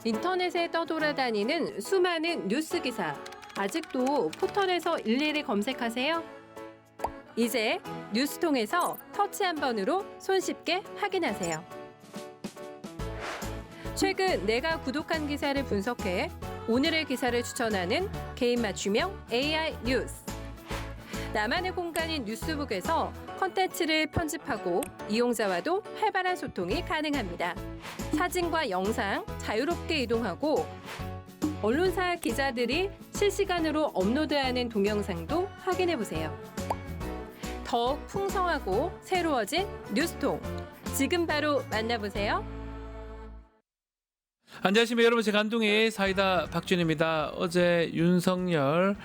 인터넷에 떠돌아다니는 수많은 뉴스 기사. 아직도 포털에서 일일이 검색하세요? 이제 뉴스통에서 터치 한 번으로 손쉽게 확인하세요. 최근 내가 구독한 기사를 분석해 오늘의 기사를 추천하는 개인 맞춤형 AI 뉴스. 나만의 공간인 뉴스북에서 콘텐츠를 편집하고 이용자와도 활발한 소통이 가능합니다. 사진과 영상 자유롭게 이동하고 언론사 기자들이 실시간으로 업로드하는 동영상도 확인해보세요. 더욱 풍성하고 새로워진 뉴스통. 지금 바로 만나보세요. 안녕하십니까 여러분, 제 간둥이 사이다 박준입니다. 어제 윤석열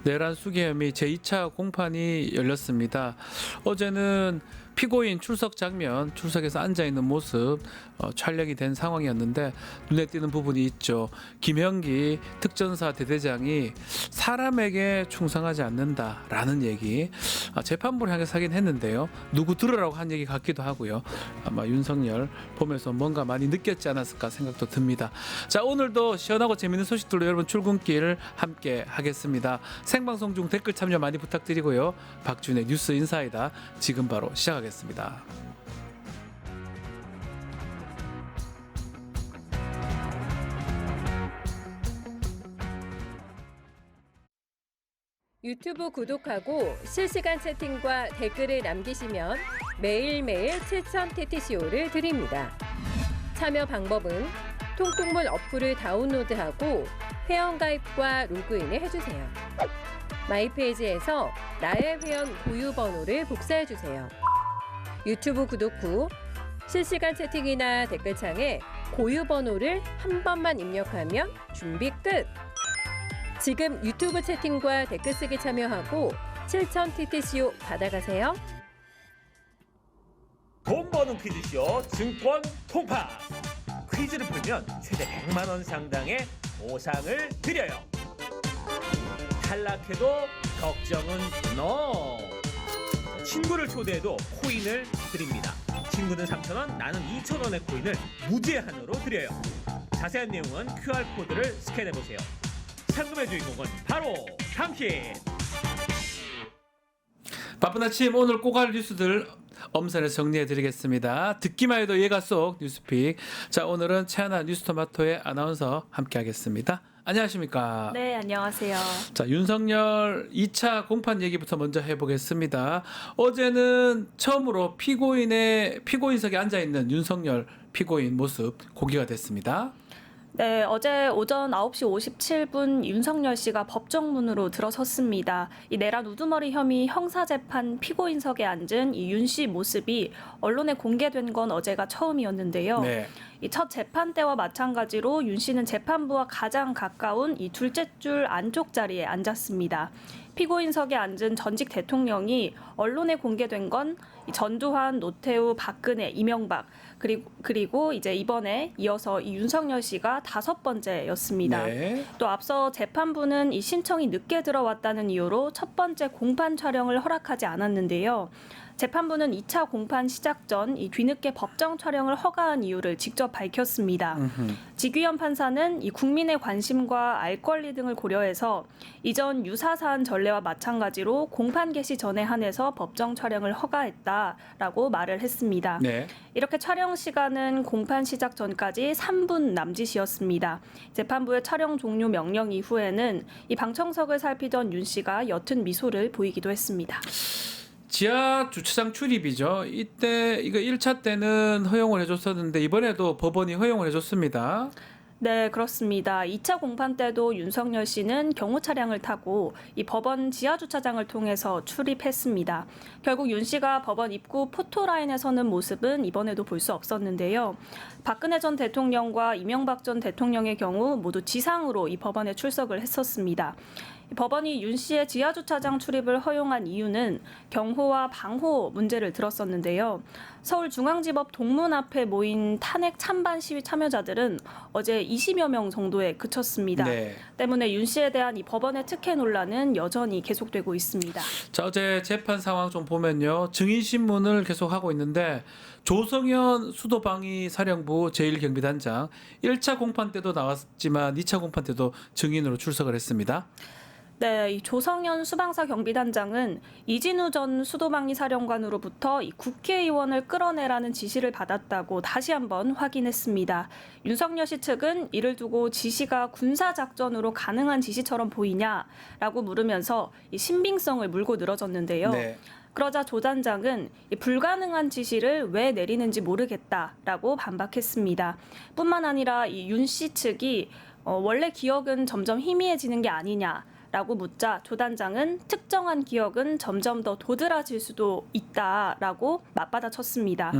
내란 수괴 혐의 제2차 공판이 열렸습니다. 어제는 피고인 출석 장면, 출석해서 앉아있는 모습 촬영이 된 상황이었는데 눈에 띄는 부분이 있죠. 김형기 특전사 대대장이 사람에게 충성하지 않는다라는 얘기, 재판부를 향해서 하긴 했는데요. 누구 들으라고 한 얘기 같기도 하고요. 아마 윤석열 보면서 뭔가 많이 느꼈지 않았을까 생각도 듭니다. 자, 오늘도 시원하고 재밌는 소식들로 여러분 출근길 함께 하겠습니다. 생방송 중 댓글 참여 많이 부탁드리고요. 박준의 뉴스 인사이다 지금 바로 시작하겠습니다. 유튜브 구독하고 실시간 채팅과 댓글을 남기시면 매일매일 7,000TTCO를 드립니다. 참여 방법은 통통물 어플을 다운로드하고 회원가입과 로그인을 해주세요. 마이페이지에서 나의 회원 고유번호를 복사해주세요. 유튜브 구독 후 실시간 채팅이나 댓글창에 고유번호를 한 번만 입력하면 준비 끝! 지금 유튜브 채팅과 댓글 쓰기 참여하고 7,000TTCO 받아가세요. 돈 버는 퀴즈쇼 증권 통파. 퀴즈를 풀면 최대 100만 원 상당의 보상을 드려요. 탈락해도 걱정은 NO. 친구를 초대해도 코인을 드립니다. 친구는 3,000원, 나는 2,000원의 코인을 무제한으로 드려요. 자세한 내용은 QR코드를 스캔해보세요. 상금의 주인공은 바로 당신! 바쁜 아침 오늘 꼭 알 뉴스들 엄선해서 정리해드리겠습니다. 듣기만 해도 예가 쏙 뉴스픽. 자, 오늘은 최하나 뉴스토마토의 아나운서 함께하겠습니다. 안녕하십니까? 네, 안녕하세요. 자, 윤석열 2차 공판 얘기부터 먼저 해보겠습니다. 어제는 처음으로 피고인석에 앉아있는 윤석열 피고인 모습 공개가 됐습니다. 네, 어제 오전 9시 57분 윤석열 씨가 법정문으로 들어섰습니다. 이 내란 우두머리 혐의 형사재판 피고인석에 앉은 이 윤 씨 모습이 언론에 공개된 건 어제가 처음이었는데요. 네. 이 첫 재판 때와 마찬가지로 윤 씨는 재판부와 가장 가까운 이 둘째 줄 안쪽 자리에 앉았습니다. 피고인석에 앉은 전직 대통령이 언론에 공개된 건 전두환, 노태우, 박근혜, 이명박 그리고 이제 이번에 이어서 이 윤석열 씨가 5번째였습니다. 네. 또 앞서 재판부는 이 신청이 늦게 들어왔다는 이유로 첫 번째 공판 촬영을 허락하지 않았는데요. 재판부는 2차 공판 시작 전 이 뒤늦게 법정 촬영을 허가한 이유를 직접 밝혔습니다. 지규현 판사는 이 국민의 관심과 알 권리 등을 고려해서 이전 유사 사안 전례와 마찬가지로 공판 개시 전에 한해서 법정 촬영을 허가했다라고 말을 했습니다. 네. 이렇게 촬영 시간은 공판 시작 전까지 3분 남짓이었습니다. 재판부의 촬영 종료 명령 이후에는 이 방청석을 살피던 윤 씨가 옅은 미소를 보이기도 했습니다. 지하 주차장 출입이죠. 이때 이거 1차 때는 허용을 해줬었는데 이번에도 법원이 허용을 해줬습니다. 네, 그렇습니다. 2차 공판 때도 윤석열 씨는 경호 차량을 타고 이 법원 지하 주차장을 통해서 출입했습니다. 결국 윤 씨가 법원 입구 포토라인에 서는 모습은 이번에도 볼 수 없었는데요. 박근혜 전 대통령과 이명박 전 대통령의 경우 모두 지상으로 이 법원에 출석을 했었습니다. 법원이 윤 씨의 지하주차장 출입을 허용한 이유는 경호와 방호 문제를 들었었는데요. 서울중앙지법 동문 앞에 모인 탄핵 찬반 시위 참여자들은 어제 20여 명 정도에 그쳤습니다. 네. 때문에 윤 씨에 대한 이 법원의 특혜 논란은 여전히 계속되고 있습니다. 자, 어제 재판 상황 좀 보면요. 증인 신문을 계속 하고 있는데 조성현 수도방위 사령부 제1경비단장 1차 공판 때도 나왔지만 2차 공판 때도 증인으로 출석을 했습니다. 네, 이 조성현 수방사 경비단장은 이진우 전 수도방위 사령관으로부터 이 국회의원을 끌어내라는 지시를 받았다고 다시 한번 확인했습니다. 윤석열 씨 측은 이를 두고 지시가 군사 작전으로 가능한 지시처럼 보이냐라고 물으면서 이 신빙성을 물고 늘어졌는데요. 네. 그러자 조 단장은 이 불가능한 지시를 왜 내리는지 모르겠다라고 반박했습니다. 뿐만 아니라 이 윤 씨 측이 원래 기억은 점점 희미해지는 게 아니냐. 라고 묻자 조 단장은 특정한 기억은 점점 더 도드라질 수도 있다라고 맞받아쳤습니다.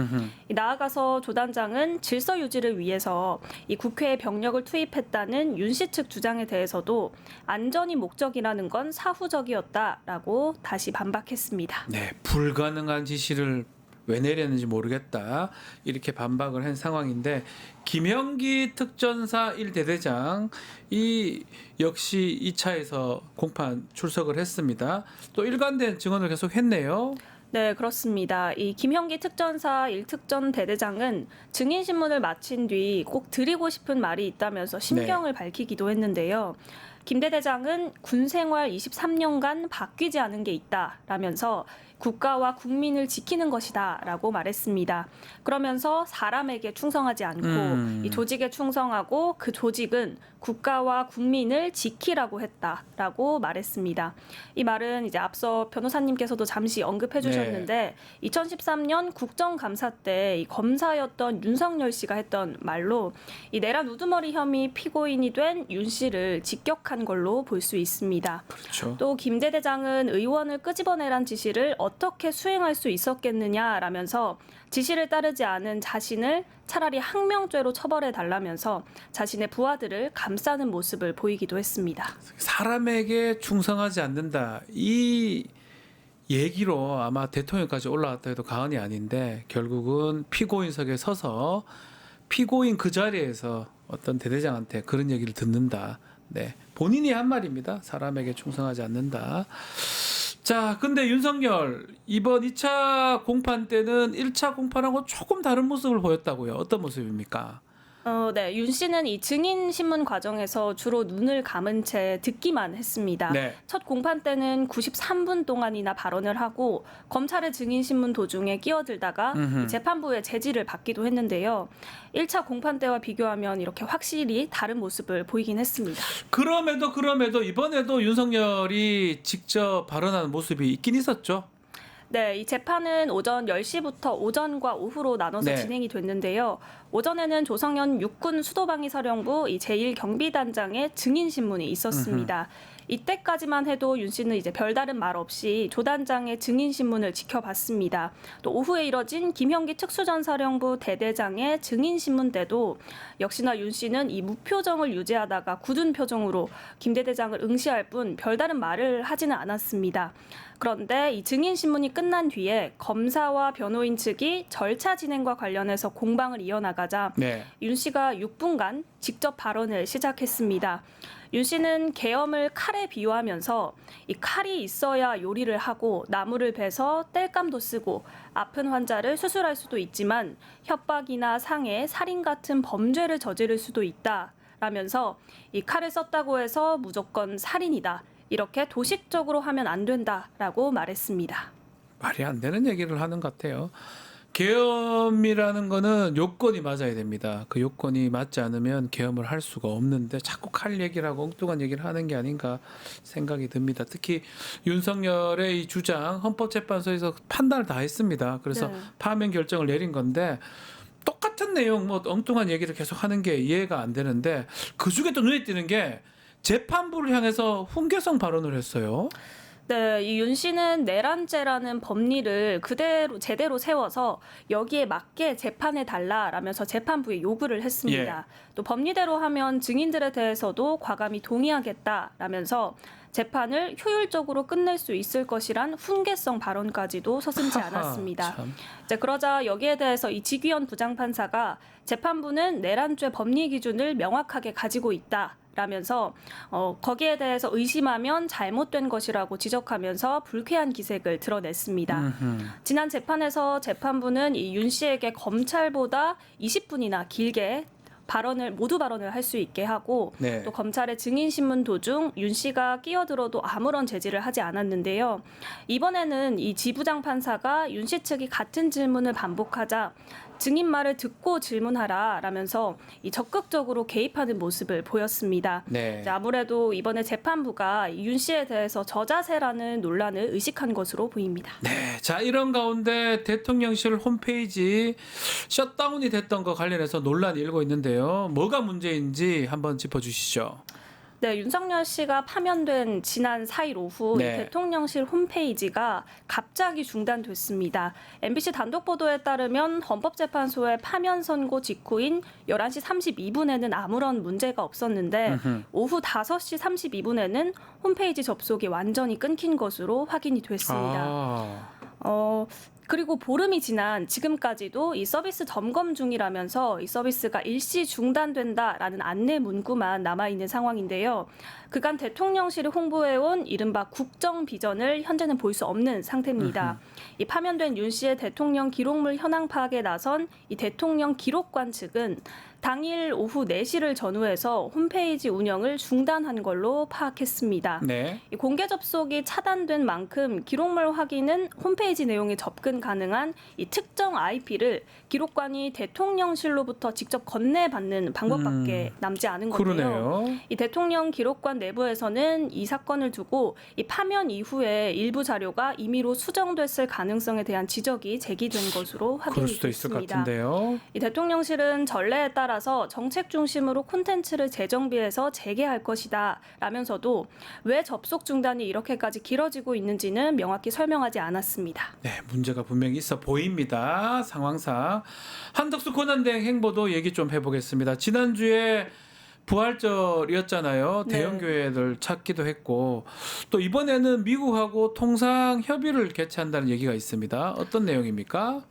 나아가서 조 단장은 질서 유지를 위해서 이 국회에 병력을 투입했다는 윤 씨 측 주장에 대해서도 안전이 목적이라는 건 사후적이었다라고 다시 반박했습니다. 네, 불가능한 지시를 왜 내렸는지 모르겠다 이렇게 반박을 한 상황인데 김형기 특전사 1대대장 이 역시 2차에서 공판 출석을 했습니다. 또 일관된 증언을 계속 했네요. 네, 그렇습니다. 이 김형기 특전사 1특전 대대장은 증인 신문을 마친 뒤 꼭 드리고 싶은 말이 있다면서 심경을 밝히기도 했는데요. 김 대대장은 군 생활 23년간 바뀌지 않은 게 있다라면서 국가와 국민을 지키는 것이다라고 말했습니다. 그러면서 사람에게 충성하지 않고 이 조직에 충성하고 그 조직은 국가와 국민을 지키라고 했다라고 말했습니다. 이 말은 이제 앞서 변호사님께서도 잠시 언급해 주셨는데 2013년 국정감사 때 이 검사였던 윤석열 씨가 했던 말로 이 내란 우두머리 혐의 피고인이 된 윤 씨를 직격한 걸로 볼 수 있습니다. 그렇죠. 또 김 대대장은 의원을 끄집어내란 지시를 어떻게 수행할 수 있었겠느냐라면서 지시를 따르지 않은 자신을 차라리 항명죄로 처벌해 달라면서 자신의 부하들을 감싸는 모습을 보이기도 했습니다. 사람에게 충성하지 않는다. 이 얘기로 아마 대통령까지 올라갔다 해도 과언이 아닌데 결국은 피고인석에 서서 피고인 그 자리에서 어떤 대대장한테 그런 얘기를 듣는다. 네, 본인이 한 말입니다. 사람에게 충성하지 않는다. 자, 근데 윤석열 이번 2차 공판 때는 1차 공판하고 조금 다른 모습을 보였다고요. 어떤 모습입니까? 네, 윤 씨는 이 증인 신문 과정에서 주로 눈을 감은 채 듣기만 했습니다. 네. 첫 공판 때는 93분 동안이나 발언을 하고 검찰의 증인 신문 도중에 끼어들다가 이 재판부의 제지를 받기도 했는데요. 1차 공판 때와 비교하면 이렇게 확실히 다른 모습을 보이긴 했습니다. 그럼에도 이번에도 윤석열이 직접 발언하는 모습이 있긴 있었죠. 네, 이 재판은 오전 10시부터 오전과 오후로 나눠서 네. 진행이 됐는데요. 오전에는 조성현 육군 수도방위 사령부 이 제1경비단장의 증인 신문이 있었습니다. 이때까지만 해도 윤 씨는 이제 별다른 말 없이 조 단장의 증인 신문을 지켜봤습니다. 또 오후에 이뤄진 김형기 특수전사령부 대대장의 증인 신문 때도 역시나 윤 씨는 이 무표정을 유지하다가 굳은 표정으로 김 대대장을 응시할 뿐 별다른 말을 하지는 않았습니다. 그런데 이 증인 신문이 끝난 뒤에 검사와 변호인 측이 절차 진행과 관련해서 공방을 이어나가자 네. 윤 씨가 6분간 직접 발언을 시작했습니다. 윤 씨는 계엄을 칼에 비유하면서 이 칼이 있어야 요리를 하고 나무를 베서 땔감도 쓰고 아픈 환자를 수술할 수도 있지만 협박이나 상해, 살인 같은 범죄를 저지를 수도 있다라면서 이 칼을 썼다고 해서 무조건 살인이다. 이렇게 도식적으로 하면 안 된다라고 말했습니다. 말이 안 되는 얘기를 하는 것 같아요. 계엄이라는 거는 요건이 맞아야 됩니다. 그 요건이 맞지 않으면 계엄을 할 수가 없는데 자꾸 칼 얘기를 하고 엉뚱한 얘기를 하는 게 아닌가 생각이 듭니다. 특히 윤석열의 이 주장 헌법재판소에서 판단을 다 했습니다. 그래서 네. 파면 결정을 내린 건데 똑같은 내용 뭐 엉뚱한 얘기를 계속 하는 게 이해가 안 되는데, 그 중에 또 눈에 띄는 게 재판부를 향해서 훈계성 발언을 했어요. 네, 그렇습니다. 이 재판부는 오전 10시부터 오전과 오후로 나눠서 진행이 됐는데요. 오전에는 조성현 육군 수도방위 사령부 제1경비단장의 증인 신문이 있었습니다. 또 오후에 이뤄진 김형기 특수전사령부 대대장의 증인 신문 때도 역시나 윤 씨는 이 무표정을 유지하다가 굳은 표정으로 김 대대장을 응시할 뿐 별다른 말을 하지는 않았습니다. 네, 이 윤 씨는 내란죄라는 법리를 그대로 제대로 세워서 여기에 맞게 재판해 달라라면서 재판부에 요구를 했습니다. 또 법리대로 하면 증인들에 대해서도 과감히 동의하겠다라면서 재판을 효율적으로 끝낼 수 있을 것이란 훈계성 발언까지도 서슴지 않았습니다. 참. 이제 그러자 여기에 대해서 이 지귀현 부장판사가 재판부는 내란죄 법리 기준을 명확하게 가지고 있다. 라면서 거기에 대해서 의심하면 잘못된 것이라고 지적하면서 불쾌한 기색을 드러냈습니다. 지난 재판에서 재판부는 이 윤 씨에게 검찰보다 20분이나 길게 모두 발언을 할 수 있게 하고 네. 또 검찰의 증인신문 도중 윤 씨가 끼어들어도 아무런 제지를 하지 않았는데요. 이번에는 이 지부장 판사가 윤 씨 측이 같은 질문을 반복하자 증인 말을 듣고 질문하라 라면서 이 적극적으로 개입하는 모습을 보였습니다. 네. 이제 아무래도 이번에 재판부가 윤 씨에 대해서 저자세라는 논란을 의식한 것으로 보입니다. 네, 자 이런 가운데 대통령실 홈페이지 셧다운이 됐던 거 관련해서 논란이 일고 있는데요. 뭐가 문제인지 한번 짚어주시죠. 네, 윤석열 씨가 파면된 지난 4일 오후 네. 이 대통령실 홈페이지가 갑자기 중단됐습니다. MBC 단독 보도에 따르면 헌법재판소의 파면 선고 직후인 11시 32분에는 아무런 문제가 없었는데 오후 5시 32분에는 홈페이지 접속이 완전히 끊긴 것으로 확인이 됐습니다. 그리고 보름이 지난 지금까지도 이 서비스 점검 중이라면서 이 서비스가 일시 중단된다라는 안내 문구만 남아있는 상황인데요. 그간 대통령실이 홍보해온 이른바 국정 비전을 현재는 볼 수 없는 상태입니다. 이 파면된 윤 씨의 대통령 기록물 현황 파악에 나선 이 대통령 기록관 측은 당일 오후 4시를 전후해서 홈페이지 운영을 중단한 걸로 파악했습니다. 네. 이 공개 접속이 차단된 만큼 기록물 확인은 홈페이지 내용에 접근 가능한 이 특정 IP를 기록관이 대통령실로부터 직접 건네받는 방법밖에 남지 않은 건데요. 그러네요. 이 대통령 기록관 내부에서는 이 사건을 두고 이 파면 이후에 일부 자료가 임의로 수정됐을 가능성에 대한 지적이 제기된 것으로 그럴 확인이 수도 있을 것 됐습니다. 같은데요. 이 대통령실은 전례에 따라서 정책 중심으로 콘텐츠를 재정비해서 재개할 것이다 라면서도 왜 접속 중단이 이렇게까지 길어지고 있는지는 명확히 설명하지 않았습니다. 네, 문제가 분명히 있어 보입니다. 상황상 한덕수 권한대행 행보도 얘기 좀 해보겠습니다. 지난주에 부활절이었잖아요. 네. 대형 교회들 찾기도 했고 또 이번에는 미국하고 통상 협의를 개최한다는 얘기가 있습니다. 어떤 내용입니까?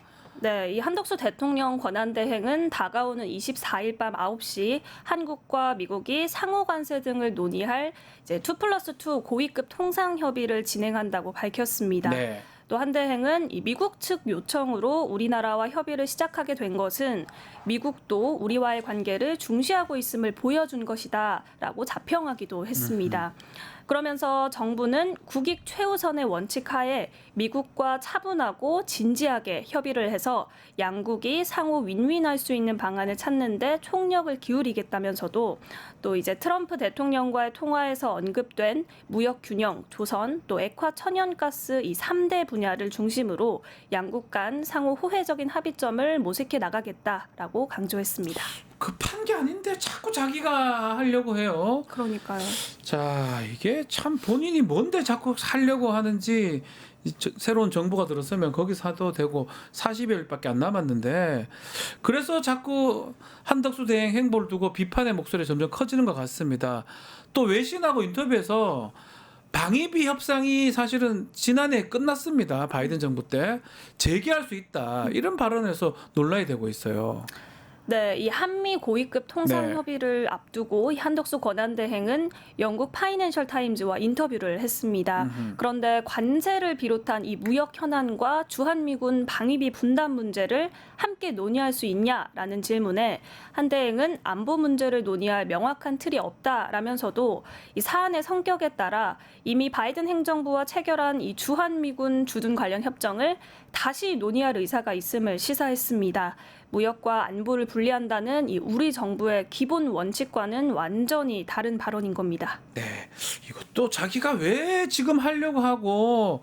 네, 이 한덕수 대통령 권한대행은 다가오는 24일 밤 9시 한국과 미국이 상호 관세 등을 논의할 이제 2+2 고위급 통상 협의를 진행한다고 밝혔습니다. 네. 또 한 대행은 이 미국 측 요청으로 우리나라와 협의를 시작하게 된 것은 미국도 우리와의 관계를 중시하고 있음을 보여준 것이다라고 자평하기도 했습니다. 그러면서 정부는 국익 최우선의 원칙 하에 미국과 차분하고 진지하게 협의를 해서 양국이 상호 윈윈할 수 있는 방안을 찾는 데 총력을 기울이겠다면서도 또 이제 트럼프 대통령과의 통화에서 언급된 무역 균형, 조선, 또 액화 천연가스 이 3대 분야를 중심으로 양국 간 상호 호혜적인 합의점을 모색해 나가겠다라고 강조했습니다. 급한 게 아닌데 자꾸 자기가 하려고 해요. 그러니까요. 자, 이게 참 본인이 뭔데 자꾸 하려고 하는지 새로운 정부가 들었으면 거기서 하도 되고 40여일밖에 안 남았는데 그래서 자꾸 한덕수 대행 행보를 두고 비판의 목소리가 점점 커지는 것 같습니다. 또 외신하고 인터뷰에서 방위비 협상이 사실은 지난해 끝났습니다. 바이든 정부 때 재개할 수 있다 이런 발언에서 논란이 되고 있어요. 네, 이 한미 고위급 통상 네. 협의를 앞두고 이 한덕수 권한대행은 영국 파이낸셜 타임즈와 인터뷰를 했습니다. 그런데 관세를 비롯한 이 무역 현안과 주한미군 방위비 분담 문제를 함께 논의할 수 있냐라는 질문에 한 대행은 안보 문제를 논의할 명확한 틀이 없다라면서도 이 사안의 성격에 따라 이미 바이든 행정부와 체결한 이 주한미군 주둔 관련 협정을 다시 논의할 의사가 있음을 시사했습니다. 무역과 안보를 분리한다는 이 우리 정부의 기본 원칙과는 완전히 다른 발언인 겁니다. 네, 이것도 자기가 왜 지금 하려고 하고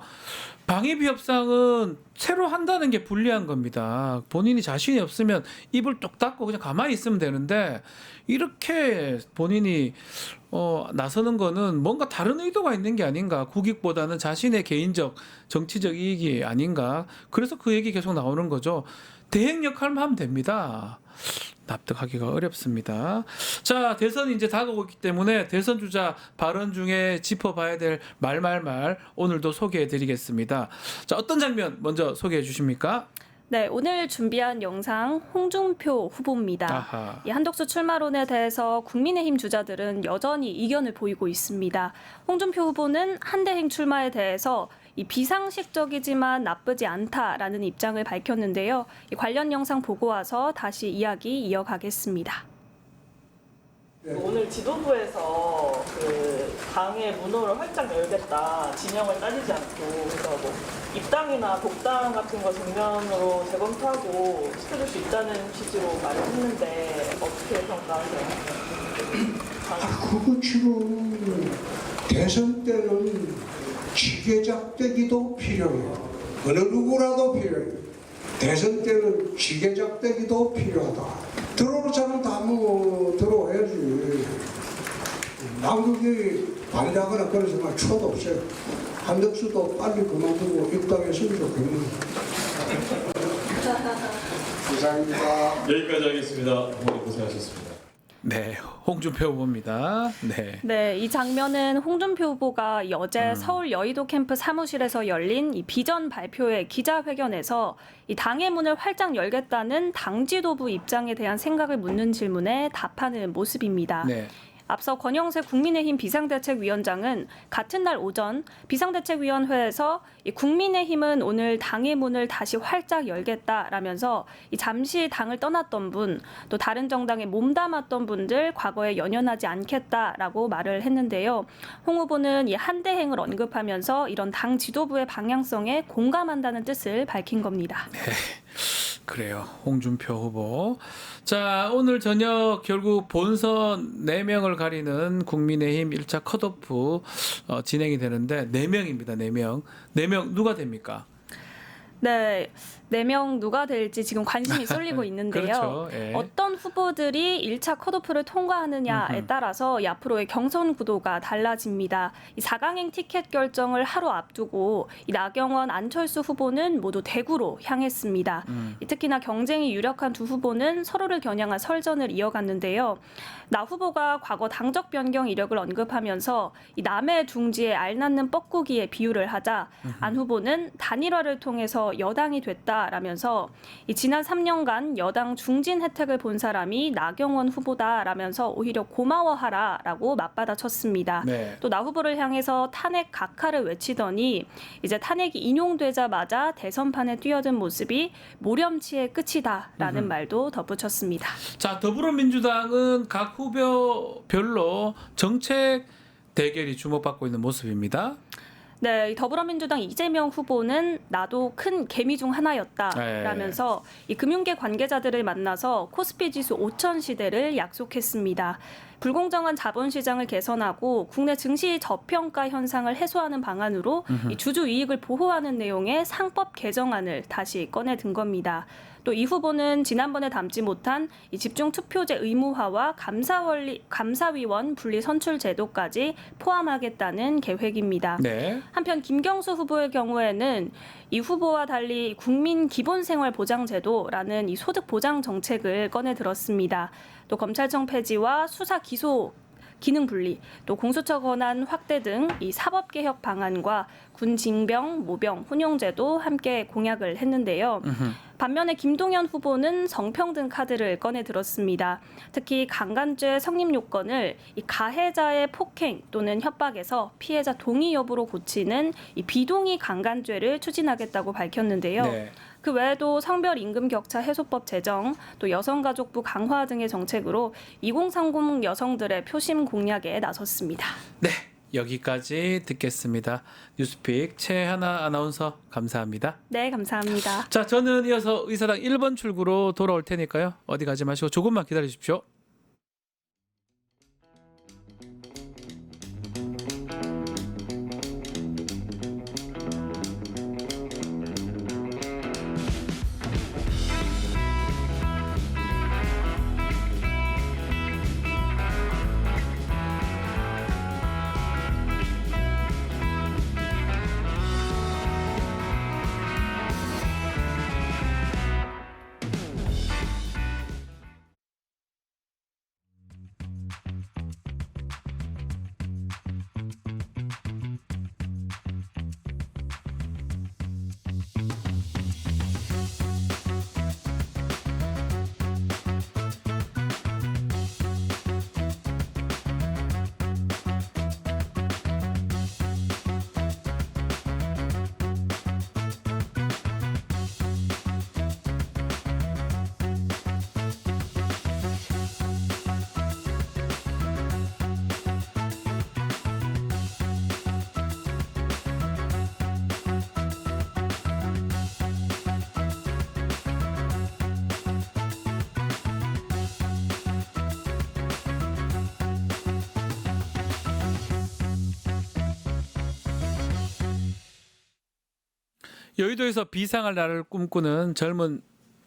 방위비 협상은 새로 한다는 게 불리한 겁니다. 본인이 자신이 없으면 입을 뚝 닫고 그냥 가만히 있으면 되는데 이렇게 본인이 나서는 거는 뭔가 다른 의도가 있는 게 아닌가. 국익보다는 자신의 개인적 정치적 이익이 아닌가. 그래서 그 얘기 계속 나오는 거죠. 대행 역할만 하면 됩니다. 납득하기가 어렵습니다. 자, 대선이 이제 다가오고 있기 때문에 대선 주자 발언 중에 짚어봐야 될 말말말 오늘도 소개해드리겠습니다. 자, 어떤 장면 먼저 소개해 주십니까? 네, 오늘 준비한 영상 홍준표 후보입니다. 아하. 이 한덕수 출마론에 대해서 국민의힘 주자들은 여전히 이견을 보이고 있습니다. 홍준표 후보는 한대행 출마에 대해서 이 비상식적이지만 나쁘지 않다라는 입장을 밝혔는데요. 이 관련 영상 보고 와서 다시 이야기 이어가겠습니다. 오늘 지도부에서 그 당의 문호를 활짝 열겠다, 진영을 따지지 않고, 그래서 뭐 입당이나 독당 같은 거 정면으로 재검토하고 시켜줄 수 있다는 취지로 말을 했는데 어떻게 평가하세요? 그거 지금 대선 때는 지게작대기도 필요해요. 어느 누구라도 필요해요. 대선 때는 지게작대기도 필요하다. 들어오는 사람 다 들어와야지. 남극이 반대하거나 그런 생각 초도 없어요. 한덕수도 빨리 그만두고 입당했으면 좋겠네요. 감사합니다. 여기까지 하겠습니다. 어머니 고생하셨습니다. 네, 홍준표 후보입니다. 네. 네, 이 장면은 홍준표 후보가 어제 서울 여의도 캠프 사무실에서 열린 이 비전 발표회 기자회견에서 이 당의 문을 활짝 열겠다는 당 지도부 입장에 대한 생각을 묻는 질문에 답하는 모습입니다. 네. 앞서 권영세 국민의힘 비상대책위원장은 같은 날 오전 비상대책위원회에서 이 국민의힘은 오늘 당의 문을 다시 활짝 열겠다라면서 이 잠시 당을 떠났던 분, 또 다른 정당에 몸담았던 분들 과거에 연연하지 않겠다라고 말을 했는데요. 홍 후보는 이 한대행을 언급하면서 이런 당 지도부의 방향성에 공감한다는 뜻을 밝힌 겁니다. 그래요. 홍준표 후보. 자, 오늘 저녁 결국 본선 4명을 가리는 국민의힘 1차 컷오프 진행이 되는데 4명입니다. 4명. 4명 누가 됩니까? 네, 4명 누가 될지 지금 관심이 쏠리고 있는데요. 그렇죠. 예. 어떤 후보들이 1차 컷오프를 통과하느냐에 따라서 이 앞으로의 경선 구도가 달라집니다. 이 4강행 티켓 결정을 하루 앞두고 이 나경원, 안철수 후보는 모두 대구로 향했습니다. 이 특히나 경쟁이 유력한 두 후보는 서로를 겨냥한 설전을 이어갔는데요. 나 후보가 과거 당적 변경 이력을 언급하면서 이 남의 둥지에 알 낳는 뻐꾸기에 비유를 하자 안 후보는 단일화를 통해서 여당이 됐다라면서 이 지난 3년간 여당 중진 혜택을 본 사람이 나경원 후보다라면서 오히려 고마워하라라고 맞받아쳤습니다. 네. 또 나 후보를 향해서 탄핵 각하를 외치더니 이제 탄핵이 인용되자마자 대선판에 뛰어든 모습이 모렴치의 끝이다라는 말도 덧붙였습니다. 자, 더불어민주당은 각 후보별로 정책 대결이 주목받고 있는 모습입니다. 네, 이 더불어민주당 이재명 후보는 나도 큰 개미 중 하나였다라면서 이 금융계 관계자들을 만나서 코스피 지수 5천 시대를 약속했습니다. 불공정한 자본시장을 개선하고 국내 증시 저평가 현상을 해소하는 방안으로 이 주주 이익을 보호하는 내용의 상법 개정안을 다시 꺼내든 겁니다. 또 이 후보는 지난번에 담지 못한 이 집중 투표제 의무화와 감사위원 분리 선출 제도까지 포함하겠다는 계획입니다. 네. 한편 김경수 후보의 경우에는 이 후보와 달리 국민 기본생활보장제도라는 이 소득 보장 정책을 꺼내 들었습니다. 또 검찰청 폐지와 수사 기소 기능 분리, 또 공수처 권한 확대 등 이 사법 개혁 방안과 군 징병, 모병, 훈용제도 함께 공약을 했는데요. 반면에 김동연 후보는 성평등 카드를 꺼내 들었습니다. 특히 강간죄 성립 요건을 이 가해자의 폭행 또는 협박에서 피해자 동의 여부로 고치는 이 비동의 강간죄를 추진하겠다고 밝혔는데요. 네. 그 외에도 성별 임금 격차 해소법 제정, 또 여성가족부 강화 등의 정책으로 2030 여성들의 표심 공략에 나섰습니다. 네. 여기까지 듣겠습니다. 뉴스픽 최하나 아나운서 감사합니다. 네, 감사합니다. 자, 저는 이어서 의사당 1번 출구로 돌아올 테니까요. 어디 가지 마시고 조금만 기다려 주십시오. 여의도에서 비상할 날을 꿈꾸는 젊은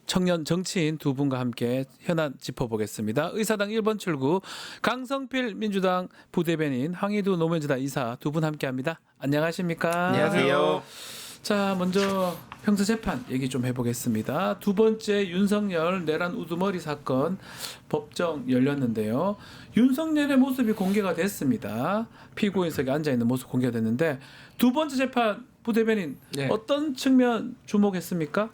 청년 정치인 두 분과 함께 현안 짚어보겠습니다. 의사당 1번 출구 강성필 민주당 부대변인 황희두 노무현재단 이사 두 분 함께합니다. 안녕하십니까? 안녕하세요. 자, 먼저 형사 재판 얘기 좀 해보겠습니다. 두 번째 윤석열 내란 우두머리 사건 법정 열렸는데요. 윤석열의 모습이 공개가 됐습니다. 피고인석에 앉아 있는 모습 공개가 됐는데 두 번째 재판 부대변인 네. 어떤 측면 주목했습니까?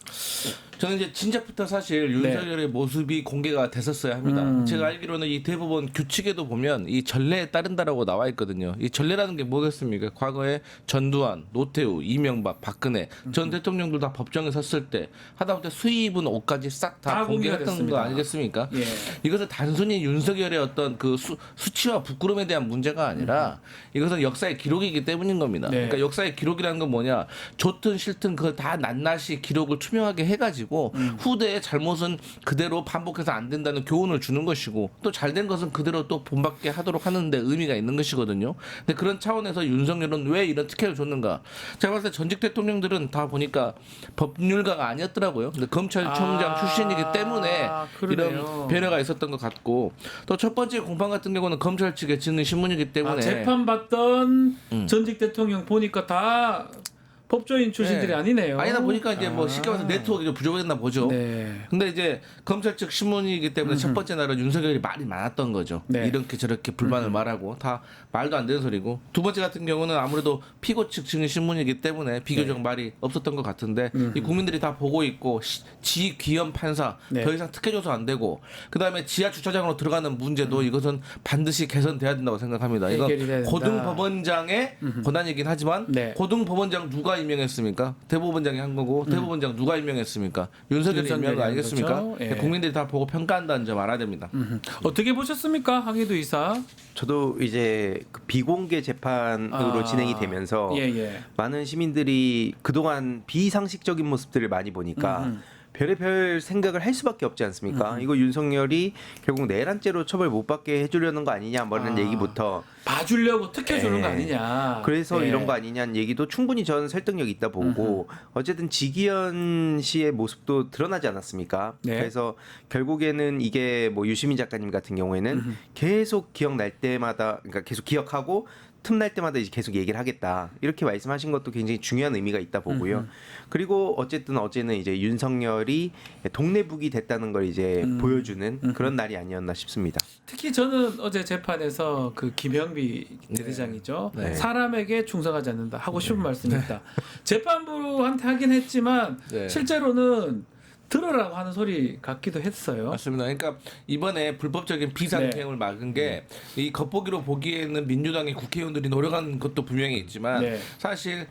저는 이제 진작부터 사실 윤석열의 모습이 공개가 됐었어야 합니다. 제가 알기로는 이 대법원 규칙에도 보면 이 전례에 따른다라고 나와 있거든요. 이 전례라는 게 뭐겠습니까? 과거에 전두환, 노태우, 이명박, 박근혜 전 대통령들 다 법정에 섰을 때 하다못해 수의 입은 옷까지 싹 다 공개했던 됐습니다. 거 아니겠습니까? 예. 이것은 단순히 윤석열의 어떤 그 수치와 부끄러움에 대한 문제가 아니라 이것은 역사의 기록이기 때문인 겁니다. 네. 그러니까 역사의 기록이라는 건 뭐냐? 좋든 싫든 그걸 다 낱낱이 기록을 투명하게 해가지고 후대의 잘못은 그대로 반복해서 안 된다는 교훈을 주는 것이고 또 잘된 것은 그대로 또 본받게 하도록 하는 데 의미가 있는 것이거든요. 근데 그런 차원에서 윤석열은 왜 이런 특혜를 줬는가? 제가 봤을 때 전직 대통령들은 다 보니까 법률가가 아니었더라고요. 근데 검찰총장 출신이기 때문에 그러네요. 이런 배려가 있었던 것 같고 또 첫 번째 공판 같은 경우는 검찰 측에 짓는 신문이기 때문에 재판받던 전직 대통령 보니까 다 법조인 출신들이 네. 아니네요. 아니다 보니까 이제 뭐 쉽게 말해서 네트워크가 부족했나 보죠. 네. 근데 이제 검찰 측 신문이기 때문에 첫 번째 날은 윤석열이 말이 많았던 거죠. 네. 이렇게 저렇게 불만을 말하고 다 말도 안 되는 소리고 두 번째 같은 경우는 아무래도 피고 측 증인 신문이기 때문에 비교적 말이 없었던 것 같은데 이 국민들이 다 보고 있고 지귀현 판사 네. 더 이상 특혜 줘서 안 되고 그다음에 지하 주차장으로 들어가는 문제도 이것은 반드시 개선돼야 된다고 생각합니다. 이건 해결이 돼야 된다. 고등법원장의 권한이긴 하지만 네. 고등법원장 누가 임명했습니까? 대법원장이 한 거고 대법원장 누가 임명했습니까? 윤석열이 임명한 거 아니겠습니까? 거죠? 예. 국민들이 다 보고 평가한다는 점 알아야 됩니다. 어떻게 보셨습니까, 황희두 이사? 저도 이제 그 비공개 재판으로 진행이 되면서 예. 많은 시민들이 그동안 비상식적인 모습들을 많이 보니까 별의별 생각을 할 수밖에 없지 않습니까? 이거 윤석열이 결국 내란죄로 처벌 못 받게 해주려는 거 아니냐 뭐 이런 얘기부터 봐주려고 특혜 주는 예. 거 아니냐. 그래서 예. 이런 거 아니냐는 얘기도 충분히 저는 설득력 있다 보고 어쨌든 지기현 씨의 모습도 드러나지 않았습니까? 네. 그래서 결국에는 이게 뭐 유시민 작가님 같은 경우에는 계속 기억날 때마다 그러니까 계속 기억하고 틈날 때마다 이제 계속 얘기를 하겠다 이렇게 말씀하신 것도 굉장히 중요한 의미가 있다 보고요. 그리고 어쨌든 어제는 이제 윤석열이 동네북이 됐다는 걸 이제 보여주는 그런 날이 아니었나 싶습니다. 특히 저는 어제 재판에서 그 김영비 대대장이죠. 네. 사람에게 충성하지 않는다 하고 싶은 말씀이 있다. 재판부한테 하긴 했지만 네. 실제로는 들으라고 하는 소리 같기도 했어요. 맞습니다. 그러니까 이번에 불법적인 비상계엄을 막은 게 이 겉보기로 보기에는 민주당의 국회의원들이 노력한 것도 분명히 있지만 네. 사실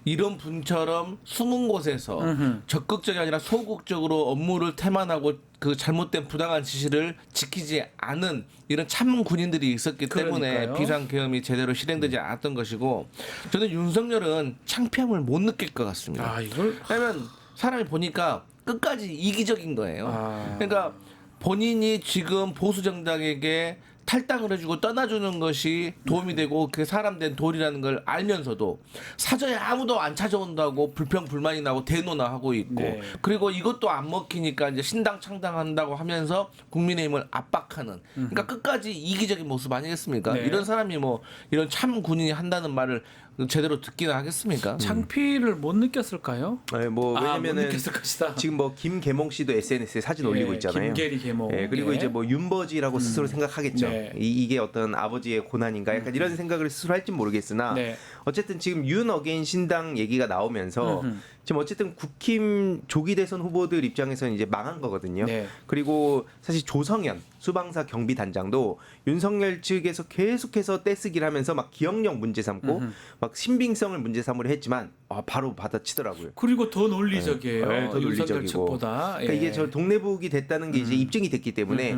이런 분처럼 숨은 곳에서 적극적이 아니라 소극적으로 업무를 태만하고 그 잘못된 부당한 지시를 지키지 않은 이런 참문 군인들이 있었기 때문에 그러니까요. 비상계엄이 제대로 실행되지 않았던 것이고 저는 윤석열은 창피함을 못 느낄 것 같습니다. 아, 이걸 왜냐하면 사람이 보니까 끝까지 이기적인 거예요. 그러니까 본인이 지금 보수 정당에게 탈당을 해주고 떠나주는 것이 도움이 되고 그게 사람 된 도리라는 걸 알면서도 사저에 아무도 안 찾아온다고 불평불만이 나고 대노나 하고 있고 네. 그리고 이것도 안 먹히니까 이제 신당 창당한다고 하면서 국민의힘을 압박하는 그러니까 끝까지 이기적인 모습 아니겠습니까? 네. 이런 사람이 뭐 이런 참 군인이 한다는 말을 제대로 듣기나 하겠습니까? 창피를 못 느꼈을까요? 네, 뭐 못 왜냐면은 느꼈을 것이다. 지금 뭐 김계몽 씨도 SNS에 사진 올리고 있잖아요. 김계리 계몽. 예, 그리고 예. 이제 뭐 윤버지라고 스스로 생각하겠죠. 네. 이게 어떤 아버지의 고난인가 약간 이런 생각을 스스로 할지 모르겠으나 네. 어쨌든 지금 윤 어게인 신당 얘기가 나오면서 지금 어쨌든 국힘 조기 대선 후보들 입장에서는 이제 망한 거거든요. 네. 그리고 사실 조성현 수방사 경비단장도 윤석열 측에서 계속해서 떼쓰기를 하면서 막 기억력 문제 삼고 막 신빙성을 문제 삼으려 했지만 바로 받아치더라고요. 그리고 더 논리적이에요. 네, 더 윤석열 논리적이고. 측보다. 그러니까 예. 이게 저 동네북이 됐다는 게 이제 입증이 됐기 때문에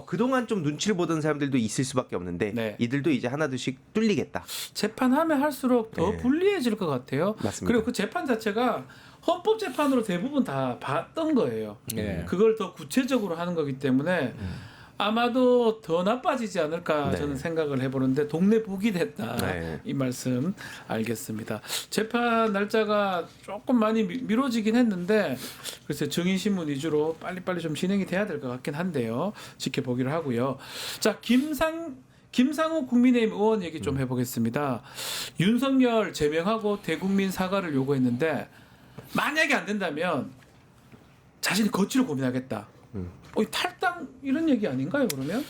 그동안 좀 눈치를 보던 사람들도 있을 수밖에 없는데 네. 이들도 이제 하나둘씩 뚫리겠다. 재판하면 할수록 더 네. 불리해질 것 같아요. 맞습니다. 그리고 그 재판 자체가 헌법 재판으로 대부분 다 봤던 거예요. 네. 그걸 더 구체적으로 하는 거기 때문에 아마도 더 나빠지지 않을까 네. 저는 생각을 해보는데 동네 북이 됐다. 네. 이 말씀 알겠습니다. 재판 날짜가 조금 많이 미뤄지긴 했는데 글쎄 증인신문 위주로 빨리빨리 좀 진행이 돼야 될 것 같긴 한데요. 지켜보기로 하고요. 자, 김상욱 국민의힘 의원 얘기 좀 해보겠습니다. 윤석열 제명하고 대국민 사과를 요구했는데 만약에 안 된다면 자신이 거취를 고민하겠다. 탈당 이런 얘기 아닌가요 그러면?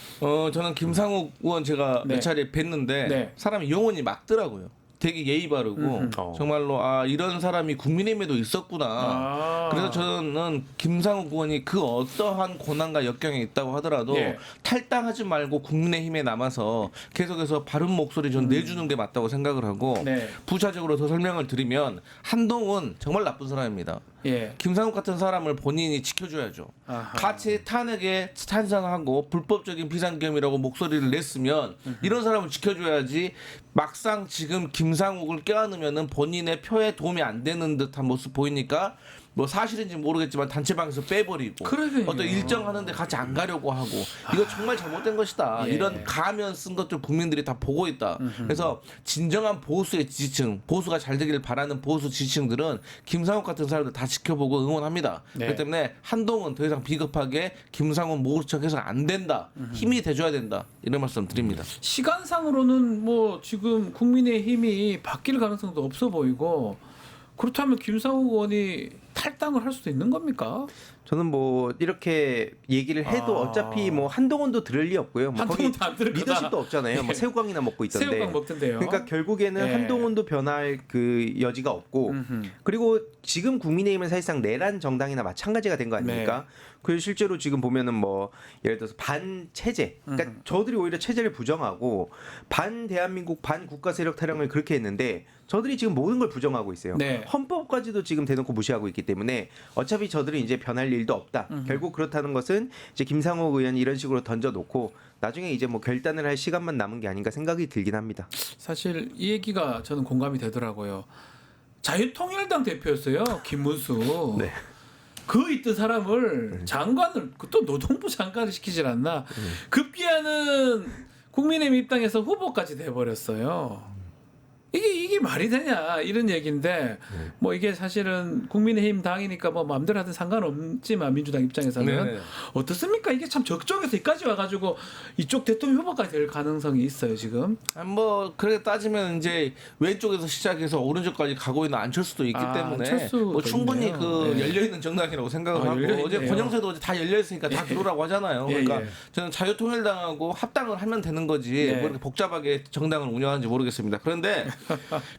저는 김상욱 의원 제가 네. 몇 차례 뵀는데 네. 사람이 영혼이 막더라고요. 되게 예의 바르고 정말로 이런 사람이 국민의힘에도 있었구나. 그래서 저는 김상욱 의원이 그 어떠한 고난과 역경에 있다고 하더라도 예. 탈당하지 말고 국민의힘에 남아서 계속해서 바른 목소리 좀 내주는 게 맞다고 생각을 하고 네. 부차적으로 더 설명을 드리면 한동훈 정말 나쁜 사람입니다. 예. 김상욱 같은 사람을 본인이 지켜줘야죠. 아하. 같이 탄핵에 찬성하고 불법적인 비상계엄이라고 목소리를 냈으면 이런 사람을 지켜줘야지. 막상 지금 김상욱을 껴안으면은 본인의 표에 도움이 안 되는 듯한 모습 보이니까 뭐 사실인지 모르겠지만 단체방에서 빼버리고 그러게요. 어떤 일정 하는데 같이 안 가려고 하고 이거 정말 잘못된 것이다. 예. 이런 가면 쓴 것들 국민들이 다 보고 있다. 그래서 진정한 보수의 지지층, 보수가 잘 되길 바라는 보수 지지층들은 김상욱 같은 사람들 다 지켜보고 응원합니다. 네. 그렇기 때문에 한동훈 더 이상 비겁하게 김상욱 모르척해서 안 된다. 힘이 돼줘야 된다. 이런 말씀 드립니다. 시간상으로는 뭐 지금 국민의힘이 바뀔 가능성도 없어 보이고 그렇다면 김상욱 의원이 탈당을 할 수도 있는 겁니까? 저는 뭐 이렇게 얘기를 해도 어차피 뭐 한동훈도 들을 리 없고요. 뭐 거기 한동훈도 안 들을 거다. 리더십도 없잖아요. 뭐 예. 새우깡이나 먹고 있던데. 새우깡 먹던데요. 그러니까 결국에는 예. 한동훈도 변할 그 여지가 없고 그리고 지금 국민의힘은 사실상 내란 정당이나 마찬가지가 된 거 아닙니까? 네. 그래서 실제로 지금 보면은 뭐 예를 들어서 반 체제, 그러니까 저들이 오히려 체제를 부정하고 반 대한민국 반 국가 세력 타령을 그렇게 했는데 저들이 지금 모든 걸 부정하고 있어요. 네. 헌법까지도 지금 대놓고 무시하고 있기 때문에 어차피 저들은 이제 변할 일도 없다. 결국 그렇다는 것은 이제 김상욱 의원이 이런 식으로 던져놓고 나중에 이제 뭐 결단을 할 시간만 남은 게 아닌가 생각이 들긴 합니다. 사실 이 얘기가 저는 공감이 되더라고요. 자유통일당 대표였어요. 김문수. 네. 그 있던 사람을 장관을 또 노동부 장관을 시키질 않나. 급기야는 국민의힘 입당에서 후보까지 돼버렸어요. 이게 말이 되냐 이런 얘기인데 뭐 이게 사실은 국민의힘 당이니까 뭐 마음대로 하든 상관없지만 민주당 입장에서는 네네. 어떻습니까? 이게 참 적적해서 여기까지 와가지고 이쪽 대통령 후보까지 될 가능성이 있어요 지금. 뭐 그렇게 따지면 이제 왼쪽에서 시작해서 오른쪽까지 가고 있는 안철수도 있기 때문에 안철수도 뭐 충분히 있네요. 그 네. 열려 있는 정당이라고 생각을 하고 열려 어제 있네요. 권영세도 어제 다 열려 있으니까 다 들어오라고 하잖아요. 예, 그러니까 예. 저는 자유통일당하고 합당을 하면 되는 거지 네. 뭐 이렇게 복잡하게 정당을 운영하는지 모르겠습니다. 그런데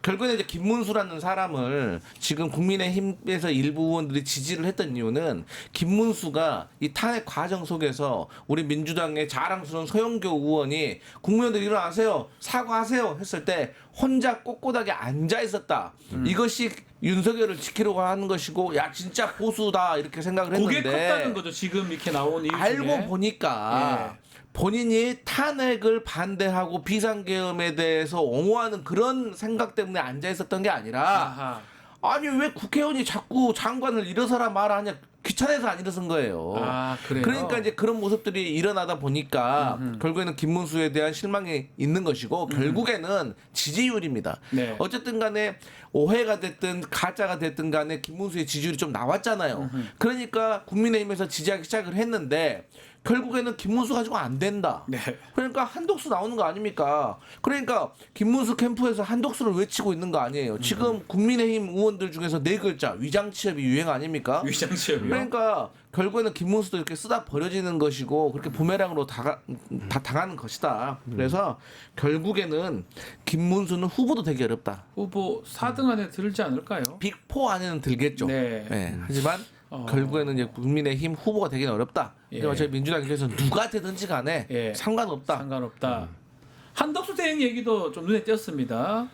결국에는 이제 김문수라는 사람을 지금 국민의힘에서 일부 의원들이 지지를 했던 이유는 김문수가 이 탄핵 과정 속에서 우리 민주당의 자랑스러운 서영교 의원이 국민들 일어나세요 사과하세요 했을 때 혼자 꼿꼿하게 앉아 있었다. 이것이 윤석열을 지키려고 하는 것이고 야 진짜 보수다 이렇게 생각을 그게 했는데 컸다는 거죠 지금 이렇게 나온 이유 중에. 알고 보니까 본인이 탄핵을 반대하고 비상계엄에 대해서 옹호하는 그런 생각 때문에 앉아 있었던 게 아니라 아하. 아니 왜 국회의원이 자꾸 장관을 일어서라 말하냐 귀찮아서 안 일어선 거예요. 아, 그래요? 그러니까 이제 그런 모습들이 일어나다 보니까 결국에는 김문수에 대한 실망이 있는 것이고 결국에는 지지율입니다. 네. 어쨌든 간에 오해가 됐든 가짜가 됐든 간에 김문수의 지지율이 좀 나왔잖아요. 그러니까 국민의힘에서 지지하기 시작을 했는데 결국에는 김문수 가지고 안 된다. 네. 그러니까 한독수 나오는 거 아닙니까? 그러니까 김문수 캠프에서 한독수를 외치고 있는 거 아니에요. 지금 국민의힘 의원들 중에서 네 글자 위장 취업이 유행 아닙니까? 위장 취업이요? 그러니까 결국에는 김문수도 이렇게 쓰다 버려지는 것이고 그렇게 부메랑으로 다 당하는 것이다. 그래서 결국에는 김문수는 후보도 되기 어렵다. 후보 4등 안에 들지 않을까요? 빅4 안에는 들겠죠. 네. 네. 하지만 결국에는 이제 국민의힘 후보가 되기는 어렵다. 예. 그러니까 저희 민주당에서 누가 되든지 간에 예. 상관없다. 상관없다. 한덕수 대행 얘기도 좀 눈에 띄었습니다.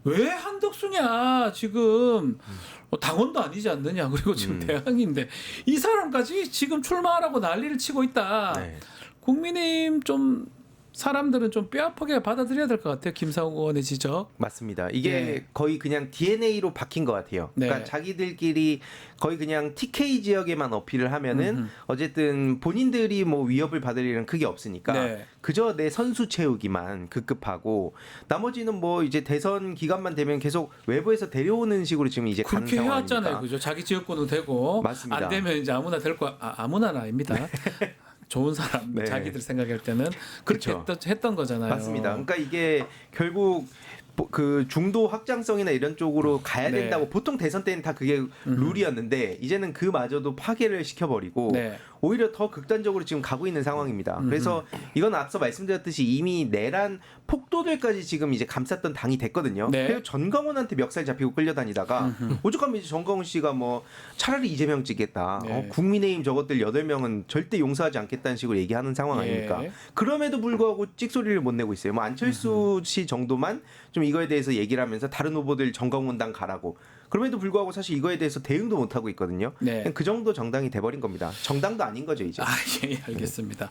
왜 한덕수냐 지금 당원도 아니지 않느냐 그리고 지금 대항인데 이 사람까지 지금 출마하라고 난리를 치고 있다. 네. 국민의힘 좀 사람들은 좀 뼈아프게 받아들여야 될 것 같아요. 김상욱 의원의 지적. 맞습니다. 이게 예. 거의 그냥 DNA로 박힌 것 같아요. 네. 그러니까 자기들끼리 거의 그냥 TK 지역에만 어필을 하면은 어쨌든 본인들이 뭐 위협을 받을 일은 크게 없으니까 네. 그저 내 선수 채우기만 급급하고 나머지는 뭐 이제 대선 기간만 되면 계속 외부에서 데려오는 식으로 지금 이제 가는 그렇게 상황입니다. 해왔잖아요. 그죠? 자기 지역구도 되고 맞습니다. 안 되면 이제 아무나 될 거 아무나는 아닙니다. 좋은 사람 네. 자기들 생각할 때는 그렇게 그쵸. 했던 거잖아요. 맞습니다. 그러니까 이게 결국 그 중도 확장성이나 이런 쪽으로 가야 네. 된다고 보통 대선 때는 다 그게 룰이었는데 이제는 그마저도 파괴를 시켜버리고 네. 오히려 더 극단적으로 지금 가고 있는 상황입니다. 그래서 이건 앞서 말씀드렸듯이 이미 내란 폭도들까지 지금 이제 감쌌던 당이 됐거든요. 네. 그래서 전광훈한테 멱살 잡히고 끌려다니다가 오죽하면 이제 전광훈 씨가 뭐 차라리 이재명 찍겠다. 네. 국민의힘 저것들 8명은 절대 용서하지 않겠다는 식으로 얘기하는 상황 아닙니까? 예. 그럼에도 불구하고 찍소리를 못 내고 있어요. 뭐 안철수 씨 정도만 좀 이거에 대해서 얘기를 하면서 다른 후보들 정광훈당 가라고. 그럼에도 불구하고 사실 이거에 대해서 대응도 못 하고 있거든요. 네. 그냥 그 정도 정당이 돼버린 겁니다. 정당도 아닌 거죠 이제. 아, 예, 알겠습니다.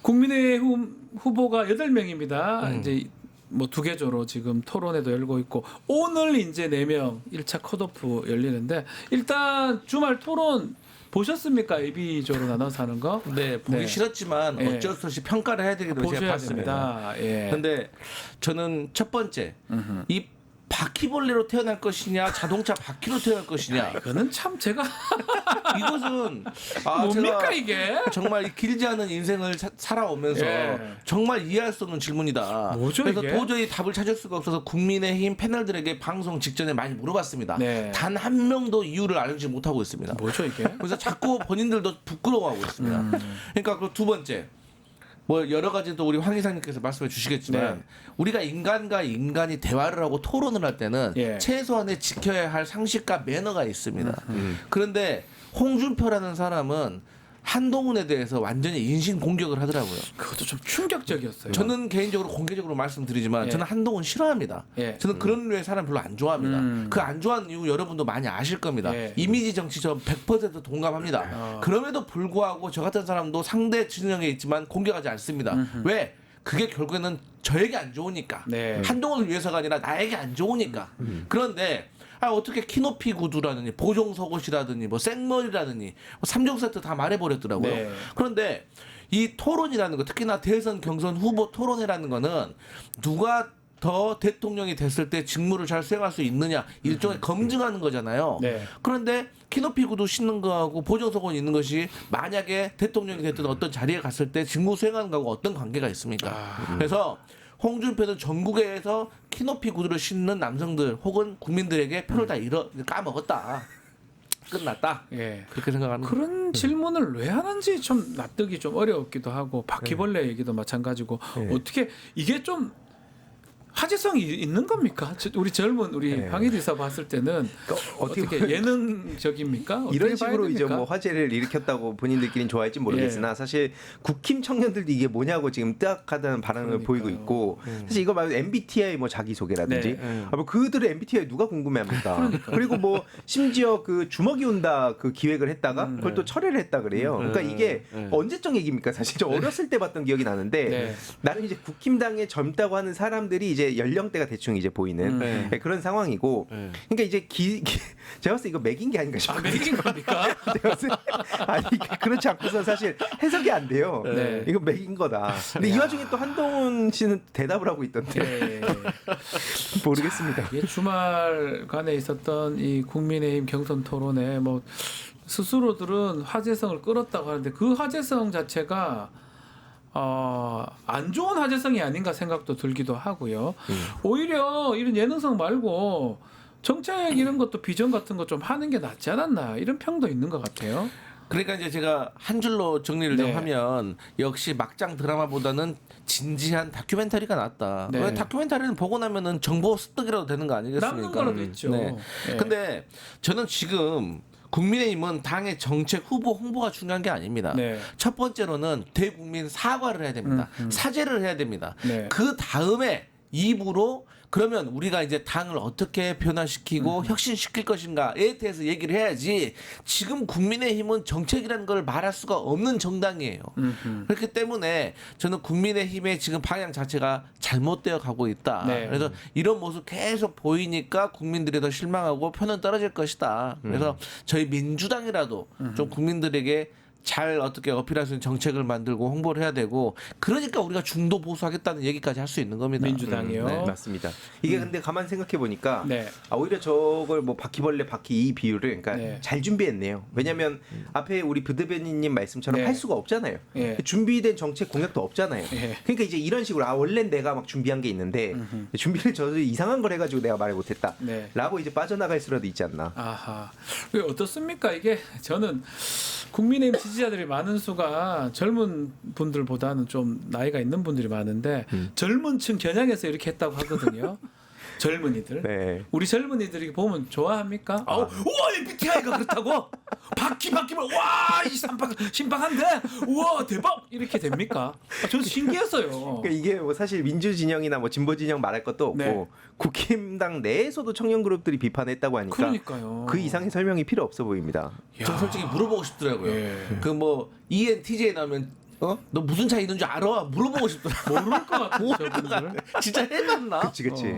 국민의힘 후보가 8명입니다. 이제 뭐 2개조로 지금 토론회도 열고 있고 오늘 이제 4명 1차 컷오프 열리는데 일단 주말 토론 보셨습니까? 예비조로 나눠서 하는 거? 네, 보기 네. 싫었지만 예. 어쩔 수 없이 평가를 해야 되기 때문에 제가 보셔야 봤습니다. 됩니다. 예. 근데 저는 첫 번째 이 바퀴벌레로 태어날 것이냐 자동차 바퀴로 태어날 것이냐 이거는 참 제가 이것은 뭡니까 제가 이게? 정말 이 길지 않은 인생을 살아오면서 예. 정말 이해할 수 없는 질문이다. 뭐죠, 그래서 이게? 도저히 답을 찾을 수가 없어서 국민의힘 패널들에게 방송 직전에 많이 물어봤습니다. 네. 단 한 명도 이유를 알지 못하고 있습니다. 뭐죠 이게? 그래서 자꾸 본인들도 부끄러워하고 있습니다. 그러니까 그 두 번째. 뭐 여러 가지 또 우리 황 이사님께서 말씀해 주시겠지만 네. 우리가 인간과 인간이 대화를 하고 토론을 할 때는 예. 최소한의 지켜야 할 상식과 매너가 있습니다. 그런데 홍준표라는 사람은 한동훈에 대해서 완전히 인신 공격을 하더라고요. 그것도 좀 충격적이었어요. 저는 개인적으로 공개적으로 말씀드리지만 예. 저는 한동훈 싫어합니다. 예. 저는 그런 류의 사람 별로 안 좋아합니다. 그 안 좋아하는 이유 여러분도 많이 아실 겁니다. 예. 이미지 정치 저 100% 동감합니다. 그럼에도 불구하고 저 같은 사람도 상대 진영에 있지만 공격하지 않습니다. 왜? 그게 결국에는 저에게 안 좋으니까. 네. 한동훈을 위해서가 아니라 나에게 안 좋으니까. 그런데 어떻게 키높이 구두라느니 보정 속옷이라느니 뭐 생머리라느니 뭐 3종 세트 다 말해버렸더라고요. 네. 그런데 이 토론이라는 거 특히나 대선 경선 후보 토론회라는 거는 누가 더 대통령이 됐을 때 직무를 잘 수행할 수 있느냐 일종의 검증하는 거잖아요. 네. 그런데 키높이 구두 신는 거하고 보정 속옷 있는 것이 만약에 대통령이 됐든 어떤 자리에 갔을 때 직무 수행하는 거하고 어떤 관계가 있습니까? 그래서 홍준표는 전국에서 키높이 구두를 신는 남성들 혹은 국민들에게 표를 다 까먹었다. 끝났다. 예. 그렇게 생각하는 거예요. 그런 질문을 왜 하는지 좀 납득이 좀 어렵기도 하고 바퀴벌레 얘기도 마찬가지고 어떻게 이게 좀 화제성이 있는 겁니까? 우리 젊은 우리 황희디 이사 봤을 때는 어떻게 예능적입니까? 어떻게 이런 봐야 식으로 이제 됩니까? 뭐 화제를 일으켰다고 본인들끼리는 좋아할지 모르겠으나 사실 국힘 청년들도 이게 뭐냐고 지금 뜨악하다는 반응을 그러니까요. 보이고 있고 사실 이거 말고 MBTI 뭐 자기소개라든지 네. 뭐 그들의 MBTI 누가 궁금해합니까? 그리고 뭐 심지어 그 주먹이 온다 그 기획을 했다가 그걸 또 철회를 했다 그래요. 그러니까 이게 언제적 얘기입니까? 사실 저 어렸을 때 봤던 기억이 나는데 네. 나는 이제 국힘당에 젊다고 하는 사람들이 이제 연령대가 대충 이제 보이는 그런 상황이고 그러니까 이제 제가 봤을 때 이거 맥인 게 아닌가 싶어요. 맥인 겁니까? 제가 봤을 때 아니 그렇지 않고서 사실 해석이 안 돼요. 네. 이거 맥인 거다. 근데 이 와중에 또 한동훈 씨는 대답을 하고 있던데 네. 모르겠습니다. 이게 주말간에 있었던 이 국민의힘 경선 토론에 뭐 스스로들은 화제성을 끌었다고 하는데 그 화제성 자체가 안 좋은 화제성이 아닌가 생각도 들기도 하고요. 오히려 이런 예능성 말고 정책 이런 것도 비전 같은 거 좀 하는 게 낫지 않았나 이런 평도 있는 것 같아요. 그러니까 이제 제가 한 줄로 정리를 네. 좀 하면 역시 막장 드라마보다는 진지한 다큐멘터리가 낫다. 네. 왜 다큐멘터리는 보고 나면은 정보 습득이라도 되는 거 아니겠습니까? 남는 거라도 있죠. 네. 네. 근데 저는 지금 국민의힘은 당의 정책 후보 홍보가 중요한 게 아닙니다. 네. 첫 번째로는 대국민 사과를 해야 됩니다. 사죄를 해야 됩니다. 네. 그 다음에 입으로 그러면 우리가 이제 당을 어떻게 변화시키고 혁신시킬 것인가에 대해서 얘기를 해야지 지금 국민의힘은 정책이라는 걸 말할 수가 없는 정당이에요. 그렇기 때문에 저는 국민의힘의 지금 방향 자체가 잘못되어 가고 있다. 네. 그래서 이런 모습 계속 보이니까 국민들이 더 실망하고 표는 떨어질 것이다. 그래서 저희 민주당이라도 좀 국민들에게 잘 어떻게 어필할 수 있는 정책을 만들고 홍보를 해야 되고 그러니까 우리가 중도 보수하겠다는 얘기까지 할 수 있는 겁니다. 민주당이요. 네. 맞습니다. 이게 근데 가만 생각해 보니까 네. 오히려 저걸 뭐 바퀴벌레 바퀴 이 비율을 그러니까 네. 잘 준비했네요. 왜냐하면 앞에 우리 부대변인님 말씀처럼 네. 할 수가 없잖아요. 예. 준비된 정책 공약도 없잖아요. 예. 그러니까 이제 이런 식으로 원래 내가 막 준비한 게 있는데 준비를 저 이상한 걸 해가지고 내가 말을 못했다. 네. 라고 이제 빠져나갈 수라도 있지 않나. 아하. 왜 어떻습니까? 이게 저는 국민의힘 지지자들이 많은 수가 젊은 분들보다는 좀 나이가 있는 분들이 많은데 젊은 층 겨냥해서 이렇게 했다고 하거든요. 젊은이들. 네. 우리 젊은이들이 보면 좋아합니까? 우와 MBTI가 그렇다고? 바퀴면 와이 신박한데 우와 대박 이렇게 됩니까? 저는 신기했어요. 그러니까 이게 뭐 사실 민주 진영이나 뭐 진보 진영 말할 것도 없고 네. 국힘당 내에서도 청년 그룹들이 비판했다고 하니까 그러니까요. 그 이상의 설명이 필요 없어 보입니다. 저 솔직히 물어보고 싶더라고요. 예. 그 뭐 ENTJ 나오면 너 무슨 차이 있는 줄 알아? 물어보고 싶더라고. 모를 것 같아요. 모를 것 저분들. 같아. 진짜 해봤나? 그치.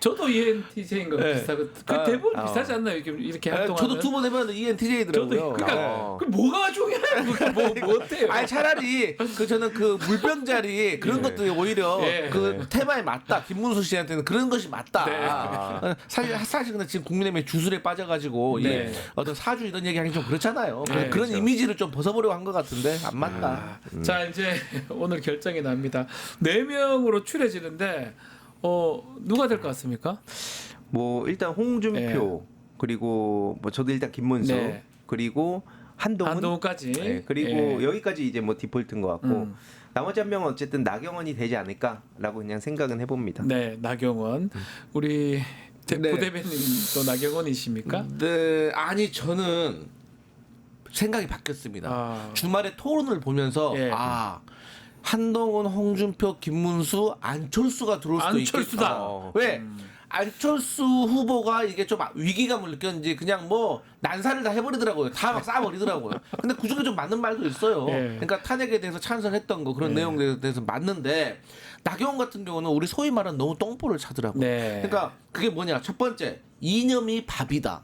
저도 ENTJ인 거 네. 비슷하고 그 대부분 비슷하지 않나요? 이렇게 활동하는. 저도 2번 해봤는데 ENTJ더라고요. 저도 그러니까 그 뭐가 중요해요? 뭐 어때요? 아니 차라리 저는 그 물병자리 그런 예. 것들이 오히려 예. 그 테마에 맞다. 김문수 씨한테는 그런 것이 맞다. 네. 사실 근데 지금 국민의힘의 주술에 빠져가지고 네. 이 어떤 사주 이런 얘기하기 좀 그렇잖아요. 네, 그런 그렇죠. 이미지를 좀 벗어보려고 한 것 같은데 안 맞다. 자 이제 오늘 결정이 납니다. 4명으로 추려지는데 누가 될 것 같습니까? 뭐 일단 홍준표 네. 그리고 뭐 저도 일단 김문수 네. 그리고 한동훈 네, 그리고 예. 여기까지 이제 뭐 디폴트인 것 같고 나머지 한 명은 어쨌든 나경원이 되지 않을까라고 그냥 생각은 해봅니다. 네, 나경원. 우리 네. 부대변인도 나경원이십니까? 네, 아니 저는 생각이 바뀌었습니다. 아. 주말에 토론을 보면서 예. 한동훈, 홍준표, 김문수, 안철수가 들어올 수도 안철수다. 있겠다. 왜? 안철수 후보가 이게 좀 위기감을 느꼈는지 그냥 뭐 난사를 다 해버리더라고요. 다 막 쏴버리더라고요. 근데 그중에 좀 맞는 말도 있어요. 예. 그러니까 탄핵에 대해서 찬성했던 거 그런 내용에 대해서 맞는데 나경원 같은 경우는 우리 소위 말하는 너무 똥볼을 차더라고요. 네. 그러니까 그게 뭐냐? 첫 번째 이념이 밥이다.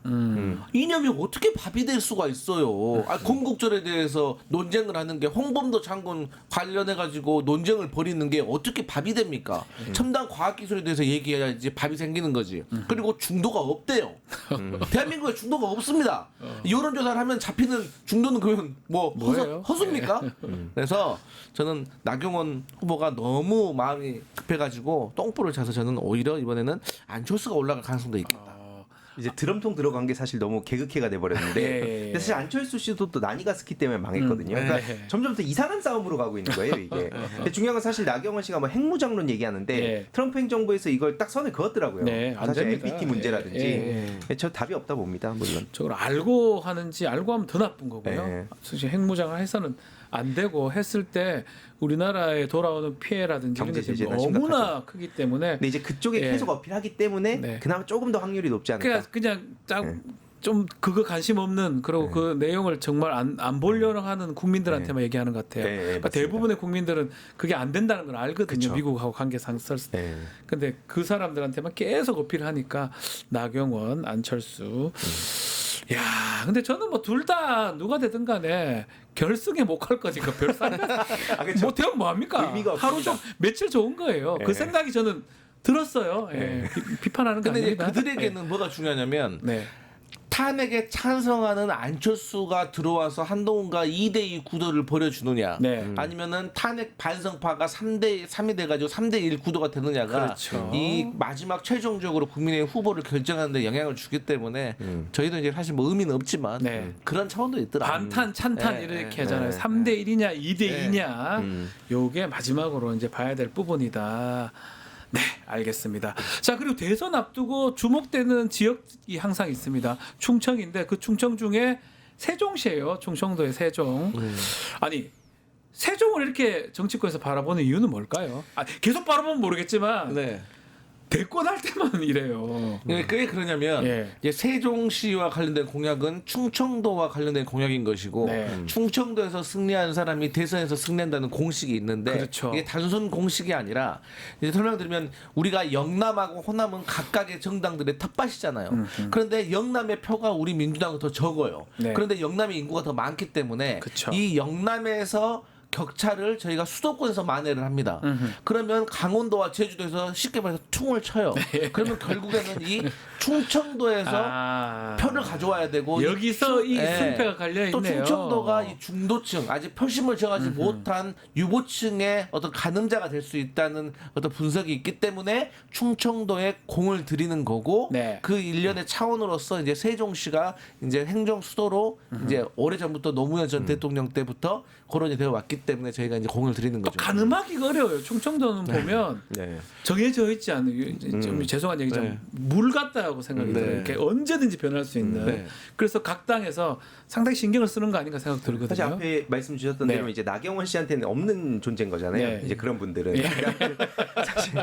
이념이 어떻게 밥이 될 수가 있어요? 건국절에 대해서 논쟁을 하는 게 홍범도 장군 관련해 가지고 논쟁을 벌이는 게 어떻게 밥이 됩니까? 첨단 과학기술에 대해서 얘기해야지 밥이 생기는 거지. 그리고 중도가 없대요. 대한민국에 중도가 없습니다. 여론조사를 하면 잡히는 중도는 그러면 뭐예요? 허수입니까? 그래서 저는 나경원 후보가 너무 마음이 급해가지고 똥볼을 차서 저는 오히려 이번에는 안철수가 올라갈 가능성도 있겠다. 이제 드럼통 들어간 게 사실 너무 개그캐가 돼버렸는데 예. 근데 사실 안철수 씨도 또 난이가 스키 때문에 망했거든요. 그러니까 네. 점점 더 이상한 싸움으로 가고 있는 거예요 이게. 근데 중요한 건 사실 나경원 씨가 뭐 핵무장론 얘기하는데 예. 트럼프 행정부에서 이걸 딱 선을 그었더라고요. 네, 안 사실 됩니다. LPT 문제라든지 예. 저 답이 없다 봅니다 물론. 저걸 알고 하는지 알고 하면 더 나쁜 거고요. 네. 사실 핵무장을 해서는 안 되고 했을 때 우리나라에 돌아오는 피해라든지 이런 경제 것들이 제재나 너무나 심각하죠. 크기 때문에 근데 이제 그쪽에 예. 계속 어필하기 때문에 네. 그나마 조금 더 확률이 높지 않을까. 그냥 네. 좀 그거 관심 없는 그리고 그 내용을 정말 안 보려고 하는 국민들한테만 얘기하는 것 같아요. 네, 그러니까 맞습니다. 대부분의 국민들은 그게 안 된다는 걸 알거든요. 그쵸. 미국하고 관계상 네. 근데 그 사람들한테만 계속 어필하니까 나경원, 안철수. 야, 근데 저는 뭐 둘 다 누가 되든 간에 결승에 못 갈 거니까 별 상관. 뭐 되면 뭐 합니까? 의미가 하루 좀 없습니다. 며칠 좋은 거예요. 네. 그 생각이 저는 들었어요. 예. 비판하는 거 근데 이제 아닙니다. 그들에게는 뭐가 중요하냐면 네. 탄핵에 찬성하는 안철수가 들어와서 한동훈과 2대2 구도를 벌여주느냐 네. 아니면은 탄핵 반성파가 3이 돼가지고 3대1 구도가 되느냐가 그렇죠. 이 마지막 최종적으로 국민의 후보를 결정하는 데 영향을 주기 때문에 저희도 이제 사실 뭐 의미는 없지만 네. 그런 차원도 있더라. 반탄, 찬탄 네, 이렇게 네, 하잖아요. 네. 3대 1이냐, 2대 2냐. 요게 마지막으로 이제 봐야 될 부분이다. 네, 알겠습니다. 자, 그리고 대선 앞두고 주목되는 지역이 항상 있습니다. 충청인데 그 충청 중에 세종시예요. 충청도의 세종. 아니, 세종을 이렇게 정치권에서 바라보는 이유는 뭘까요? 계속 바라보면 모르겠지만 네. 대권 할 때만 이래요. 그게 그러냐면 예. 이제 세종시와 관련된 공약은 충청도와 관련된 공약인 것이고 네. 충청도에서 승리한 사람이 대선에서 승리한다는 공식이 있는데 그렇죠. 이게 단순 공식이 아니라 이제 설명드리면 우리가 영남하고 호남은 각각의 정당들의 텃밭이잖아요. 그런데 영남의 표가 우리 민주당은 더 적어요. 네. 그런데 영남의 인구가 더 많기 때문에 그쵸. 이 영남에서 격차를 저희가 수도권에서 만회를 합니다. 그러면 강원도와 제주도에서 쉽게 말해서 퉁을 쳐요. 그러면 결국에는 이 충청도에서 표를 가져와야 되고 여기서 이 예. 승패가 갈려 또 있네요. 충청도가 이 중도층 아직 표심을 정하지 못한 유보층의 어떤 가늠자가 될 수 있다는 어떤 분석이 있기 때문에 충청도에 공을 들이는 거고 네. 그 일련의 차원으로서 이제 세종시가 이제 행정 수도로 이제 오래전부터 노무현 전 대통령 때부터 거론이 되어 왔기 때문에 저희가 이제 공을 들이는 또 거죠. 가늠하기가 어려워요. 충청도는 보면 네. 정해져 있지 않아요. 좀 죄송한 얘기지만 네. 물 같다고 생각이 네. 들어요. 이렇게 언제든지 변할 수 있는. 네. 그래서 각 당에서 상당히 신경을 쓰는 거 아닌가 생각 들거든요. 사실 앞에 말씀 주셨던 네. 대로 이제 나경원 씨한테는 없는 존재인 거잖아요. 네. 이제 그런 분들은 예. 사실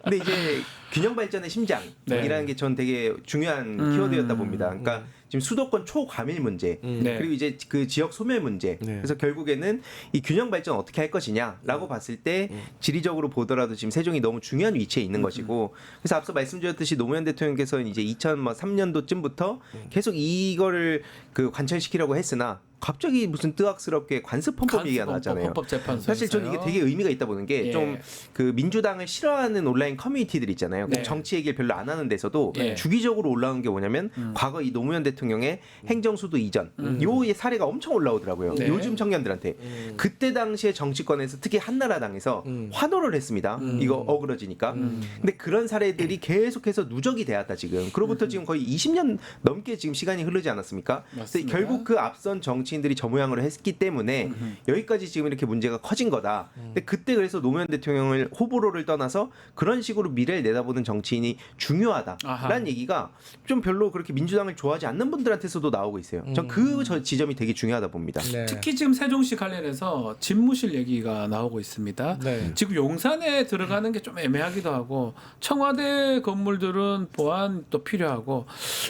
근데 이제 균형 발전의 심장이라는 네. 게 전 되게 중요한 키워드였다 봅니다. 그러니까 지금 수도권 초과밀 문제 네. 그리고 이제 그 지역 소멸 문제 네. 그래서 결국에는 이 균형 발전 어떻게 할 것이냐라고 봤을 때 지리적으로 보더라도 지금 세종이 너무 중요한 위치에 있는 것이고 그래서 앞서 말씀드렸듯이 노무현 대통령께서는 이제 2003년도쯤부터 계속 이거를 그 관철시키려고 했으나 갑자기 무슨 뜨악스럽게 관습헌법 얘기가 나왔잖아요. 헌법재판소. 사실 저는 이게 되게 의미가 있다 보는 게 예. 좀 그 민주당을 싫어하는 온라인 커뮤니티들 있잖아요. 네. 정치 얘기를 별로 안 하는 데서도 예. 주기적으로 올라오는 게 뭐냐면 과거 이 노무현 대통령의 행정수도 이전 요의 사례가 엄청 올라오더라고요. 네. 요즘 청년들한테 그때 당시에 정치권에서 특히 한나라당에서 환호를 했습니다. 이거 어그러지니까. 근데 그런 사례들이 계속해서 누적이 되었다 지금. 그로부터 지금 거의 20년 넘게 지금 시간이 흐르지 않았습니까? 근데 맞습니다. 결국 그 앞선 정치인들이 저 모양으로 했기 때문에 여기까지 지금 이렇게 문제가 커진 거다. 근데 그때 그래서 노무현 대통령을 호불호를 떠나서 그런 식으로 미래를 내다보는 정치인이 중요하다라는 아하. 얘기가 좀 별로 그렇게 민주당을 좋아하지 않는 분들한테서도 나오고 있어요. 전 그 지점이 되게 중요하다 봅니다. 네. 특히 지금 세종시 관련해서 집무실 얘기가 나오고 있습니다. 네. 지금 용산에 들어가는 게 좀 애매하기도 하고 청와대 건물들은 보안도 필요하고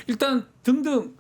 일단 등등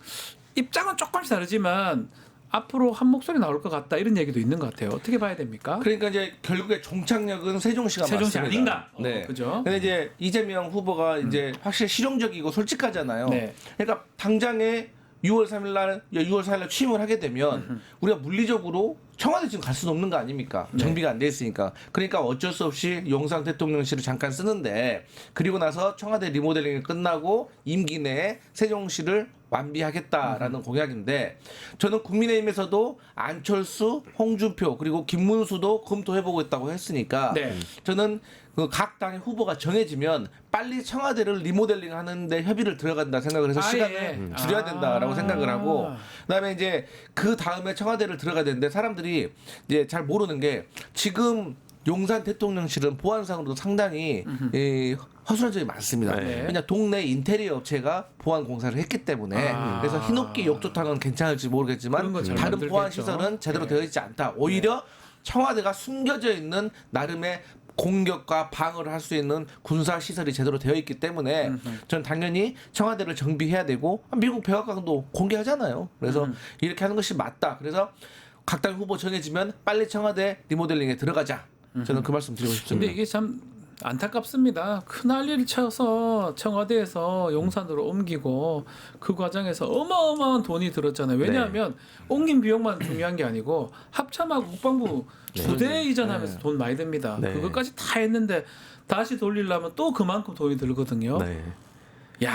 입장은 조금씩 다르지만 앞으로 한 목소리 나올 것 같다 이런 얘기도 있는 것 같아요. 어떻게 봐야 됩니까? 그러니까 이제 결국에 종착역은 세종시가 세종시 맞습니다. 아닌가? 네. 그죠? 근데 이제 이재명 후보가 이제 확실히 실용적이고 솔직하잖아요. 네. 그러니까 당장에 6월 3일 날 6월 4일 날 취임을 하게 되면 우리가 물리적으로 청와대 지금 갈 수는 없는 거 아닙니까? 정비가 안 돼 있으니까. 그러니까 어쩔 수 없이 용산 대통령실을 잠깐 쓰는데 그리고 나서 청와대 리모델링이 끝나고 임기 내에 세종시를 완비하겠다라는 공약인데 저는 국민의힘에서도 안철수, 홍준표 그리고 김문수도 검토해보고 있다고 했으니까 네. 저는 그 각 당의 후보가 정해지면 빨리 청와대를 리모델링 하는데 협의를 들어간다 생각을 해서 아예. 시간을 줄여야 된다라고 생각을 하고 그다음에 이제 그 다음에 청와대를 들어가야 되는데 사람들이 이제 잘 모르는 게 지금 용산 대통령실은 보안상으로도 상당히 허술한 점이 많습니다. 네. 왜냐 동네 인테리어 업체가 보안 공사를 했기 때문에 그래서 흰옥기 욕조탕은 괜찮을지 모르겠지만 그런 거잘 다른 만들겠죠. 보안 시설은 제대로 네. 되어 있지 않다. 오히려 청와대가 숨겨져 있는 나름의 공격과 방어를 할 수 있는 군사 시설이 제대로 되어 있기 때문에 전 당연히 청와대를 정비해야 되고 미국 백악관도 공개하잖아요. 그래서 이렇게 하는 것이 맞다. 그래서 각 당 후보 정해지면 빨리 청와대 리모델링에 들어가자. 저는 그 말씀 드리고 싶습니다. 근데 이게 참 안타깝습니다. 큰 난리를 쳐서 청와대에서 용산으로 옮기고 그 과정에서 어마어마한 돈이 들었잖아요. 왜냐하면 옮긴 비용만 중요한 게 아니고 합참하고 국방부 부대 이전하면서 돈 많이 듭니다. 네. 그것까지 다 했는데 다시 돌리려면 또 그만큼 돈이 들거든요. 네. 야,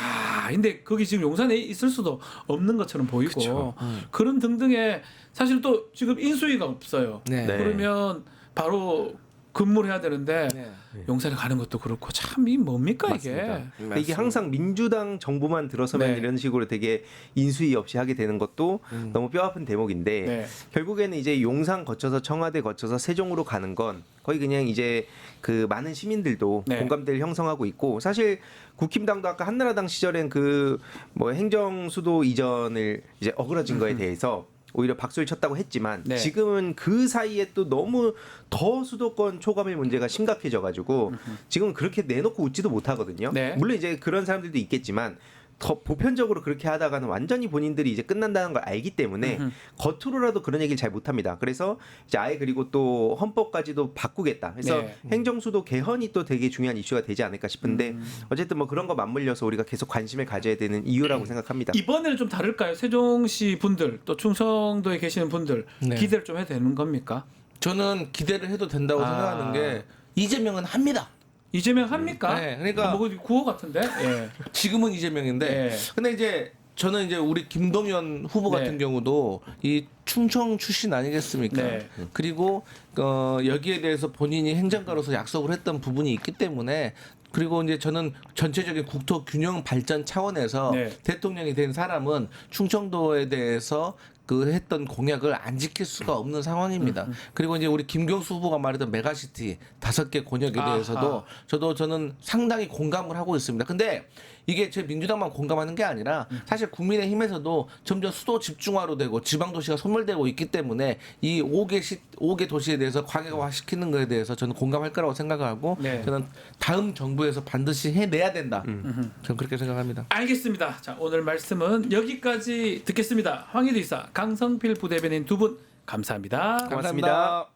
근데 거기 지금 용산에 있을 수도 없는 것처럼 보이고 그런 등등의 사실 또 지금 인수위가 없어요. 네. 네. 그러면 바로 근무를 해야 되는데 네. 용산에 가는 것도 그렇고 참 이 뭡니까 맞습니다. 이게? 근데 이게 항상 민주당 정부만 들어서면 네. 이런 식으로 되게 인수위 없이 하게 되는 것도 너무 뼈아픈 대목인데 네. 결국에는 이제 용산 거쳐서 청와대 거쳐서 세종으로 가는 건 거의 그냥 이제 그 많은 시민들도 네. 공감대를 형성하고 있고 사실 국힘당도 아까 한나라당 시절엔 그 뭐 행정수도 이전을 이제 어그러진 거에 대해서 오히려 박수를 쳤다고 했지만 네. 지금은 그 사이에 또 너무 더 수도권 초과밀 문제가 심각해져가지고 지금은 그렇게 내놓고 웃지도 못하거든요. 네. 물론 이제 그런 사람들도 있겠지만 더 보편적으로 그렇게 하다가는 완전히 본인들이 이제 끝난다는 걸 알기 때문에 겉으로라도 그런 얘기를 잘 못합니다. 그래서 이제 아예 그리고 또 헌법까지도 바꾸겠다. 그래서 네. 행정수도 개헌이 또 되게 중요한 이슈가 되지 않을까 싶은데 어쨌든 뭐 그런 거 맞물려서 우리가 계속 관심을 가져야 되는 이유라고 생각합니다. 이번에는 좀 다를까요? 세종시 분들 또 충청도에 계시는 분들 네. 기대를 좀 해도 되는 겁니까? 저는 기대를 해도 된다고 생각하는 게 이재명은 합니다. 이재명 합니까? 네, 그러니까 뭐 구호 같은데. 예. 지금은 이재명인데 네. 근데 이제 저는 이제 우리 김동연 후보 네. 같은 경우도 이 충청 출신 아니겠습니까? 네. 그리고 여기에 대해서 본인이 행정가로서 약속을 했던 부분이 있기 때문에 그리고 이제 저는 전체적인 국토 균형 발전 차원에서 네. 대통령이 된 사람은 충청도에 대해서 그 했던 공약을 안 지킬 수가 없는 상황입니다. 그리고 이제 우리 김경수 후보가 말했던 메가시티 5개 공약에 대해서도 저는 상당히 공감을 하고 있습니다. 근데 이게 제 민주당만 공감하는 게 아니라 사실 국민의힘에서도 점점 수도 집중화로 되고 지방 도시가 소멸되고 있기 때문에 이 5개 도시에 대해서 과격화시키는 것에 대해서 저는 공감할 거라고 생각하고 네. 저는 다음 정부에서 반드시 해내야 된다. 저는 그렇게 생각합니다. 알겠습니다. 자, 오늘 말씀은 여기까지 듣겠습니다. 황희도 이사, 강성필 부대변인 두 분 감사합니다. 고맙습니다.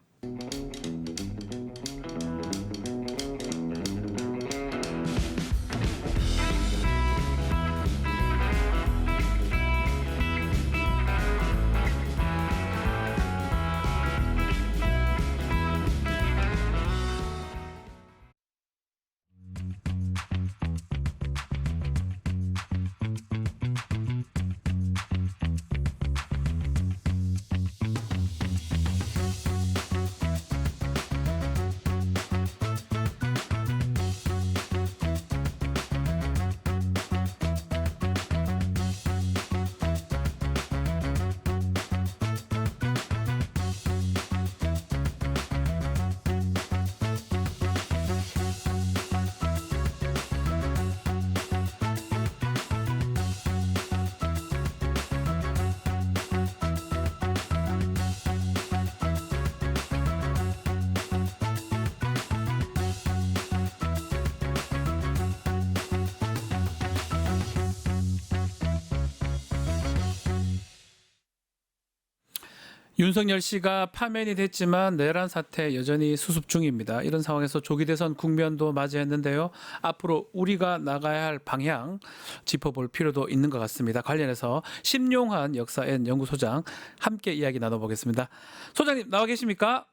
윤석열 씨가 파면이 됐지만 내란 사태 여전히 수습 중입니다. 이런 상황에서 조기 대선 국면도 맞이했는데요. 앞으로 우리가 나가야 할 방향 짚어볼 필요도 있는 것 같습니다. 관련해서 심용한 역사엔 연구소장 함께 이야기 나눠보겠습니다. 소장님 나와 계십니까?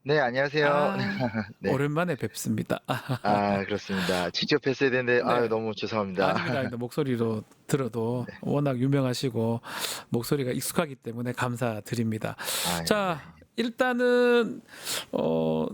네, 안녕하세요. 아, 네. 오랜만에 뵙습니다. 그렇습니다. 직접 뵀어야 되는데, 네. 너무 죄송합니다. 아닙니다. 목소리로 들어도 워낙 유명하시고 목소리가 익숙하기 때문에 감사드립니다. 자, 일단은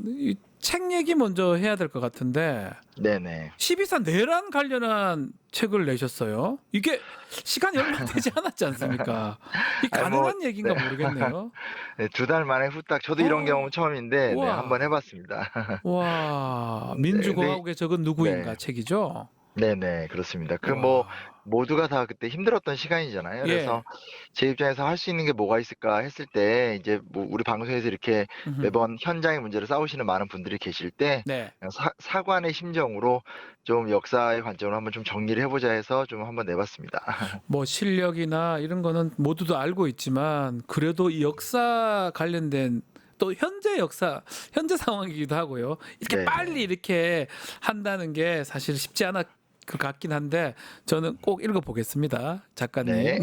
이 책 얘기 먼저 해야 될 것 같은데 네네. 12.4 내란 관련한 책을 내셨어요. 이게 시간이 얼마 되지 않았지 않습니까? 이 가능한 얘기인가 모르겠네요. 네, 2달 만에 후딱, 저도 이런 경험 처음인데, 네, 우와. 한번 해봤습니다. 와, 민주공화국의 적은 누구인가 네. 책이죠? 네네, 그렇습니다. 우와. 모두가 다 그때 힘들었던 시간이잖아요. 예. 그래서 제 입장에서 할 수 있는 게 뭐가 있을까 했을 때, 이제 뭐 우리 방송에서 이렇게 매번 현장의 문제를 싸우시는 많은 분들이 계실 때, 네. 그냥 사관의 심정으로 좀 역사의 관점으로 한번 좀 정리를 해보자 해서 좀 한번 내봤습니다. 뭐 실력이나 이런 거는 모두도 알고 있지만 그래도 이 역사 관련된 또 현재 역사, 현재 상황이기도 하고요. 이렇게 네. 빨리 이렇게 한다는 게 사실 쉽지 않을 것 같긴 한데 저는 꼭 읽어보겠습니다. 작가님. 네.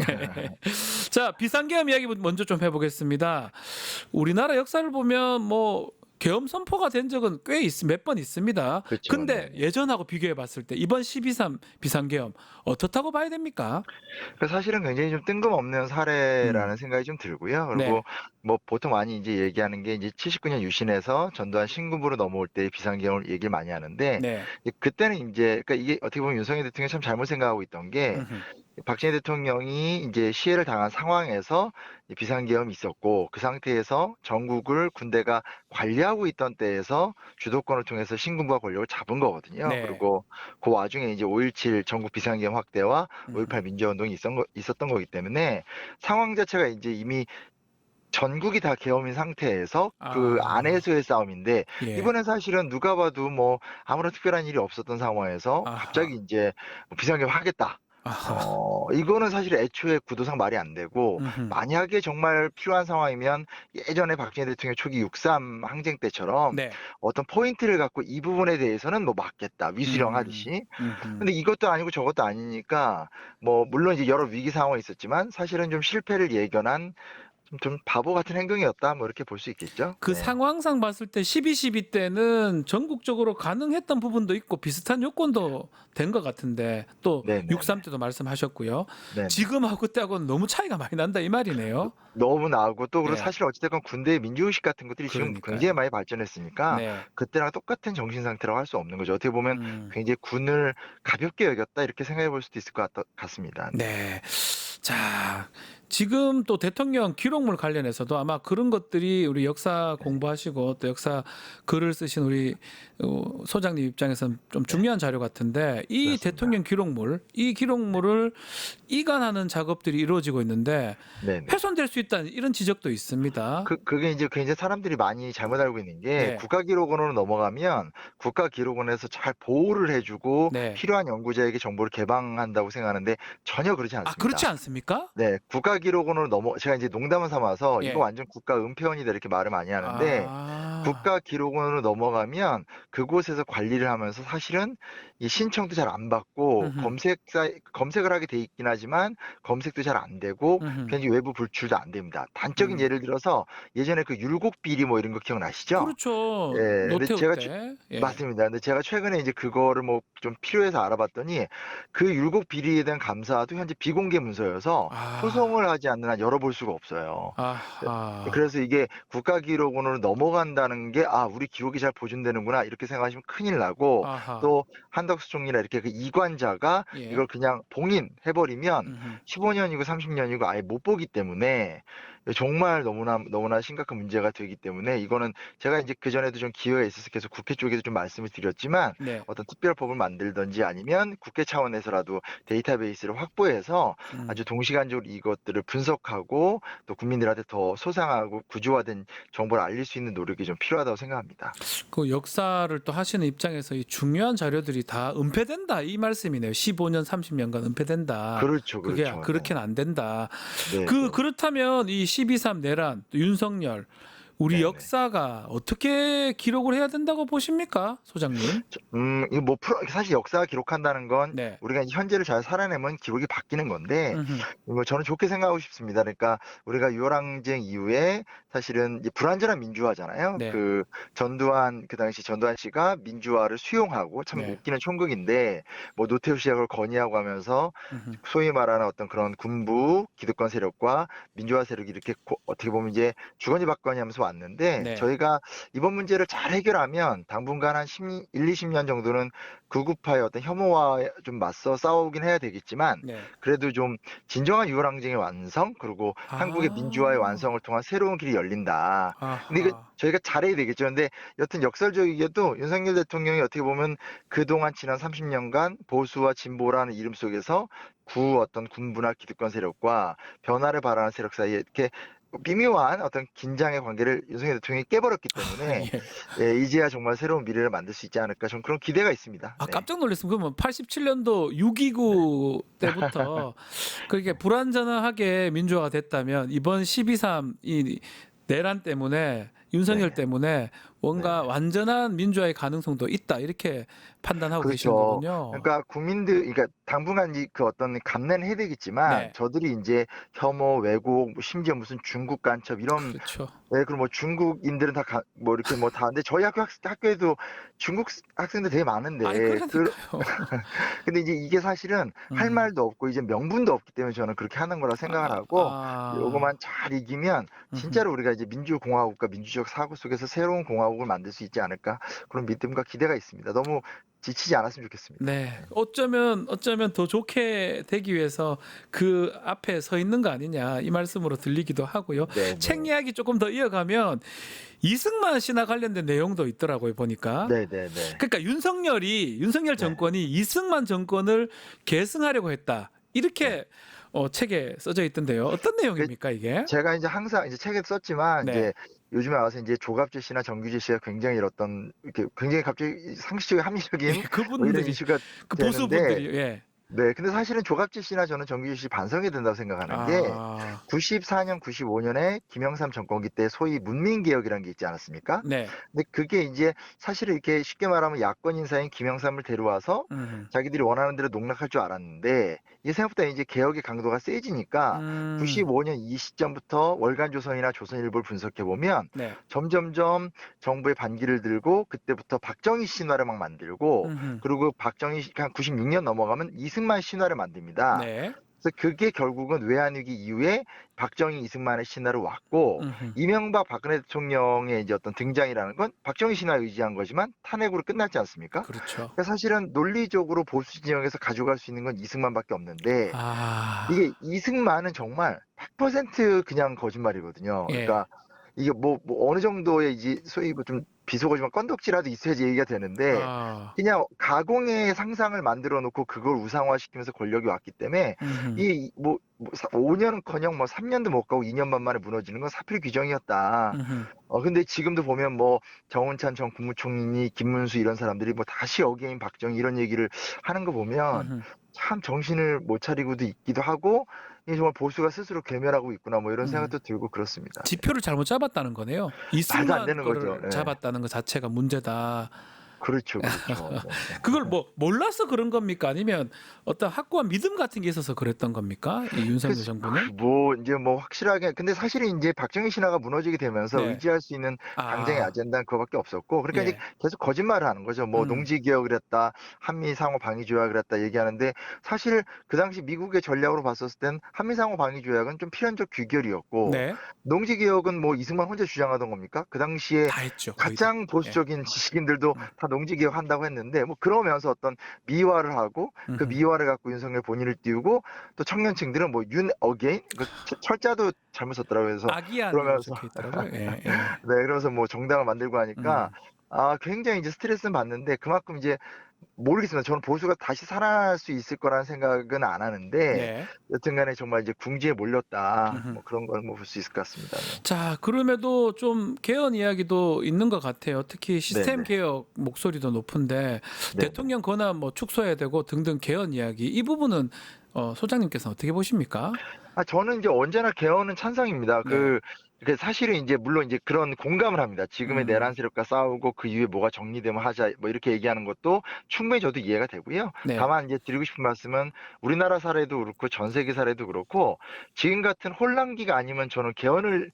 자, 비상계엄 이야기 먼저 좀 해보겠습니다. 우리나라 역사를 보면 뭐 계엄 선포가 된 적은 꽤 몇 번 있습니다. 그렇죠. 근데 네. 예전하고 비교해 봤을 때 이번 12.3 비상계엄 어떻다고 봐야 됩니까? 사실은 굉장히 좀 뜬금없는 사례라는 생각이 좀 들고요. 그리고 네. 뭐 보통 많이 이제 얘기하는 게 이제 79년 유신에서 전두환 신군부로 넘어올 때 비상계엄을 얘기를 많이 하는데 네. 그때는 이제 그러니까 이게 어떻게 보면 윤석열 대통령이 참 잘못 생각하고 있던 게 박정희 대통령이 이제 시해를 당한 상황에서 비상계엄이 있었고 그 상태에서 전국을 군대가 관리하고 있던 때에서 주도권을 통해서 신군부가 권력을 잡은 거거든요. 네. 그리고 그 와중에 이제 5.17 전국 비상계엄 확대와 5.18 민주화운동이 있었던 거기 때문에 상황 자체가 이제 이미 전국이 다 계엄인 상태에서 그 아. 안에서의 싸움인데 예. 이번엔 사실은 누가 봐도 뭐 아무런 특별한 일이 없었던 상황에서 아하. 갑자기 이제 비상계엄 하겠다. 아하. 이거는 사실 애초에 구도상 말이 안 되고 음흠. 만약에 정말 필요한 상황이면 예전에 박정희 대통령 초기 6.3 항쟁 때처럼 네. 어떤 포인트를 갖고 이 부분에 대해서는 뭐 막겠다 위수령 하듯이. 근데 이것도 아니고 저것도 아니니까 뭐 물론 이제 여러 위기 상황이 있었지만 사실은 좀 실패를 예견한 좀 바보 같은 행동이었다 뭐 이렇게 볼 수 있겠죠. 그 네. 상황상 봤을 때 12.12 때는 전국적으로 가능했던 부분도 있고 비슷한 요건도 된 것 같은데 또 네네네. 6.3 때도 말씀하셨고요. 네. 지금하고 그때하고는 너무 차이가 많이 난다 이 말이네요. 너무 나오고 또 그리고 네. 사실 어찌됐건 군대의 민주의식 같은 것들이 지금 그러니까요. 굉장히 많이 발전했으니까 네. 그때랑 똑같은 정신 상태라고 할 수 없는 거죠. 어떻게 보면 굉장히 군을 가볍게 여겼다 이렇게 생각해 볼 수도 있을 것 같습니다. 네. 자, 지금 또 대통령 기록물 관련해서도 아마 그런 것들이 우리 역사 공부하시고 또 역사 글을 쓰신 우리 소장님 입장에서는 좀 중요한 자료 같은데 이 그렇습니다. 대통령 기록물, 이 기록물을 이관하는 작업들이 이루어지고 있는데 네네. 훼손될 수 있다는 이런 지적도 있습니다. 그게 이제 굉장히 사람들이 많이 잘못 알고 있는 게 네. 국가기록원으로 넘어가면 국가기록원에서 잘 보호를 해주고 네. 필요한 연구자에게 정보를 개방한다고 생각하는데 전혀 그렇지 아, 않습니다. 그렇지 않습니까? 네, 국가기록원으로 제가 이제 농담을 삼아서 예. 이거 완전 국가 은폐원이다 이렇게 말을 많이 하는데 아. 국가기록원으로 넘어가면 그곳에서 관리를 하면서 사실은 이 신청도 잘 안 받고 음흠. 검색을 하게 돼 있긴 하지만 검색도 잘 안 되고 음흠. 굉장히 외부 불출도 안 됩니다. 단적인 예를 들어서 예전에 그 율곡비리 뭐 이런 거 기억나시죠? 그렇죠. 예, 근데 노태우 제가 때. 예. 맞습니다. 근데 제가 최근에 이제 그거를 뭐 좀 필요해서 알아봤더니 그 율곡 비리에 대한 감사도 현재 비공개 문서여서 아. 소송을 하지 않는 한 열어볼 수가 없어요. 아하. 그래서 이게 국가기록원으로 넘어간다는 게 우리 기록이 잘 보존되는구나 이렇게 생각하시면 큰일 나고 아하. 또 한덕수 총리나 이렇게 그 이관자가 예. 이걸 그냥 봉인해버리면 음흠. 15년이고 30년이고 아예 못 보기 때문에 정말 너무나 심각한 문제가 되기 때문에 이거는 제가 이제 그전에도 좀 기회가 있어서 계속 국회 쪽에서 좀 말씀을 드렸지만 네. 어떤 특별법을 만들든지 아니면 국회 차원에서라도 데이터베이스를 확보해서 아주 동시간적으로 이것들을 분석하고 또 국민들한테 더 소상하고 구조화된 정보를 알릴 수 있는 노력이 좀 필요하다고 생각합니다. 그 역사를 또 하시는 입장에서 이 중요한 자료들이 다 은폐된다 이 말씀이네요. 15년, 30년간 은폐된다. 그렇죠, 그게 그렇죠. 그렇게는 안 된다. 네, 네. 그렇다면 이 12.3 내란, 또 윤석열 우리 네네. 역사가 어떻게 기록을 해야 된다고 보십니까, 소장님? 이거 뭐 사실 역사가 기록한다는 건 네. 우리가 이제 현재를 잘 살아내면 기록이 바뀌는 건데 음흠. 뭐 저는 좋게 생각하고 싶습니다. 그러니까 우리가 6.25 항쟁 이후에 사실은 이제 불완전한 민주화잖아요. 네. 그 그 당시 전두환 씨가 민주화를 수용하고 참 네. 웃기는 총극인데 뭐 노태우 씨가 그걸 건의하고 하면서 음흠. 소위 말하는 어떤 그런 군부 기득권 세력과 민주화 세력이 이렇게 어떻게 보면 이제 주거니 받거니 하면서 왔는데 네. 저희가 이번 문제를 잘 해결하면 당분간 한 1, 20년 정도는 극우파의 어떤 혐오와 좀 맞서 싸우긴 해야 되겠지만 네. 그래도 좀 진정한 6.25 항쟁의 완성 그리고 한국의 민주화의 완성을 통한 새로운 길이 열린다. 근데 이거 저희가 잘해야 되겠죠. 근데 여튼 역설적이게도 윤석열 대통령이 어떻게 보면 그동안 지난 30년간 보수와 진보라는 이름 속에서 어떤 군부나 기득권 세력과 변화를 바라는 세력 사이에 이렇게 미묘한 어떤 긴장의 관계를 윤석열 대통령이 깨버렸기 때문에 예, 이제야 정말 새로운 미래를 만들 수 있지 않을까 저는 그런 기대가 있습니다. 네. 깜짝 놀랐습니다. 그러면 87년도 6.29 때부터 그렇게 불완전하게 민주화가 됐다면 이번 12.3 이 내란 때문에 윤석열 때문에 뭔가 완전한 민주화의 가능성도 있다 이렇게 판단하고 계시는 거군요. 그러니까 그러니까 당분간 그 어떤 감내는 해야 되겠지만 네. 저들이 이제 혐오, 왜곡, 심지어 무슨 중국 간첩 이런 그렇죠. 그리고 뭐 중국인들은 뭐 이렇게 뭐 다 근데 저희 학교에도 중국 학생들 되게 많은데 그러니까요. 근데 이제 이게 사실은 할 말도 없고 이제 명분도 없기 때문에 저는 그렇게 하는 거라 생각을 하고 요거만 잘 이기면 진짜로 우리가 이제 민주공화국과 민주적 사고 속에서 새로운 공화국을 만들 수 있지 않을까 그런 믿음과 기대가 있습니다. 너무 지치지 않았으면 좋겠습니다. 네. 어쩌면 더 좋게 되기 위해서 그 앞에 서 있는 거 아니냐 이 말씀으로 들리기도 하고요. 네, 책 이야기 조금 더 이어가면 이승만 씨나 관련된 내용도 있더라고요 보니까. 네. 그러니까 윤석열 정권이 이승만 정권을 계승하려고 했다. 이렇게 책에 써져 있던데요. 어떤 내용입니까 이게? 제가 이제 항상 이제 책에 썼지만 네. 이제 요즘에 와서 이제 조갑재 씨나 정규재 씨가 굉장히 어떤 이렇게 굉장히 갑자기 상식적인 합리적인 뭐 이런 그분들이 이슈가 그 되는데 보수분들이 예. 네, 근데 사실은 조갑재 씨나 저는 정규재 씨 반성해야 된다고 생각하는 게 아, 94년, 95년에 김영삼 정권기 때 소위 문민개혁이라는 게 있지 않았습니까? 네. 근데 그게 이제 사실 이렇게 쉽게 말하면 야권 인사인 김영삼을 데려와서 자기들이 원하는 대로 농락할 줄 알았는데 이게 생각보다 이제 개혁의 강도가 세지니까 95년 이 시점부터 월간조선이나 조선일보를 분석해 보면 네. 점점점 정부의 반기를 들고 그때부터 박정희 신화를 막 만들고 그리고 박정희 한 96년 넘어가면 이승만 신화를 만듭니다. 네. 그래서 그게 결국은 외환위기 이후에 박정희, 이승만의 신화로 왔고 이명박, 박근혜 대통령의 이제 어떤 등장이라는 건 박정희 신화에 의지한 거지만 탄핵으로 끝났지 않습니까? 그렇죠. 그러니까 사실은 논리적으로 보수 진영에서 가져갈 수 있는 건 이승만밖에 없는데 아, 이게 이승만은 정말 100% 그냥 거짓말이거든요. 예. 그러니까 이게 뭐 어느 정도의 이제 소위 좀 비속어지만 건덕지라도 있어야지 얘기가 되는데 아, 그냥 가공의 상상을 만들어 놓고 그걸 우상화시키면서 권력이 왔기 때문에 이 뭐 5년은커녕 뭐 3년도 못 가고 2년 반 만에 무너지는 건 사필 규정이었다. 근데 지금도 보면 뭐 정운찬 전 국무총리, 김문수 이런 사람들이 뭐 다시 어게인 박정희 이런 얘기를 하는 거 보면 참 정신을 못 차리고도 있기도 하고 이게 정말 보수가 스스로 괴멸하고 있구나 뭐 이런 생각도 들고 그렇습니다. 지표를 잘못 잡았다는 거네요. 말도 안 이승만 되는 거를 거죠. 네. 잡았다는 것 자체가 문제다. 그렇죠, 그렇죠. 네. 그걸 뭐 몰라서 그런 겁니까? 아니면 어떤 확고한 믿음 같은 게 있어서 그랬던 겁니까? 이 윤석열 정부는? 뭐 이제 뭐 확실하게 근데 사실은 이제 박정희 신화가 무너지게 되면서 네. 의지할 수 있는 당장의 아젠다는 그거밖에 없었고 그러니까 예. 이제 계속 거짓말을 하는 거죠. 뭐 농지 개혁을 했다, 한미 상호 방위 조약을 했다 얘기하는데 사실 그 당시 미국의 전략으로 봤었을 땐 한미 상호 방위 조약은 좀 필연적 규결이었고 네. 농지 개혁은 뭐 이승만 혼자 주장하던 겁니까? 그 당시에 다 했죠. 거의 다. 가장 보수적인 지식인들도 다 농지 개혁한다고 했는데 뭐 그러면서 어떤 미화를 하고 그 미화를 갖고 윤석열 본인을 띄우고 또 청년층들은 뭐 윤 어게인 그 철자도 잘못 썼더라고요. 그래서 악이한 그러면서 적혀 있더라고요. 예, 예. 네, 그러면서 뭐 정당을 만들고 하니까 굉장히 이제 스트레스는 받는데 그만큼 이제 모르겠습니다. 저는 보수가 다시 살아날 수 있을 거라는 생각은 안 하는데 네. 여튼간에 정말 이제 궁지에 몰렸다 뭐 그런 걸 뭐 볼 수 있을 것 같습니다. 네. 자, 그럼에도 좀 개헌 이야기도 있는 것 같아요. 특히 시스템 네네. 개혁 목소리도 높은데 네. 대통령 권한 뭐 축소해야 되고 등등 개헌 이야기 이 부분은 소장님께서 어떻게 보십니까? 저는 이제 언제나 개헌은 찬성입니다. 네. 그 사실은 이제 물론 이제 그런 공감을 합니다. 지금의 내란 세력과 싸우고 그 이후에 뭐가 정리되면 하자 뭐 이렇게 얘기하는 것도 충분히 저도 이해가 되고요. 네. 다만 이제 드리고 싶은 말씀은 우리나라 사례도 그렇고 전 세계 사례도 그렇고 지금 같은 혼란기가 아니면 저는 개헌을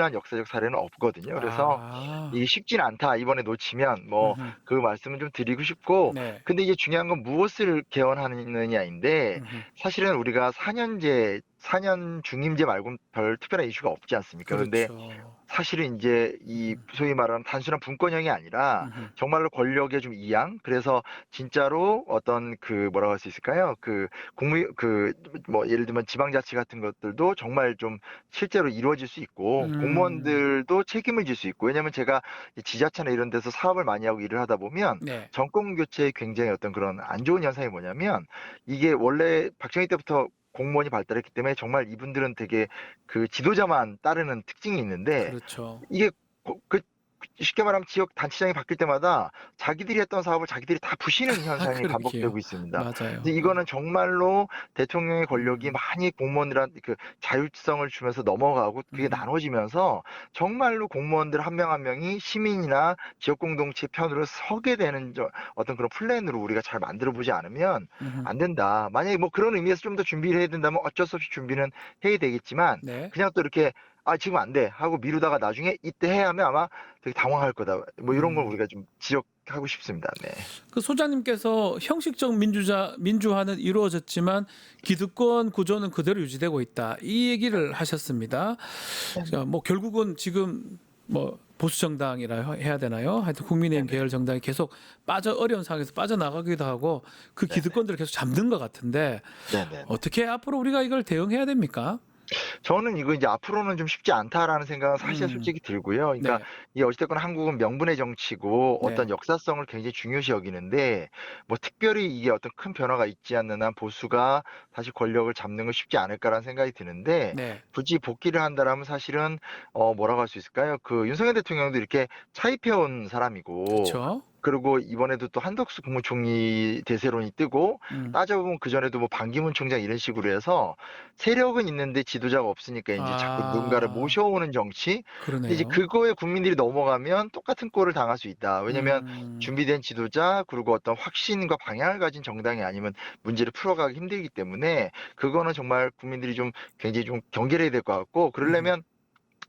한 역사적 사례는 없거든요. 그래서 이게 쉽지는 않다. 이번에 놓치면 뭐 그 말씀은 좀 드리고 싶고 네. 근데 이제 중요한 건 무엇을 개헌하느냐인데 사실은 우리가 4년 중임제 말고는 별 특별한 이슈가 없지 않습니까? 그런데 그렇죠. 사실은 이제 이 소위 말하는 단순한 분권형이 아니라 정말로 권력의 좀 이양 그래서 진짜로 어떤 그 뭐라고 할 수 있을까요? 뭐 예를 들면 지방자치 같은 것들도 정말 좀 실제로 이루어질 수 있고 공무원들도 책임을 질 수 있고 왜냐하면 제가 지자체나 이런 데서 사업을 많이 하고 일을 하다 보면 네. 정권 교체의 굉장히 어떤 그런 안 좋은 현상이 뭐냐면 이게 원래 박정희 때부터 공무원이 발달했기 때문에 정말 이분들은 되게 그 지도자만 따르는 특징이 있는데 그렇죠. 이게 쉽게 말하면 지역 단체장이 바뀔 때마다 자기들이 했던 사업을 자기들이 다 부시는 현상이 그러게요. 반복되고 있습니다. 맞아요. 근데 이거는 정말로 대통령의 권력이 많이 공무원들한테 그 자율성을 주면서 넘어가고 그게 나눠지면서 정말로 공무원들 한 명 한 명이 시민이나 지역 공동체 편으로 서게 되는 어떤 그런 플랜으로 우리가 잘 만들어 보지 않으면 안 된다. 만약에 뭐 그런 의미에서 좀 더 준비를 해야 된다면 어쩔 수 없이 준비는 해야 되겠지만 네. 그냥 또 이렇게 지금 안 돼 하고 미루다가 나중에 이때 해야 하면 아마 되게 당황할 거다. 뭐 이런 걸 우리가 좀 지적하고 싶습니다. 네. 그 소장님께서 형식적 민주화는 이루어졌지만 기득권 구조는 그대로 유지되고 있다. 이 얘기를 하셨습니다. 자, 뭐 결국은 지금 뭐 보수 정당이라 해야 되나요? 하여튼 국민의힘 계열 정당이 계속 어려운 상황에서 빠져나가기도 하고 그 기득권들을 계속 잡는 것 같은데 네네. 어떻게 앞으로 우리가 이걸 대응해야 됩니까? 저는 이거 이제 앞으로는 좀 쉽지 않다라는 생각은 사실 솔직히 들고요. 그러니까 네. 이게 어찌됐건 한국은 명분의 정치고 네. 어떤 역사성을 굉장히 중요시 여기는데 뭐 특별히 이게 어떤 큰 변화가 있지 않는 한 보수가 다시 권력을 잡는 건 쉽지 않을까라는 생각이 드는데 네. 굳이 복귀를 한다라면 사실은 뭐라고 할 수 있을까요? 그 윤석열 대통령도 이렇게 차입해온 사람이고 그렇죠. 그리고 이번에도 또 한덕수 국무총리 대세론이 뜨고 음. 따져보면 그전에도 뭐 반기문 총장 이런 식으로 해서 세력은 있는데 지도자가 없으니까 이제 자꾸 누군가를 아, 모셔오는 정치. 근데 이제 그러네요. 그거에 국민들이 넘어가면 똑같은 꼴을 당할 수 있다. 왜냐면 음. 준비된 지도자 그리고 어떤 확신과 방향을 가진 정당이 아니면 문제를 풀어가기 힘들기 때문에 그거는 정말 국민들이 좀 굉장히 좀 경계를 해야 될 것 같고 그러려면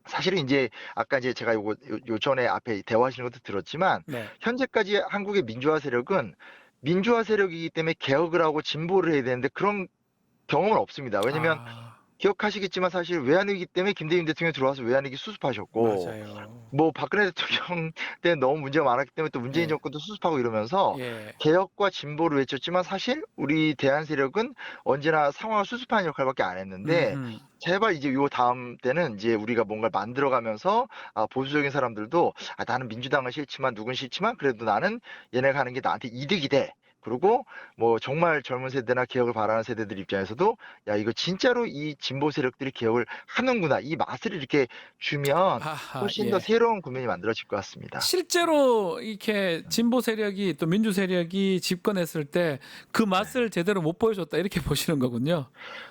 사실은 이제 아까 이제 제가 요 전에 앞에 대화하시는 것도 들었지만 네. 현재까지 한국의 민주화 세력은 민주화 세력이기 때문에 개혁을 하고 진보를 해야 되는데 그런 경험은 없습니다. 왜냐면 아, 기억하시겠지만 사실 외환위기 때문에 김대중 대통령이 들어와서 외환위기 수습하셨고 맞아요. 뭐 박근혜 대통령 때는 너무 문제가 많았기 때문에 또 문재인 예. 정권도 수습하고 이러면서 예. 개혁과 진보를 외쳤지만 사실 우리 대한 세력은 언제나 상황을 수습하는 역할밖에 안 했는데 음흠. 제발 이제 요 다음 때는 이제 우리가 뭔가를 만들어가면서 보수적인 사람들도 나는 민주당은 싫지만 누군 싫지만 그래도 나는 얘네가 하는 게 나한테 이득이 돼. 그리고 뭐 정말 젊은 세대나 개혁을 바라는 세대들 입장에서도 야 이거 진짜로 이 진보 세력들이 개혁을 하는구나 이 맛을 이렇게 주면 아하, 훨씬 더 예. 새로운 국면이 만들어질 것 같습니다. 실제로 이렇게 진보 세력이 또 민주 세력이 집권했을 때 그 맛을 제대로 못 보여줬다 이렇게 보시는 거군요.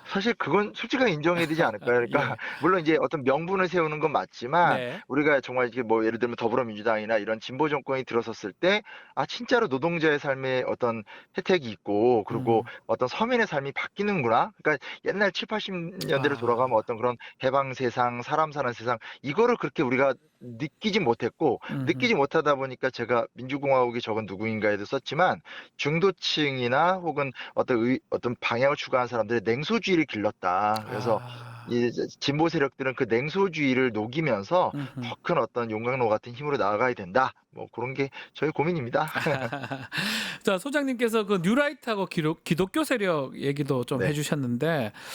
사실 그건 솔직하게 인정해야 되지 않을까요? 그러니까 예. 물론 이제 어떤 명분을 세우는 건 맞지만 네. 우리가 정말 이게 뭐 예를 들면 더불어민주당이나 이런 진보 정권이 들어섰을 때 진짜로 노동자의 삶에 어떤 혜택이 있고 그리고 어떤 서민의 삶이 바뀌는구나. 그러니까 옛날 7, 80년대로 돌아가면 아, 어떤 그런 해방 세상, 사람 사는 세상 이거를 그렇게 우리가 느끼지 못했고 음흠. 느끼지 못하다 보니까 제가 민주공화국이 적은 누구인가에도 썼지만 중도층이나 혹은 어떤 방향을 추구하는 사람들의 냉소주의를 길렀다. 그래서 아, 이 진보 세력들은 그 냉소주의를 녹이면서 음흠. 더 큰 어떤 용광로 같은 힘으로 나아가야 된다. 뭐 그런 게 저희 고민입니다. 자, 소장님께서 그 뉴라이트하고 기독교 세력 얘기도 좀 네, 해주셨는데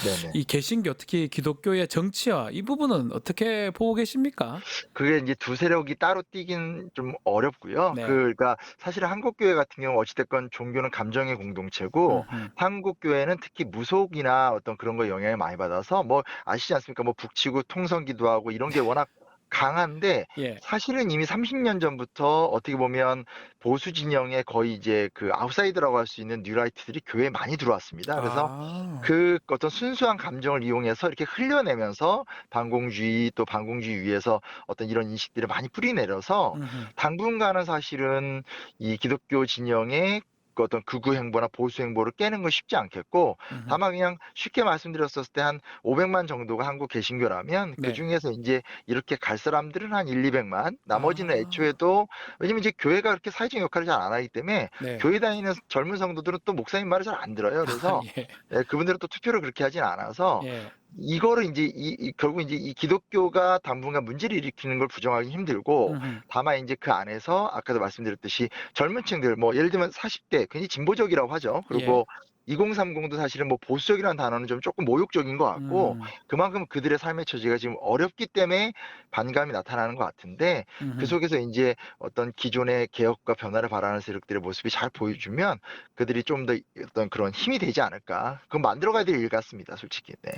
네네. 이 개신교 특히 기독교의 정치화 이 부분은 어떻게 보고 계십니까? 그게 이제 두 세력이 따로 뛰긴 좀 어렵고요. 네. 그러니까 사실은 한국교회 같은 경우 어찌됐건 종교는 감정의 공동체고 음흠. 한국교회는 특히 무속이나 어떤 그런 거 영향을 많이 받아서 뭐 아시지 않습니까? 뭐 북치고 통성기도 하고 이런 게 워낙 강한데 예. 사실은 이미 30년 전부터 어떻게 보면 보수 진영에 거의 이제 그 아웃사이더라고 할 수 있는 뉴라이트들이 교회에 많이 들어왔습니다. 그래서 아, 그 어떤 순수한 감정을 이용해서 이렇게 흘려내면서 반공주의 또 반공주의 위에서 어떤 이런 인식들을 많이 뿌리내려서 음흠. 당분간은 사실은 이 기독교 진영의 그 어떤 극우 행보나 보수 행보를 깨는 건 쉽지 않겠고 음흠. 다만 그냥 쉽게 말씀드렸었을 때 한 500만 정도가 한국 개신교라면 그 네. 중에서 이제 이렇게 갈 사람들은 한 1, 200만 나머지는 아, 애초에도 왜냐면 이제 교회가 그렇게 사회적 역할을 잘 안 하기 때문에 네. 교회 다니는 젊은 성도들은 또 목사님 말을 잘 안 들어요. 그래서 예. 그분들은 또 투표를 그렇게 하진 않아서 예. 이거를 이제 결국 이제 이 기독교가 당분간 문제를 일으키는 걸 부정하기 힘들고 음흠. 다만 이제 그 안에서 아까도 말씀드렸듯이 젊은 층들 뭐 예를 들면 40대 굉장히 진보적이라고 하죠. 예. 그리고 2030도 사실은 뭐 보수적이라는 단어는 좀 조금 모욕적인 것 같고 그만큼 그들의 삶의 처지가 지금 어렵기 때문에 반감이 나타나는 것 같은데 그 음흠. 속에서 이제 어떤 기존의 개혁과 변화를 바라는 세력들의 모습이 잘 보여주면 그들이 좀 더 어떤 그런 힘이 되지 않을까. 그건 만들어가야 될 일 같습니다, 솔직히. 네.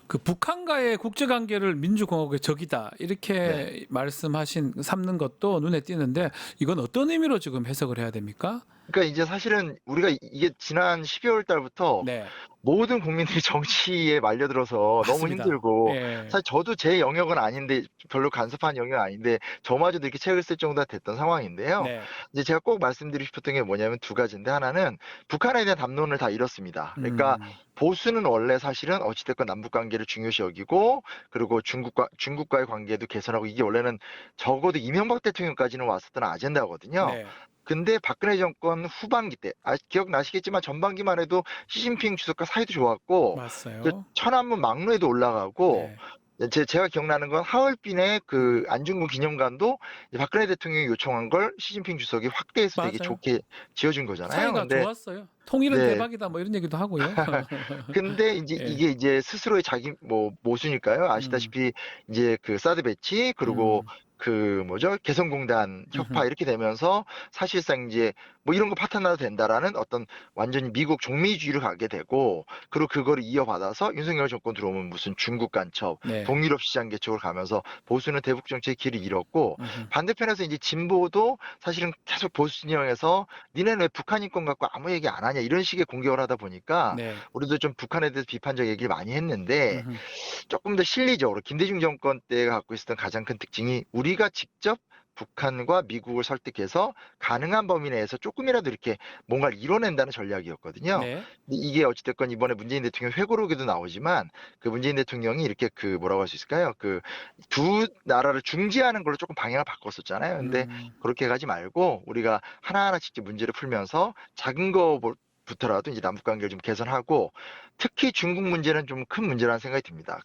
그 북한과의 국제 관계를 민주공화국의 적이다 이렇게 네. 삼는 것도 눈에 띄는데 이건 어떤 의미로 지금 해석을 해야 됩니까? 그러니까 이제 사실은 우리가 이게 지난 12월 달부터 네, 모든 국민들이 정치에 말려들어서 너무 맞습니다. 힘들고 예, 사실 저도 제 영역은 아닌데 별로 간섭한 영역은 아닌데 저마저도 이렇게 책을 쓸 정도가 됐던 상황인데요. 네, 이제 제가 꼭 말씀드리고 싶었던 게 뭐냐면 두 가지인데 하나는 북한에 대한 담론을 다 잃었습니다. 그러니까 보수는 원래 사실은 어찌됐건 남북 관계를 중요시 여기고 그리고 중국과의 관계도 개선하고 이게 원래는 적어도 이명박 대통령까지는 왔었던 아젠다거든요. 네, 근데 박근혜 정권 후반기 때 기억나시겠지만 전반기만 해도 시진핑 주석과 사이도 좋았고 그 맞어요. 천안문 막루에도 올라가고 네, 제가 기억나는 건 하얼빈의 그 안중근 기념관도 이제 박근혜 대통령이 요청한 걸 시진핑 주석이 확대해서 되게 맞아요. 좋게 지어준 거잖아요. 사이가 근데 좋았어요. 통일은 네. 대박이다 뭐 이런 얘기도 하고요. 근데 이제 예. 이게 이제 스스로의 자기 뭐 모순일까요? 아시다시피 이제 그 사드 배치 그리고 그 뭐죠? 개성공단 혁파 이렇게 되면서 사실상 이제 뭐 이런 거 파탄나도 된다라는 어떤 완전히 미국 종미주의를 가게 되고 그리고 그거를 이어받아서 윤석열 정권 들어오면 무슨 중국 간첩, 네. 동유럽 시장 개척을 가면서 보수는 대북 정책의 길을 잃었고 반대편에서 이제 진보도 사실은 계속 보수 진영에서 니네는 왜 북한 인권 갖고 아무 얘기 안 하냐 이런 식의 공격을 하다 보니까 네. 우리도 좀 북한에 대해서 비판적 얘기를 많이 했는데 조금 더 실리적으로 김대중 정권 때 갖고 있었던 가장 큰 특징이 우리가 직접 북한과 미국을 설득해서 가능한 범위 내에서 조금이라도 이렇게 뭔가를 이뤄낸다는 전략이었거든요. 네. 근데 이게 어찌됐건 이번에 문재인 대통령 회고록에도 나오지만 그 문재인 대통령이 이렇게 그 뭐라고 할 수 있을까요? 그 두 나라를 중재하는 걸로 조금 방향을 바꿨었잖아요. 근데 그렇게 가지 말고 우리가 하나하나 직접 문제를 풀면서 작은 거부터라도 이제 남북 관계를 좀 개선하고 특히 중국 문제는 좀 큰 문제라는 생각이 듭니다.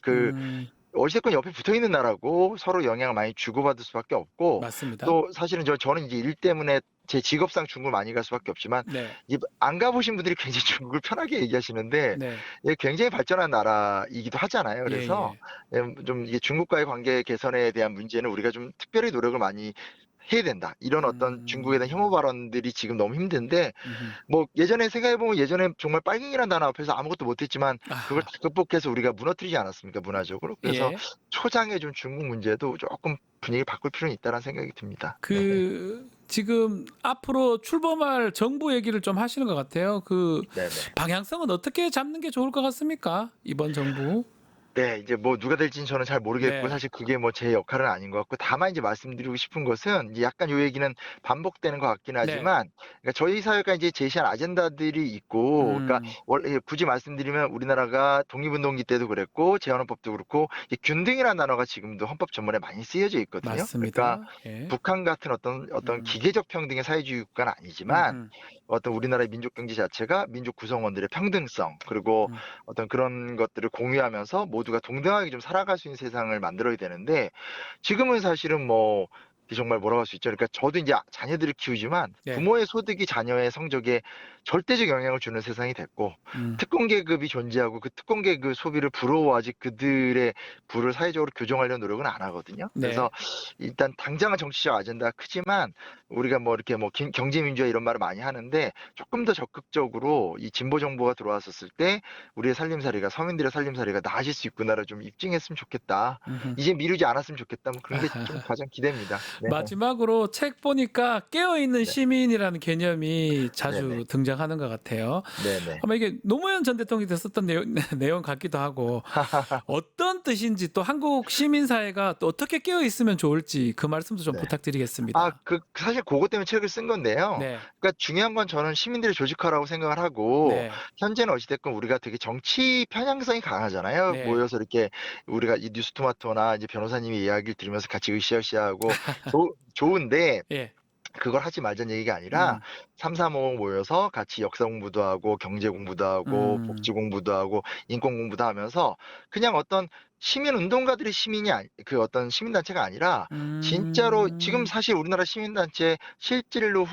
어찌됐건 옆에 붙어 있는 나라고 서로 영향을 많이 주고받을 수밖에 없고 맞습니다. 또 사실은 저는 이제 일 때문에 제 직업상 중국을 많이 갈 수밖에 없지만 네. 안 가보신 분들이 굉장히 중국을 편하게 얘기하시는데 네. 예, 굉장히 발전한 나라이기도 하잖아요. 그래서 좀 이게 중국과의 관계 개선에 대한 문제는 우리가 좀 특별히 노력을 많이 해야 된다. 이런 어떤 중국에 대한 혐오 발언들이 지금 너무 힘든데 뭐 예전에 생각해보면 예전에 정말 빨갱이라는 단어 앞에서 아무것도 못했지만 그걸 다 극복해서 우리가 무너뜨리지 않았습니까? 문화적으로. 그래서 예. 초장에 좀 중국 문제도 조금 분위기 바꿀 필요는 있다는 생각이 듭니다. 지금 앞으로 출범할 정부 얘기를 좀 하시는 것 같아요. 네네. 방향성은 어떻게 잡는 게 좋을 것 같습니까? 이번 정부. 네, 이제 뭐 누가 될지는 저는 잘 모르겠고 네. 사실 그게 뭐 제 역할은 아닌 것 같고 다만 이제 말씀드리고 싶은 것은 이제 약간 요 얘기는 반복되는 것 같긴 하지만 그러니까 저희 사회가 이제 제시한 아젠다들이 있고 그러니까 원래 굳이 말씀드리면 우리나라가 독립운동기 때도 그랬고 제헌헌법도 그렇고 이 균등이라는 단어가 지금도 헌법 전문에 많이 쓰여져 있거든요. 맞습니다. 그러니까 예. 북한 같은 어떤 기계적 평등의 사회주의 국가는 아니지만 어떤 우리나라의 민족 경제 자체가 민족 구성원들의 평등성 그리고 어떤 그런 것들을 공유하면서 모두가 동등하게 좀 살아갈 수 있는 세상을 만들어야 되는데 지금은 사실은 뭐 정말 뭐라고 할 수 있죠. 그러니까 저도 이제 자녀들을 키우지만 네. 부모의 소득이 자녀의 성적에 절대적 영향을 주는 세상이 됐고 특권 계급이 존재하고 그 특권 계급 소비를 부러워하지 그들의 부를 사회적으로 교정하려는 노력은 안 하거든요. 네. 그래서 일단 당장은 정치적 아젠다가 크지만 우리가 뭐 이렇게 뭐 경제 민주화 이런 말을 많이 하는데 조금 더 적극적으로 이 진보 정부가 들어왔었을 때 우리의 살림살이가 서민들의 살림살이가 나아질 수 있구나를 좀 입증했으면 좋겠다. 이제 미루지 않았으면 좋겠다. 뭐 그런 게 좀 가장 기대입니다. 네. 마지막으로 책 보니까 깨어있는 시민이라는 개념이 자주 네네. 등장하는 것 같아요. 네네. 아마 이게 노무현 전 대통령이 됐었던 내용 같기도 하고 어떤 뜻인지 또 한국 시민사회가 또 어떻게 깨어있으면 좋을지 그 말씀도 좀 네. 부탁드리겠습니다. 사실 그것 때문에 책을 쓴 건데요. 네. 그러니까 중요한 건 저는 시민들의 조직화라고 생각을 하고 네. 현재는 어찌됐건 우리가 되게 정치 편향성이 강하잖아요. 네. 모여서 이렇게 우리가 이 뉴스토마토나 이제 변호사님의 이야기를 들으면서 같이 으쌰으쌰하고 좋은데 예. 그걸 하지 말자는 얘기가 아니라 335 모여서 같이 역사 공부도 하고 경제 공부도 하고 복지 공부도 하고 인권 공부도 하면서 그냥 어떤 시민 운동가들이 그 어떤 시민단체가 아니라 진짜로 지금 사실 우리나라 시민단체 실질로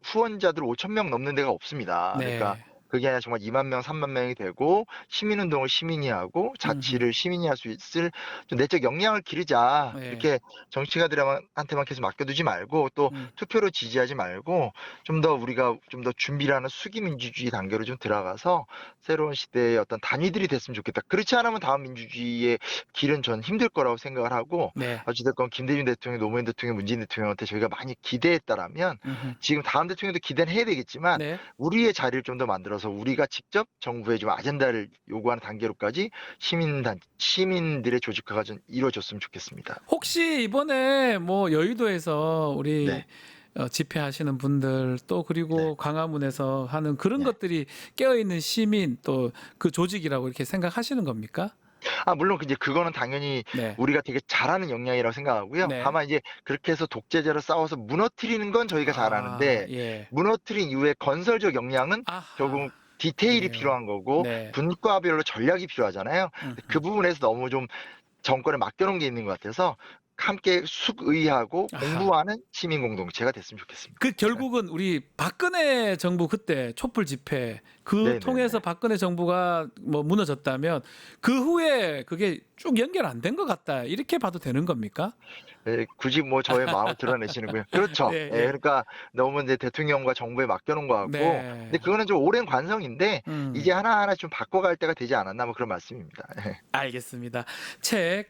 후원자들 5,000명 넘는 데가 없습니다. 네. 그러니까 그게 아니라 정말 2만 명, 3만 명이 되고 시민운동을 시민이 하고 자치를 시민이 할 수 있을 좀 내적 역량을 기르자. 네. 이렇게 정치가들한테만 계속 맡겨두지 말고 또 투표로 지지하지 말고 좀 더 우리가 좀 더 준비를 하는 수기민주주의 단계로 좀 들어가서 새로운 시대의 어떤 단위들이 됐으면 좋겠다. 그렇지 않으면 다음 민주주의의 길은 전 힘들 거라고 생각을 하고 네. 어찌됐건 김대중 대통령, 노무현 대통령, 문재인 대통령한테 저희가 많이 기대했다라면 지금 다음 대통령도 기대는 해야 되겠지만 네. 우리의 자리를 좀 더 만들어서 우리가 직접 정부에 좀 아젠다를 요구하는 단계로까지 시민들의 조직화가 좀 이루어졌으면 좋겠습니다. 혹시 이번에 뭐 여의도에서 우리 네. 집회하시는 분들 또 그리고 광화문에서 하는 그런 것들이 깨어있는 시민 또 그 조직이라고 이렇게 생각하시는 겁니까? 물론 이제 그거는 당연히 네. 우리가 되게 잘하는 역량이라고 생각하고요. 네. 다만 이제 그렇게 해서 독재자로 싸워서 무너뜨리는 건 저희가 잘하는데 예. 무너뜨린 이후에 건설적 역량은 아하. 결국 디테일이 네. 필요한 거고 네. 분과별로 전략이 필요하잖아요. 그 부분에서 너무 좀 정권에 맡겨놓은 게 있는 것 같아서 함께 숙의하고 아하. 공부하는 시민 공동체가 됐으면 좋겠습니다. 그 결국은 우리 박근혜 정부 그때 촛불 집회 그 네네네. 통해서 박근혜 정부가 뭐 무너졌다면 그 후에 그게 쭉 연결 안 된 것 같다 이렇게 봐도 되는 겁니까? 예, 굳이 뭐 저의 마음을 드러내시는군요. 그렇죠. 예, 예, 예. 그러니까 너무 이제 대통령과 정부에 맡겨놓은 것 같고, 네. 근데 그거는 좀 오랜 관성인데 이제 하나하나 좀 바꿔갈 때가 되지 않았나 뭐 그런 말씀입니다. 예. 알겠습니다. 책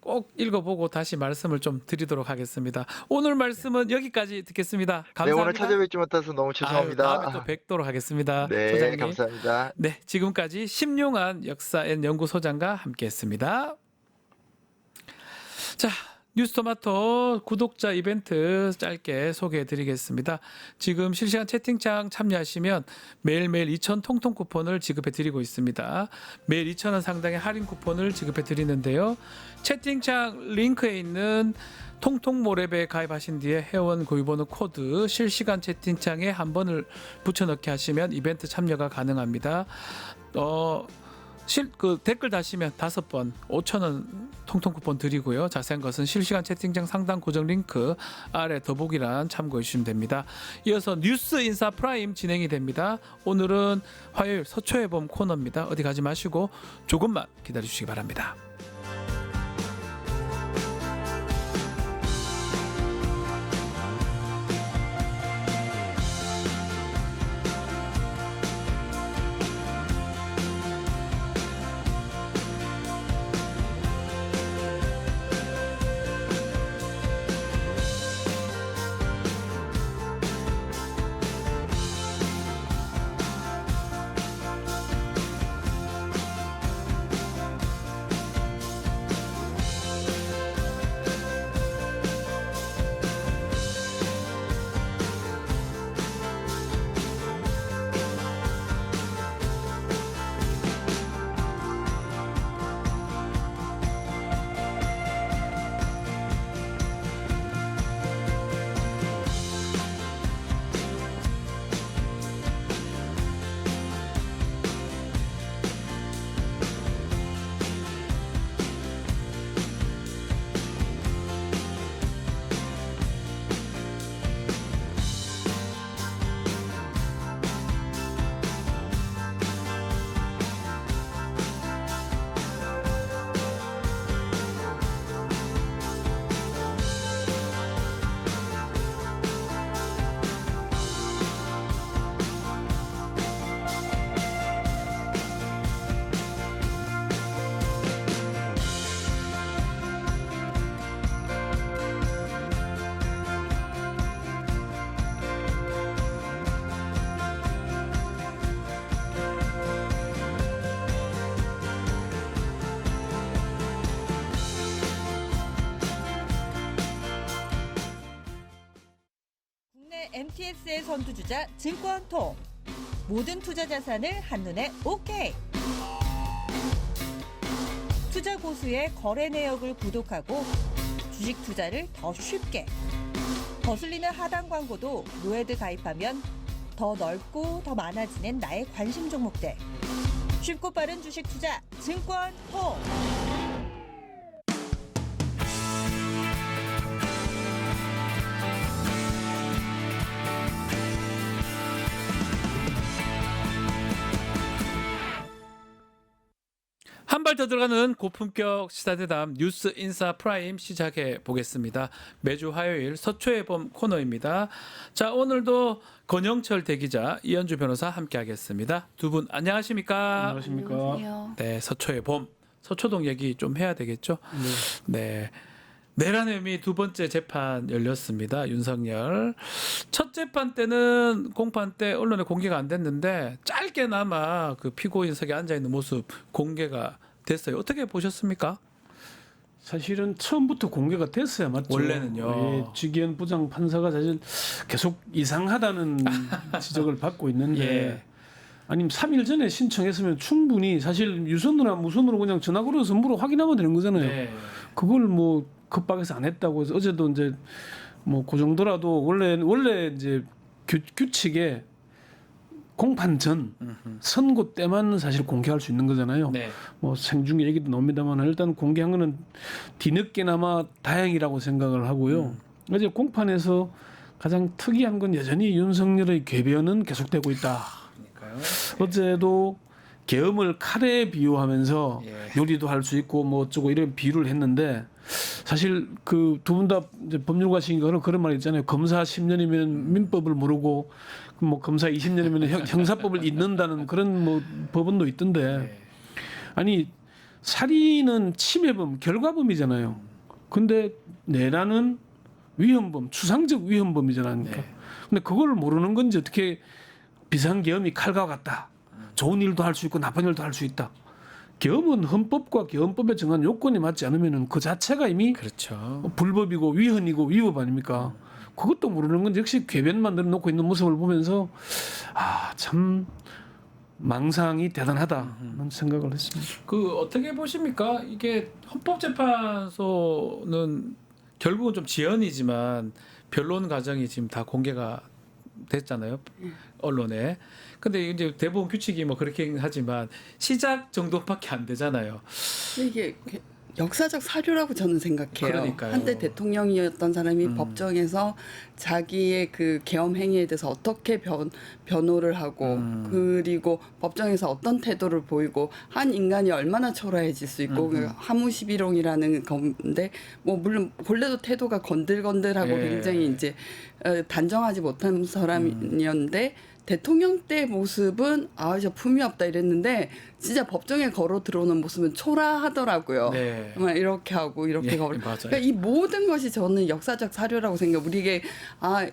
꼭 읽어보고 다시 말씀을 좀 드리도록 하겠습니다. 오늘 말씀은 여기까지 듣겠습니다. 네, 감사합니다. 오늘 찾아뵙지 못해서 너무 죄송합니다. 아유, 다음에 또 뵙도록 하겠습니다. 네, 소장님. 감사합니다. 네, 지금까지 심용한 역사앤 연구소장과 함께했습니다. 자, 뉴스토마토 구독자 이벤트 짧게 소개해드리겠습니다. 지금 실시간 채팅창 참여하시면 매일매일 2,000 통통 쿠폰을 지급해드리고 있습니다. 매일 2,000원 상당의 할인 쿠폰을 지급해드리는데요. 채팅창 링크에 있는 통통모랩에 가입하신 뒤에 회원 고유번호 코드 실시간 채팅창에 한 번을 붙여넣기 하시면 이벤트 참여가 가능합니다. 그 댓글 다시면 5번 5,000원 통통 쿠폰 드리고요. 자세한 것은 실시간 채팅창 상단 고정 링크 아래 더보기란 참고해 주시면 됩니다. 이어서 뉴스 인사 프라임 진행이 됩니다. 오늘은 화요일 서초의 봄 코너입니다. 어디 가지 마시고 조금만 기다려 주시기 바랍니다. MTS의 선두주자 증권통. 모든 투자 자산을 한눈에 오케이. 투자 고수의 거래 내역을 구독하고 주식 투자를 더 쉽게. 거슬리는 하단 광고도 노에드 가입하면 더 넓고 더 많아지는 나의 관심 종목들. 쉽고 빠른 주식 투자 증권통. 한 발 더 들어가는 고품격 시사대담 뉴스 인사 프라임 시작해 보겠습니다. 매주 화요일 서초의 봄 코너입니다. 자, 오늘도 권영철 대기자, 이현주 변호사 함께하겠습니다. 두 분 안녕하십니까? 안녕하세요. 네, 서초의 봄, 서초동 얘기 좀 해야 되겠죠? 네. 내란 혐의 두 번째 재판 열렸습니다. 윤석열 첫 재판 때는 공판 때 언론에 공개가 안 됐는데 짧게나마 그 피고인석에 앉아 있는 모습 공개가 됐어요. 어떻게 보셨습니까? 사실은 처음부터 공개가 됐어야 맞죠. 원래는요. 예, 주기현 부장 판사가 사실 계속 이상하다는 지적을 받고 있는데 예. 아니면 3일 전에 신청했으면 충분히 사실 유선으로나 무선으로 그냥 전화 걸어서 물어 확인하면 되는 거잖아요. 네. 그걸 뭐 급박해서 안 했다고 해서 어제도 이제 뭐 그 정도라도 원래 이제 규칙에 공판 전 선고 때만 사실 공개할 수 있는 거잖아요. 네. 뭐 생중계 얘기도 나옵니다만 일단 공개한 거는 뒤늦게나마 다행이라고 생각을 하고요. 어제 공판에서 가장 특이한 건 여전히 윤석열의 궤변은 계속되고 있다. 그러니까요. 어제도 계엄을 칼에 비유하면서 예. 요리도 할 수 있고 뭐 어쩌고 이런 비유를 했는데 사실 그 두 분 다 법률가시니까 그런 말 있잖아요. 검사 10년이면 민법을 모르고 뭐 검사 20년이면 형사법을 잊는다는 그런 뭐 법원도 있던데 아니 살인은 침해범 결과범이잖아요. 근데 내란은 위헌범 추상적 위헌범이잖아요. 근데 그걸 모르는 건지 어떻게 비상계엄이 칼과 같다. 좋은 일도 할 수 있고 나쁜 일도 할 수 있다. 계엄은 헌법과 계엄법에 정한 요건이 맞지 않으면은 그 자체가 이미 그렇죠. 불법이고 위헌이고 위법 아닙니까? 그것도 모르는 건 역시 궤변 만들어 놓고 있는 모습을 보면서 참 망상이 대단하다는 생각을 했습니다. 그 어떻게 보십니까? 이게 헌법재판소는 결국은 좀 지연이지만 변론 과정이 지금 다 공개가 됐잖아요. 언론에. 근데 이제 대법원 규칙이 뭐 그렇게 하지만 시작 정도밖에 안 되잖아요. 이게 역사적 사료라고 저는 생각해요. 그러니까요. 한때 대통령이었던 사람이 법정에서 자기의 그 계엄 행위에 대해서 어떻게 변호를 하고 그리고 법정에서 어떤 태도를 보이고 한 인간이 얼마나 초라해질 수 있고 하무시비롱이라는 건데 뭐 물론 본래도 태도가 건들건들하고 예. 굉장히 이제 단정하지 못한 사람이었는데 대통령 때 모습은 저 품이 없다 이랬는데 진짜 법정에 걸어 들어오는 모습은 초라하더라고요. 네. 정말 이렇게 하고 이렇게 걸어. 맞아요. 그러니까 이 모든 것이 저는 역사적 사료라고 생각해요. 우리에게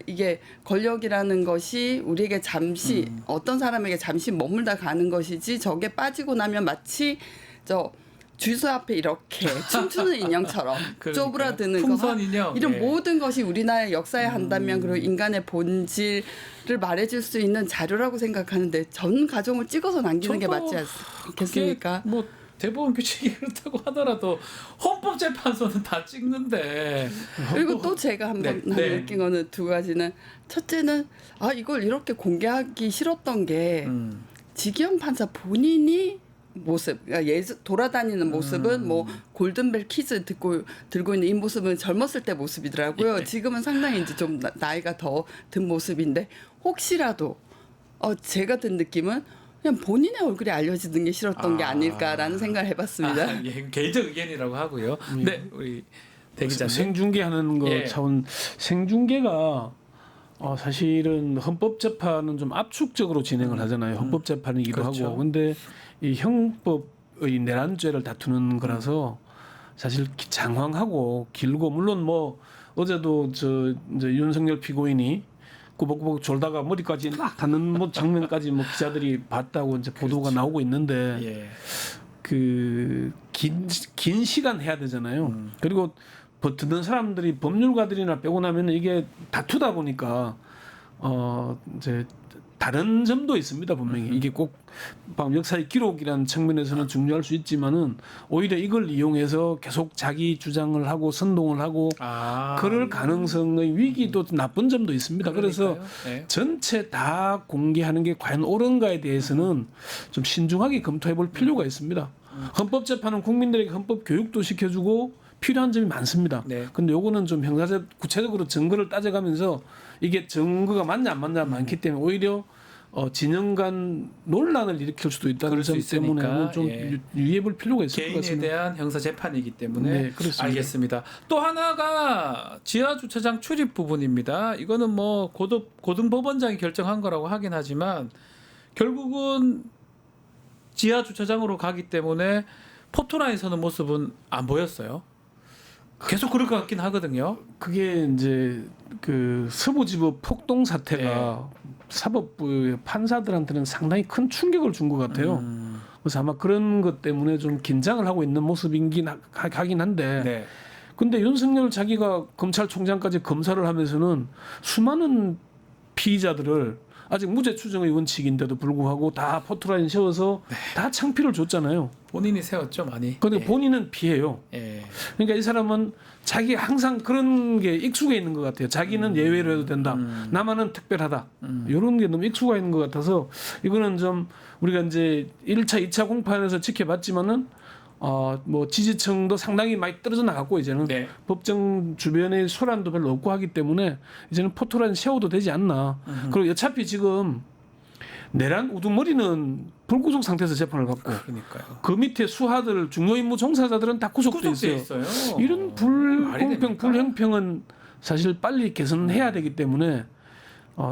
이게 권력이라는 것이 우리에게 잠시 어떤 사람에게 잠시 머물다 가는 것이지 저게 빠지고 나면 마치 주소 앞에 이렇게 춤추는 인형처럼 쪼그라드는 풍선 인형. 이런 예. 모든 것이 우리나라의 역사에 한다면 그리고 인간의 본질을 말해줄 수 있는 자료라고 생각하는데 전 가정을 찍어서 남기는 게 맞지 않겠습니까? 뭐 대법원 규칙이 그렇다고 하더라도 헌법재판소는 다 찍는데. 그리고 또 제가 한번 느낀 거는 두 가지는 첫째는 이걸 이렇게 공개하기 싫었던 게 지기현 판사 본인이 모습, 그러니까 돌아다니는 모습은 뭐 골든벨 키즈 들고 있는 이 모습은 젊었을 때 모습이더라고요. 지금은 상당히 이제 좀 나이가 더 든 모습인데 혹시라도 제가 든 느낌은 그냥 본인의 얼굴이 알려지는 게 싫었던 게 아닐까라는 생각을 해봤습니다. 예, 개인적 의견이라고 하고요. 네, 우리 대기자님. 생중계하는 거 차원 생중계가 사실은 헌법재판은 좀 압축적으로 진행을 하잖아요. 헌법재판이기도 그렇죠. 하고. 근데 이 형법의 내란죄를 다투는 거라서 사실 장황하고 길고 물론 뭐 어제도 이제 윤석열 피고인이 꾸벅꾸벅 졸다가 머리까지 막 닿는 뭐 장면까지 뭐 기자들이 봤다고 이제 보도가 나오고 있는데 예. 그 긴 시간 해야 되잖아요. 그리고 듣는 사람들이 법률가들이나 빼고 나면 이게 다투다 보니까 이제 다른 점도 있습니다. 분명히 이게 꼭 역사의 기록이라는 측면에서는 중요할 수 있지만은 오히려 이걸 이용해서 계속 자기 주장을 하고 선동을 하고 그럴 가능성의 위기도 나쁜 점도 있습니다. 그래서 네. 전체 다 공개하는 게 과연 옳은가에 대해서는 좀 신중하게 검토해볼 필요가 있습니다. 헌법재판은 국민들에게 헌법 교육도 시켜주고 필요한 점이 많습니다. 근데 요거는 좀 형사적 구체적으로 증거를 따져가면서 이게 증거가 맞냐 안 맞냐 많기 때문에 오히려 진영 간 논란을 일으킬 수도 있다는 점 때문에 좀 유의해볼 필요가 있을 것 개인에 같습니다. 대한 형사 재판이기 때문에 네, 그렇습니다. 알겠습니다. 또 하나가 지하 주차장 출입 부분입니다. 이거는 뭐 고등법원장이 결정한 거라고 하긴 하지만 결국은 지하 주차장으로 가기 때문에 포토라인 서는 모습은 안 보였어요. 계속 그럴 것 같긴 하거든요. 그게 이제 그 서부지법 폭동 사태가 사법부 판사들한테는 상당히 큰 충격을 준 것 같아요. 그래서 아마 그런 것 때문에 좀 긴장을 하고 있는 모습이긴 하긴 한데 근데 윤석열 자기가 검찰총장까지 검사를 하면서는 수많은 피의자들을 아직 무죄 추정의 원칙인데도 불구하고 다 포토라인 세워서 다 창피를 줬잖아요. 본인이 세웠죠 많이. 근데 본인은 피해요. 그러니까 이 사람은 자기 항상 그런 게 익숙해 있는 것 같아요. 자기는 예외로 해도 된다. 나만은 특별하다. 이런 게 너무 익숙해 있는 것 같아서 이거는 좀 우리가 이제 1차, 2차 공판에서 지켜봤지만은 뭐 지지층도 상당히 많이 떨어져 나갔고 이제는 법정 주변에 소란도 별로 없고 하기 때문에 이제는 포토라인 세워도 되지 않나. 그리고 어차피 지금 내란 우두머리는 불구속 상태에서 재판을 받고 그 밑에 수하들 중요 임무 종사자들은 다 구속돼 있어요. 이런 불공평 불형평은 사실 빨리 개선해야 되기 때문에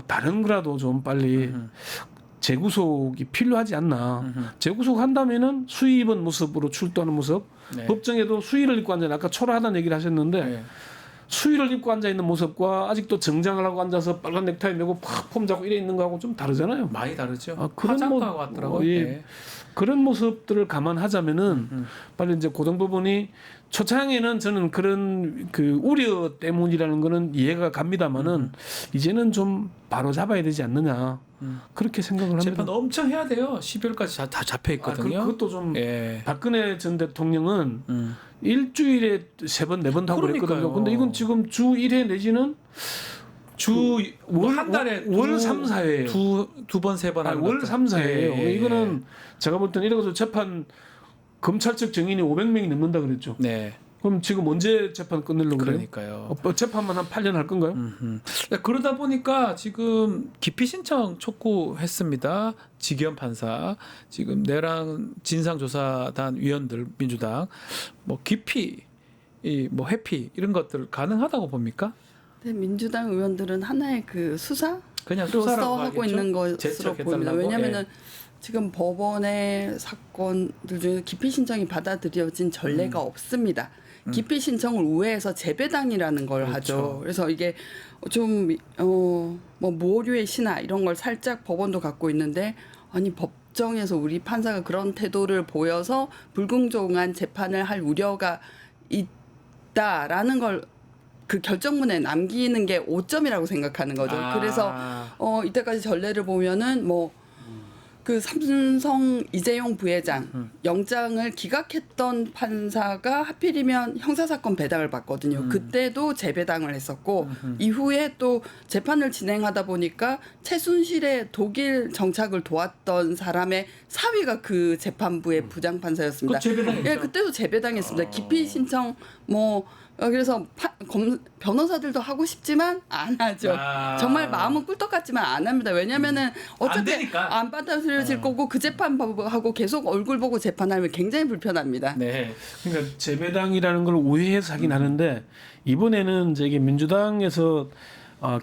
다른 거라도 좀 빨리 재구속이 필요하지 않나. 재구속한다면은 수의 입은 모습으로 출두하는 모습. 법정에도 수의를 입고 앉아. 아까 초라하다는 얘기를 하셨는데 수의를 입고 앉아 있는 모습과 아직도 정장을 하고 앉아서 빨간 넥타이 메고 팍 폼 잡고 이래 있는 거하고 좀 다르잖아요. 많이 다르죠. 그런 화장과 같더라고요. 예. 그런 모습들을 감안하자면은 빨리 이제 고등법원이 초창에는 저는 그런 그 우려 때문이라는 거는 이해가 갑니다만은 이제는 좀 바로 잡아야 되지 않느냐 그렇게 생각을 합니다. 재판 엄청 해야 돼요. 12월까지 다 잡혀 있거든요. 그것도 좀 박근혜 전 대통령은 일주일에 3번 4번 하고 그랬거든요. 근데 이건 지금 주 1회 내지는 한 달에 월 3, 4회예요. 두 번, 세 번 하는 월 3, 4회예요. 이거는 제가 볼 때는 이래서 재판 검찰 측 증인이 500명이 넘는다 그랬죠. 그럼 지금 언제 재판 끝내려고 그래요? 그러니까요. 재판만 한 8년 할 건가요? 그러다 보니까 지금 기피 신청 촉구했습니다. 지기현 판사, 지금 내란 진상조사단 위원들 민주당 뭐 기피, 뭐 회피 이런 것들 가능하다고 봅니까? 네, 민주당 의원들은 하나의 그 수사? 그냥 로서 하고 있는 것으로 제스처 보입니다. 해달라고? 왜냐하면은 지금 법원의 사건들 중에 기피 신청이 받아들여진 전례가 없습니다. 기피 신청을 우회해서 재배당이라는 걸 하죠. 그래서 이게 좀 뭐 모류의 신화 이런 걸 살짝 법원도 갖고 있는데 아니 법정에서 우리 판사가 그런 태도를 보여서 불공정한 재판을 할 우려가 있다라는 걸 그 결정문에 남기는 게 오점이라고 생각하는 거죠. 그래서 이때까지 전례를 보면은 뭐 그 삼성 이재용 부회장 영장을 기각했던 판사가 하필이면 형사사건 배당을 받거든요. 그때도 재배당을 했었고 이후에 또 재판을 진행하다 보니까 최순실의 독일 정착을 도왔던 사람의 사위가 그 재판부의 부장판사였습니다. 예, 그때도 재배당했습니다. 기피 신청 뭐 그래서 변호사들도 하고 싶지만 안 하죠. 정말 마음은 꿀떡 같지만 안 합니다. 왜냐면은 어차피 안 받아들여질 거고 그 재판하고 계속 얼굴 보고 재판하면 굉장히 불편합니다. 그러니까 재배당이라는 걸 오해해서 하긴 하는데 이번에는 이제 이게 민주당에서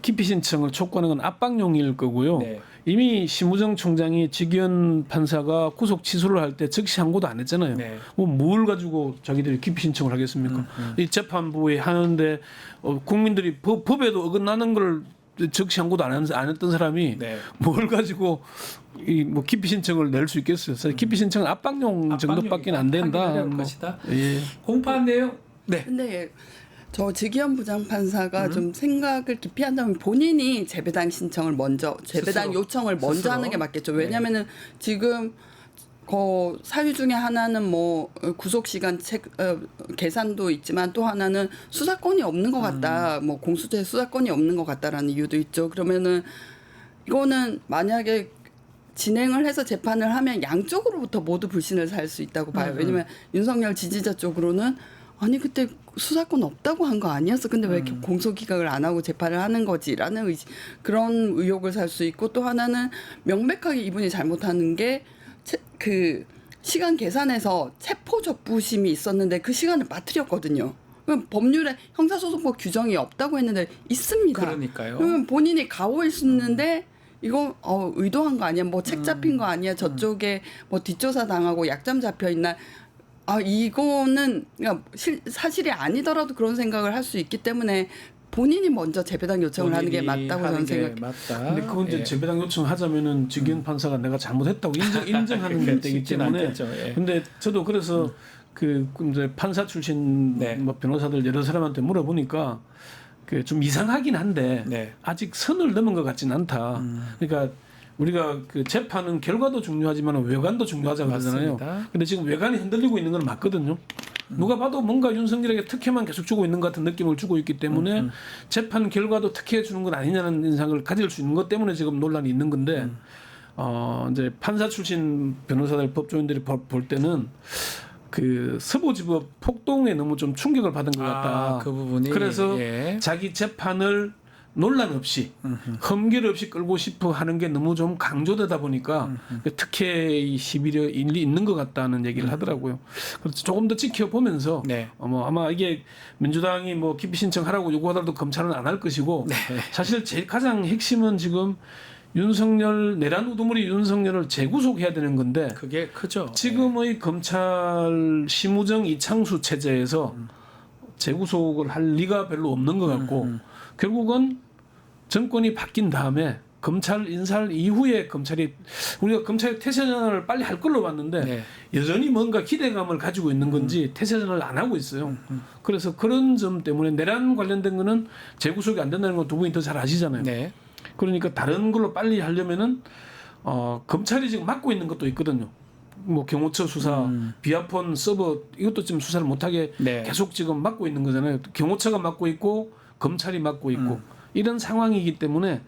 기피 신청을 촉구하는 건 압박용일 거고요. 이미 심우정 총장이 지기현 판사가 구속 취소를 할 때 즉시 항고도 안 했잖아요. 뭐 뭘 가지고 자기들이 기피 신청을 하겠습니까? 이 재판부에 하는데 국민들이 법에도 어긋나는 걸 즉시 항고도 안 했던 사람이 뭘 가지고 이 뭐 기피 신청을 낼 수 있겠어요? 기피 신청은 압박용 정도밖에 안 된다. 공판 내용. 근데 저 지기현 부장판사가 좀 생각을 깊이 한다면 본인이 재배당 신청을 먼저 재배당 스스로. 요청을 먼저 스스로. 하는 게 맞겠죠. 왜냐하면은 지금 그 사유 중에 하나는 뭐 구속 시간 계산도 있지만 또 하나는 수사권이 없는 것 같다. 뭐 공수처 수사권이 없는 것 같다라는 이유도 있죠. 그러면은 이거는 만약에 진행을 해서 재판을 하면 양쪽으로부터 모두 불신을 살 수 있다고 봐요. 왜냐면 윤석열 지지자 쪽으로는 아니 그때 수사권 없다고 한 거 아니었어. 근데 왜 이렇게 공소기각을 안 하고 재판을 하는 거지라는 그런 의혹을 살 수 있고 또 하나는 명백하게 이분이 잘못하는 게 그 시간 계산에서 체포 적부심이 있었는데 그 시간을 빠뜨렸거든요. 그럼 법률에 형사소송법 규정이 없다고 했는데 있습니다. 그러니까요. 그러면 본인이 가오일 수 있는데 이거 의도한 거 아니야? 뭐 책 잡힌 거 아니야? 저쪽에 뭐 뒷조사 당하고 약점 잡혀 있나? 이거는 그러니까 사실이 아니더라도 그런 생각을 할 수 있기 때문에 본인이 먼저 재배당 요청을 하는 게 맞다고 저는 생각해요. 근데 그건 이제 재배당 요청하자면은 지기현 판사가 내가 잘못했다고 인정하는 때이기 때문에. 근데 저도 그래서 그 이제 판사 출신 뭐 변호사들 여러 사람한테 물어보니까 그 좀 이상하긴 한데 아직 선을 넘은 것 같지는 않다. 그러니까 우리가 그 재판은 결과도 중요하지만 외관도 중요하다고 그러잖아요. 맞습니다. 근데 지금 외관이 흔들리고 있는 건 맞거든요. 누가 봐도 뭔가 윤석열에게 특혜만 계속 주고 있는 것 같은 느낌을 주고 있기 때문에 재판 결과도 특혜 주는 건 아니냐는 인상을 가질 수 있는 것 때문에 지금 논란이 있는 건데 이제 판사 출신 변호사들 법조인들이 볼 때는 그 서부지법 폭동에 너무 좀 충격을 받은 것 같다. 그 부분이 그래서 예. 자기 재판을 논란 없이 흠결 없이 끌고 싶어 하는 게 너무 좀 강조되다 보니까 특혜의 시비가 일리 있는 것 같다는 얘기를 하더라고요. 그래서 조금 더 지켜보면서 네. 아마 이게 민주당이 뭐 기피 신청하라고 요구하더라도 검찰은 안 할 것이고 네. 사실 제일 가장 핵심은 지금 윤석열 내란 우두머리 윤석열을 재구속해야 되는 건데 그게 크죠. 지금의 검찰 심우정 이창수 체제에서 재구속을 할 리가 별로 없는 것 같고 결국은 정권이 바뀐 다음에 검찰 인사를 이후에 우리가 검찰의 태세전환을 빨리 할 걸로 봤는데 네. 여전히 뭔가 기대감을 가지고 있는 건지 태세전환을 안 하고 있어요. 그래서 그런 점 때문에 내란 관련된 거는 재구속이 안 된다는 건 두 분이 더 잘 아시잖아요. 네. 그러니까 다른 걸로 빨리 하려면은 검찰이 지금 맡고 있는 것도 있거든요. 뭐 경호처 수사, 비아폰 서버 이것도 지금 수사를 못하게 네. 계속 지금 맡고 있는 거잖아요. 경호처가 맡고 있고 검찰이 맡고 있고 이런 상황이기 때문에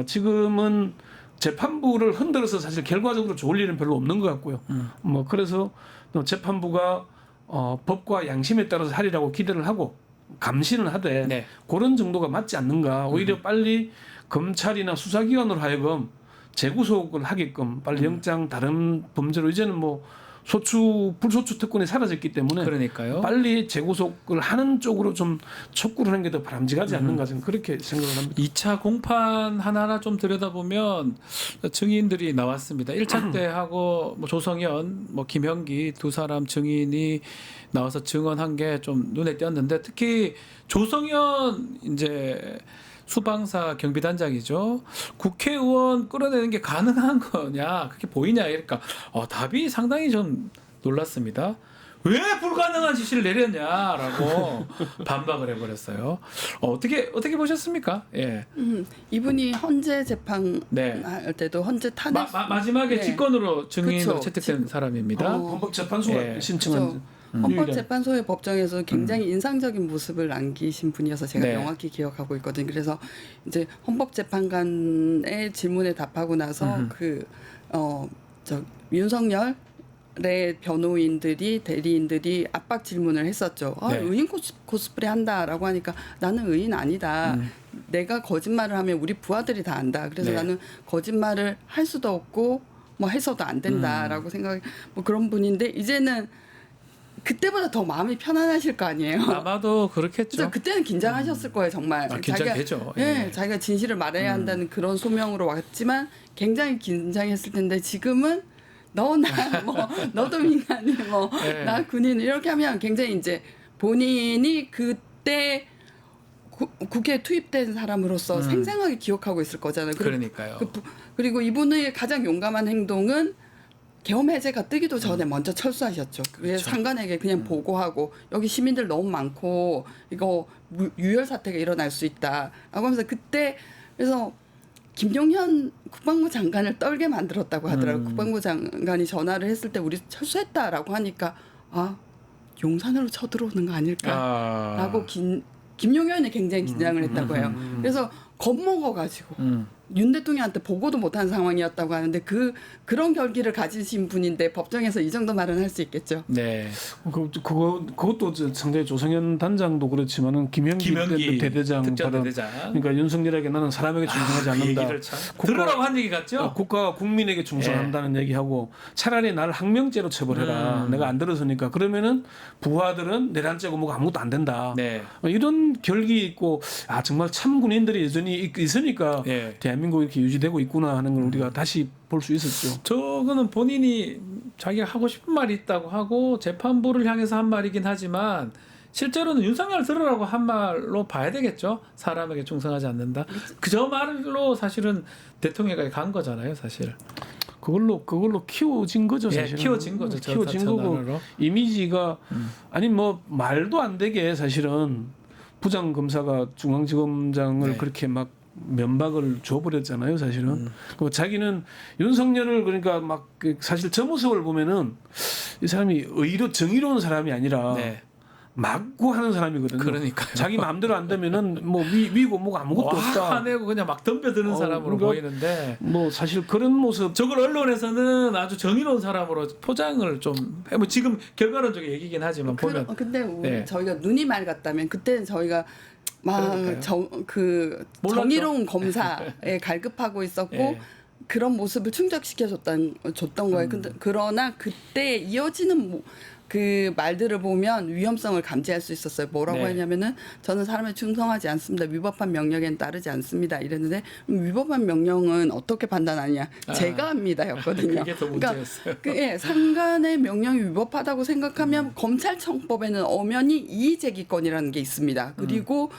지금은 재판부를 흔들어서 사실 결과적으로 좋을 일은 별로 없는 것 같고요. 뭐 그래서 재판부가 법과 양심에 따라서 하리라고 기대를 하고 감시는 하되 네. 그런 정도가 맞지 않는가. 오히려 빨리 검찰이나 수사기관으로 하여금 재구속을 하게끔 빨리 영장 다른 범죄로 이제는 뭐 불소추 특권이 사라졌기 때문에 그러니까요. 빨리 재구속을 하는 쪽으로 좀 촉구를 하는 게 더 바람직하지 않는가 저는 그렇게 생각을 합니다. 2차 공판 하나하나 좀 들여다보면 증인들이 나왔습니다. 1차 때 하고 뭐 조성현, 뭐 김형기 두 사람 증인이 나와서 증언한 게 좀 눈에 띄었는데 특히 조성현 이제 수방사 경비단장이죠. 국회의원 끌어내는 게 가능한 거냐 그렇게 보이냐 그러니까 답이 상당히 좀 놀랐습니다. 왜 불가능한 지시를 내렸냐라고 반박을 해버렸어요. 어떻게 보셨습니까? 예. 이분이 헌재 재판 네. 할 때도 헌재 탄핵 마지막에 네. 직권으로 증인으로 그쵸. 채택된 사람입니다. 헌법재판소가 신청한 헌법재판소의 법정에서 굉장히 인상적인 모습을 남기신 분이어서 제가 네. 명확히 기억하고 있거든요. 그래서 이제 헌법재판관의 질문에 답하고 나서 윤석열의 변호인들이 대리인들이 압박 질문을 했었죠. 네. 의인 코스프레 한다라고 하니까 나는 의인 아니다. 내가 거짓말을 하면 우리 부하들이 다 안다. 그래서 네. 나는 거짓말을 할 수도 없고 뭐 해서도 안 된다라고 생각. 뭐 그런 분인데 이제는 그때보다 더 마음이 편안하실 거 아니에요. 아마도 그렇겠죠. 그때는 긴장하셨을 거예요, 정말. 긴장되죠. 예, 자기가 진실을 말해야 한다는 그런 소명으로 왔지만 굉장히 긴장했을 텐데 지금은 너도 민간인 나 군인 이렇게 하면 굉장히 이제 본인이 그때 국회에 투입된 사람으로서 생생하게 기억하고 있을 거잖아요. 그러니까요. 그리고 이분의 가장 용감한 행동은 계엄 해제가 뜨기도 전에 먼저 철수하셨죠. 그래서 그렇죠. 장관에게 그냥 보고하고 여기 시민들 너무 많고 이거 유혈 사태가 일어날 수 있다라고 하면서 그때 그래서 김용현 국방부 장관을 떨게 만들었다고 하더라고요. 국방부 장관이 전화를 했을 때 우리 철수했다라고 하니까 용산으로 쳐들어오는 거 아닐까라고 김용현이 굉장히 긴장을 했다고 해요. 그래서 겁먹어가지고 윤 대통령한테 보고도 못한 상황이었다고 하는데 그런 결기를 가지신 분인데 법정에서 이 정도 말은 할 수 있겠죠. 네. 그것도 상당히 조성현 단장도 그렇지만은 김형기 대대장 특전대대장. 그러니까 윤석열에게 나는 사람에게 충성하지 않는다. 들으라고 한 얘기 같죠? 국가가 국민에게 충성한다는 얘기하고 차라리 나를 항명죄로 처벌해라. 내가 안 들어서니까 그러면은 부하들은 내란죄고 뭐가 아무것도 안 된다. 네. 이런 결기 있고 정말 참 군인들이 여전히 있으니까 대한민국이 이렇게 유지되고 있구나 하는 걸 우리가 다시 볼 수 있었죠. 저거는 본인이 자기가 하고 싶은 말이 있다고 하고 재판부를 향해서 한 말이긴 하지만 실제로는 윤석열 들으라고 한 말로 봐야 되겠죠. 사람에게 충성하지 않는다. 저 말로 사실은 대통령까지 간 거잖아요, 사실. 그걸로 키워진 거죠, 사실은. 키워진 거죠. 키워진 거고 이미지가 아니 뭐 말도 안 되게 사실은 부장 검사가 중앙지검장을 그렇게 막 면박을 줘버렸잖아요, 사실은. 그리고 자기는 윤석열을 그러니까 막 사실 저 모습을 보면은 이 사람이 의로 정의로운 사람이 아니라 네. 막고 하는 사람이거든요. 그러니까요. 자기 마음대로 안 되면은 뭐 위고 뭐가 아무것도 없다. 화내고 그냥 막 덤벼드는 사람으로 그러니까 보이는데 뭐 사실 그런 모습 저걸 언론에서는 아주 정의로운 사람으로 포장을 좀 해. 뭐 지금 결과론적인 얘기긴 하지만 보면 근데 우리 네. 저희가 눈이 맑았다면 그때는 저희가 막 정의로운 검사에 갈급하고 있었고 예. 그런 모습을 줬던 거예요. 근데 그러나 그때 이어지는 그 말들을 보면 위험성을 감지할 수 있었어요. 뭐라고 네. 했냐면은 저는 사람에 충성하지 않습니다. 위법한 명령에는 따르지 않습니다. 이랬는데 위법한 명령은 어떻게 판단하냐? 제가 합니다였거든요. 그게 더 문제였어요. 그러니까 상관의 명령이 위법하다고 생각하면 검찰청법에는 엄연히 이의제기권이라는 게 있습니다. 그리고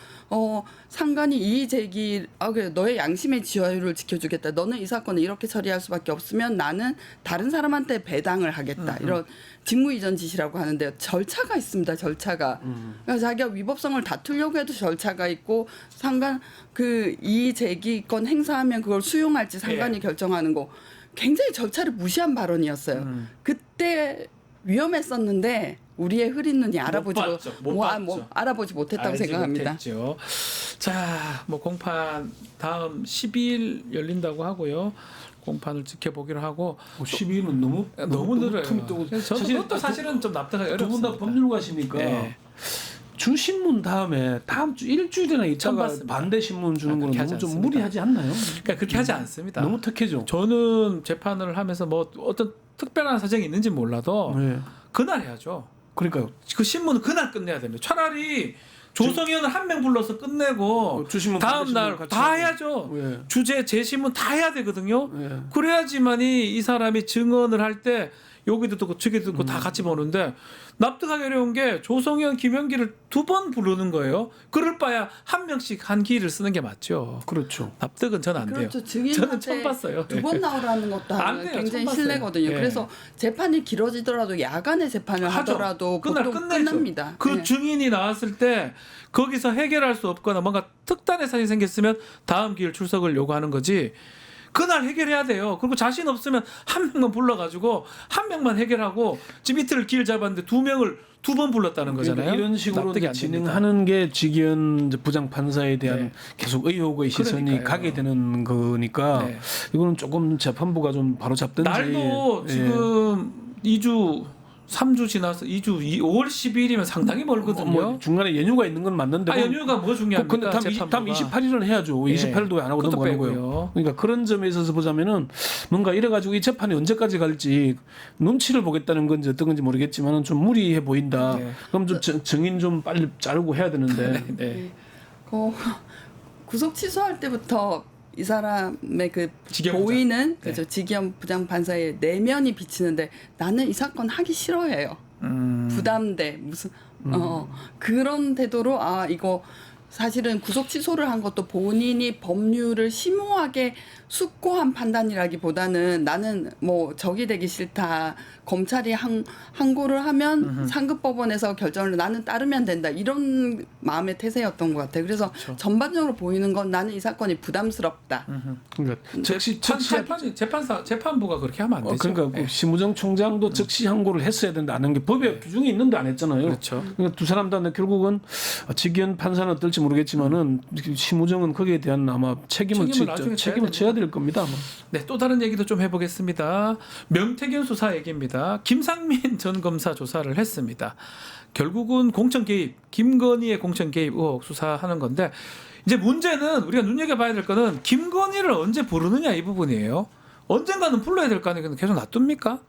상관이 이의제기 그래 너의 양심의 자유를 지켜주겠다. 너는 이 사건을 이렇게 처리할 수밖에 없으면 나는 다른 사람한테 배당을 하겠다. 이런 직무이전 지시라고 하는데요. 절차가 있습니다. 절차가. 그러니까 자기가 위법성을 다투려고 해도 절차가 있고 상관 그 이의제기권 행사하면 그걸 수용할지 상관이 결정하는 거. 굉장히 절차를 무시한 발언이었어요. 그때 위험했었는데 우리의 흐린 눈이 알아보지 못했다고 생각합니다. 못했죠. 자, 뭐 공판 다음 12일 열린다고 하고요. 공판을 지켜보기로 하고 12일은 너무 늘어요. 저도 사실은 좀 납득하기 어렵습니다. 두 분 다 법률가시니까 네. 주신문 다음에 다음 주 일주일이나 있다가 반대 신문 주는 거는 너무 좀 무리하지 않나요? 그러니까 그렇게 하지 않습니다. 너무 특혜죠. 저는 재판을 하면서 뭐 어떤 특별한 사정이 있는지 몰라도 그날 해야죠. 그러니까요. 그 신문은 그날 끝내야 됩니다. 차라리 조성현을 한 명 불러서 끝내고 다음 날 다 해야죠. 주제 재신문 다 해야 되거든요. 그래야지만이 이 사람이 증언을 할 때 여기도 듣고 저기도 듣고 다 같이 보는데 납득하기 어려운 게 조성현, 김현기를 2번 부르는 거예요. 그럴 바야 한 명씩 한 기를 쓰는 게 맞죠. 그렇죠. 납득은 전 안 돼요. 저는 처음 봤어요. 2번 나오라는 것도 굉장히 신뢰거든요. 그래서 재판이 길어지더라도 야간에 재판을 하더라도 보통 끝납니다. 그 증인이 나왔을 때 거기서 해결할 수 없거나 뭔가 특단의 사실이 생겼으면 다음 기일 출석을 요구하는 거지. 그날 해결해야 돼요. 그리고 자신 없으면 한 명만 불러가지고 한 명만 해결하고 지금 이틀을 기일 잡았는데 2명을 2번 불렀다는 거잖아요. 그러니까 이런 식으로 진행하는 게 직위원 부장 판사에 대한 계속 의혹의 시선이 가게 되는 거니까 이거는 조금 재판부가 좀 바로 잡든지. 날도 지금 2주 3주 지나서 2주 5월 12일이면 상당히 멀거든요. 뭐 중간에 연휴가 있는 건 맞는데. 연휴가 뭐 중요합니까? 근데 다음 28일은 해야죠. 28일도 안 하고 넘어가는 거예요. 그러니까 그런 점에 있어서 보자면은 뭔가 이래가지고 이 재판이 언제까지 갈지 눈치를 보겠다는 건지 어떤 건지 모르겠지만은 좀 무리해 보인다. 그럼 좀 증인 좀 빨리 자르고 해야 되는데. 구속 취소할 때부터 이 사람의 그 보이는 직위원 부장 판사의 내면이 비치는데 나는 이 사건 하기 싫어해요. 부담돼 무슨 그런 태도로 이거 사실은 구속 취소를 한 것도 본인이 법률을 심오하게 숙고한 판단이라기보다는 나는 뭐 적이 되기 싫다. 검찰이 항고를 하면 상급법원에서 결정을 나는 따르면 된다. 이런 마음의 태세였던 것 같아요. 그래서 전반적으로 보이는 건 나는 이 사건이 부담스럽다. 그러니까 재판부가 그렇게 하면 안 되죠. 그러니까 심우정 총장도 즉시 항고를 했어야 된다는 게 법에 규정이 있는데 안 했잖아요. 그렇죠. 그러니까 두 사람 다 결국은 직위원 판사는 어떨지 모르겠지만은 심우정은 거기에 대한 아마 책임을 져야 될 겁니다. 아마. 네, 또 다른 얘기도 좀 해보겠습니다. 명태균 수사 얘기입니다. 김상민 전 검사 조사를 했습니다. 결국은 공천 개입, 김건희의 공천 개입 의혹 수사하는 건데 이제 문제는 우리가 눈여겨봐야 될 거는 김건희를 언제 부르느냐 이 부분이에요. 언젠가는 불러야 될 거 아니에요. 계속 놔둡니까?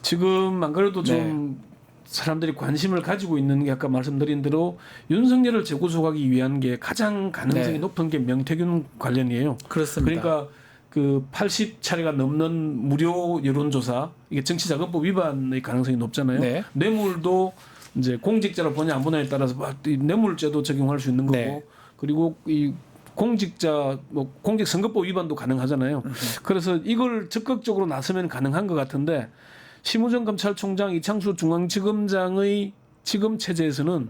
지금 안 그래도 좀 사람들이 관심을 가지고 있는 게 아까 말씀드린 대로 윤석열을 재구속하기 위한 게 가장 가능성이 높은 게 명태균 관련이에요. 그렇습니다. 그러니까 그 80차례가 넘는 무료 여론조사 이게 정치자금법 위반의 가능성이 높잖아요. 뇌물도 이제 공직자로 보냐 안 보냐에 따라서 뇌물죄도 적용할 수 있는 거고 그리고 이 공직자 뭐 공직선거법 위반도 가능하잖아요. 그래서 이걸 적극적으로 나서면 가능한 것 같은데 심우정 검찰총장 이창수 중앙지검장의 지금 체제에서는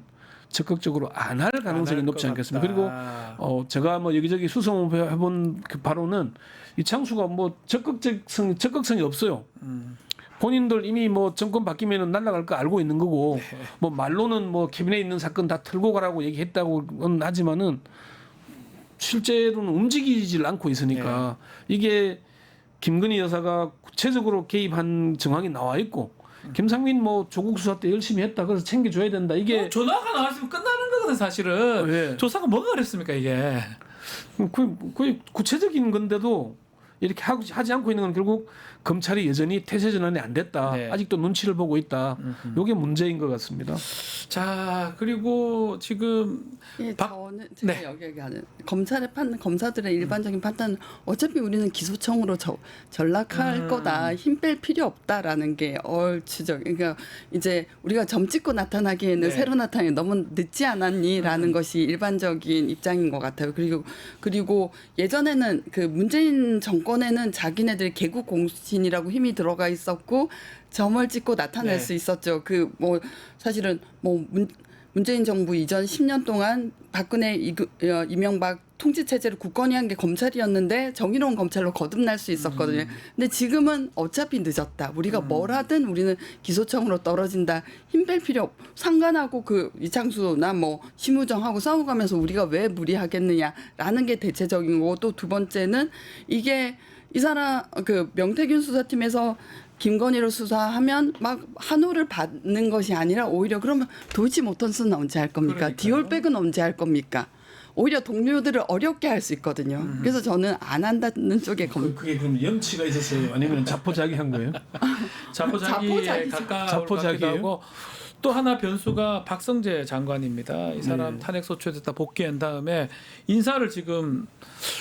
적극적으로 안 할 가능성이 안할 높지 것 않겠습니까? 같다. 그리고 제가 뭐 여기저기 수소해본 그 바로는 이창수가 뭐 적극성이 없어요. 본인들 이미 뭐 정권 바뀌면은 날아갈 거 알고 있는 거고 뭐 말로는 뭐 캐비넷에 있는 사건 다 틀고 가라고 얘기했다고는 하지만은 실제로는 움직이질 않고 있으니까 이게 김건희 여사가 구체적으로 개입한 정황이 나와 있고 김상민 뭐 조국 수사 때 열심히 했다 그래서 챙겨줘야 된다 이게 조사가 나왔으면 끝나는 거거든 사실은. 예. 조사가 뭐가 그랬습니까 이게? 거의 구체적인 건데도 이렇게 하지 않고 있는 건 결국 검찰이 여전히 태세 전환이 안 됐다. 네. 아직도 눈치를 보고 있다. 이게 문제인 것 같습니다. 자 그리고 지금 예, 저는 제가 네. 여기 얘기하는 검찰의 판단, 검사들의 일반적인 판단은 어차피 우리는 기소청으로 전락할 거다, 힘 뺄 필요 없다라는 게 얼추적. 그러니까 이제 우리가 점 찍고 나타나기에는 네. 새로 나타나기 너무 늦지 않았니라는 것이 일반적인 입장인 것 같아요. 그리고 예전에는 그 문재인 정권에는 자기네들 개국 공신이라고 힘이 들어가 있었고 점을 찍고 나타낼 네. 수 있었죠. 그 뭐 사실은 뭐 문재인 정부 이전 10년 동안 박근혜 이명박 통치 체제를 굳건히 한 게 검찰이었는데 정의로운 검찰로 거듭날 수 있었거든요. 근데 지금은 어차피 늦었다. 우리가 뭘 하든 우리는 기소청으로 떨어진다. 힘 뺄 필요 없. 상관하고 그 이창수나 뭐 심우정하고 싸워가면서 우리가 왜 무리하겠느냐라는 게 대체적인 거고 또 두 번째는 이게 이 사람 그 명태균 수사팀에서 김건희를 수사하면 막 환호를 받는 것이 아니라 오히려 그러면 도이치모터스는 언제 할 겁니까? 디올백은 언제 할 겁니까? 오히려 동료들을 어렵게 할 수 있거든요. 그래서 저는 안 한다는 쪽에 그게 그럼 염치가 있었어요? 아니면 자포자기한 거예요? 자포자기에 가까울 것 같기도 하고 또 하나 변수가 박성재 장관입니다. 이 사람 탄핵 소추됐다 복귀한 다음에 인사를 지금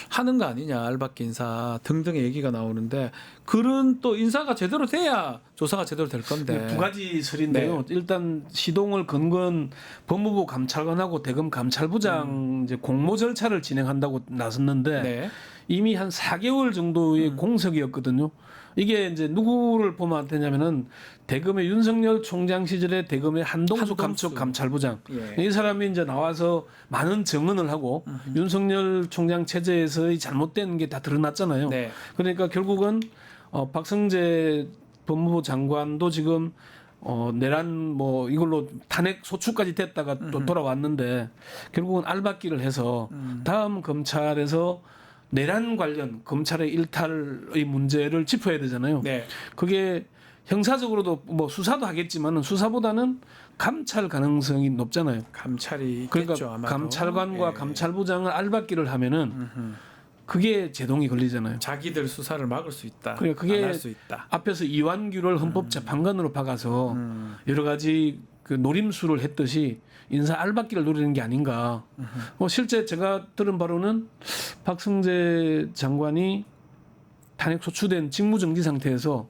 하는 거 아니냐, 알박기 인사 등등의 얘기가 나오는데 글은 또 인사가 제대로 돼야 조사가 제대로 될 건데 두 가지 설인데요. 일단 시동을 건 건 법무부 감찰관하고 대검 감찰부장 이제 공모 절차를 진행한다고 나섰는데 이미 한 4개월 정도의 공석이었거든요. 이게 이제 누구를 보면 되냐면은 대검의 윤석열 총장 시절에 대검의 한동수 감찰부장 이 사람이 이제 나와서 많은 증언을 하고 윤석열 총장 체제에서의 잘못된 게 다 드러났잖아요. 그러니까 결국은 박성재 법무부 장관도 지금 내란 뭐 이걸로 탄핵 소추까지 됐다가 또 돌아왔는데 결국은 알박기를 해서 다음 검찰에서 내란 관련 검찰의 일탈의 문제를 짚어야 되잖아요. 그게 형사적으로도 뭐 수사도 하겠지만은 수사보다는 감찰 가능성이 높잖아요. 감찰이 있겠죠, 그러니까 아마도. 감찰관과 감찰부장을 알박기를 하면은 그게 제동이 걸리잖아요. 자기들 수사를 막을 수 있다. 그래 안 그게 할 수 있다. 앞에서 이완규를 헌법재판관으로 박아서 여러 가지 그 노림수를 했듯이 인사 알박기를 노리는 게 아닌가. 뭐 실제 제가 들은 바로는 박성재 장관이 탄핵 소추된 직무정지 상태에서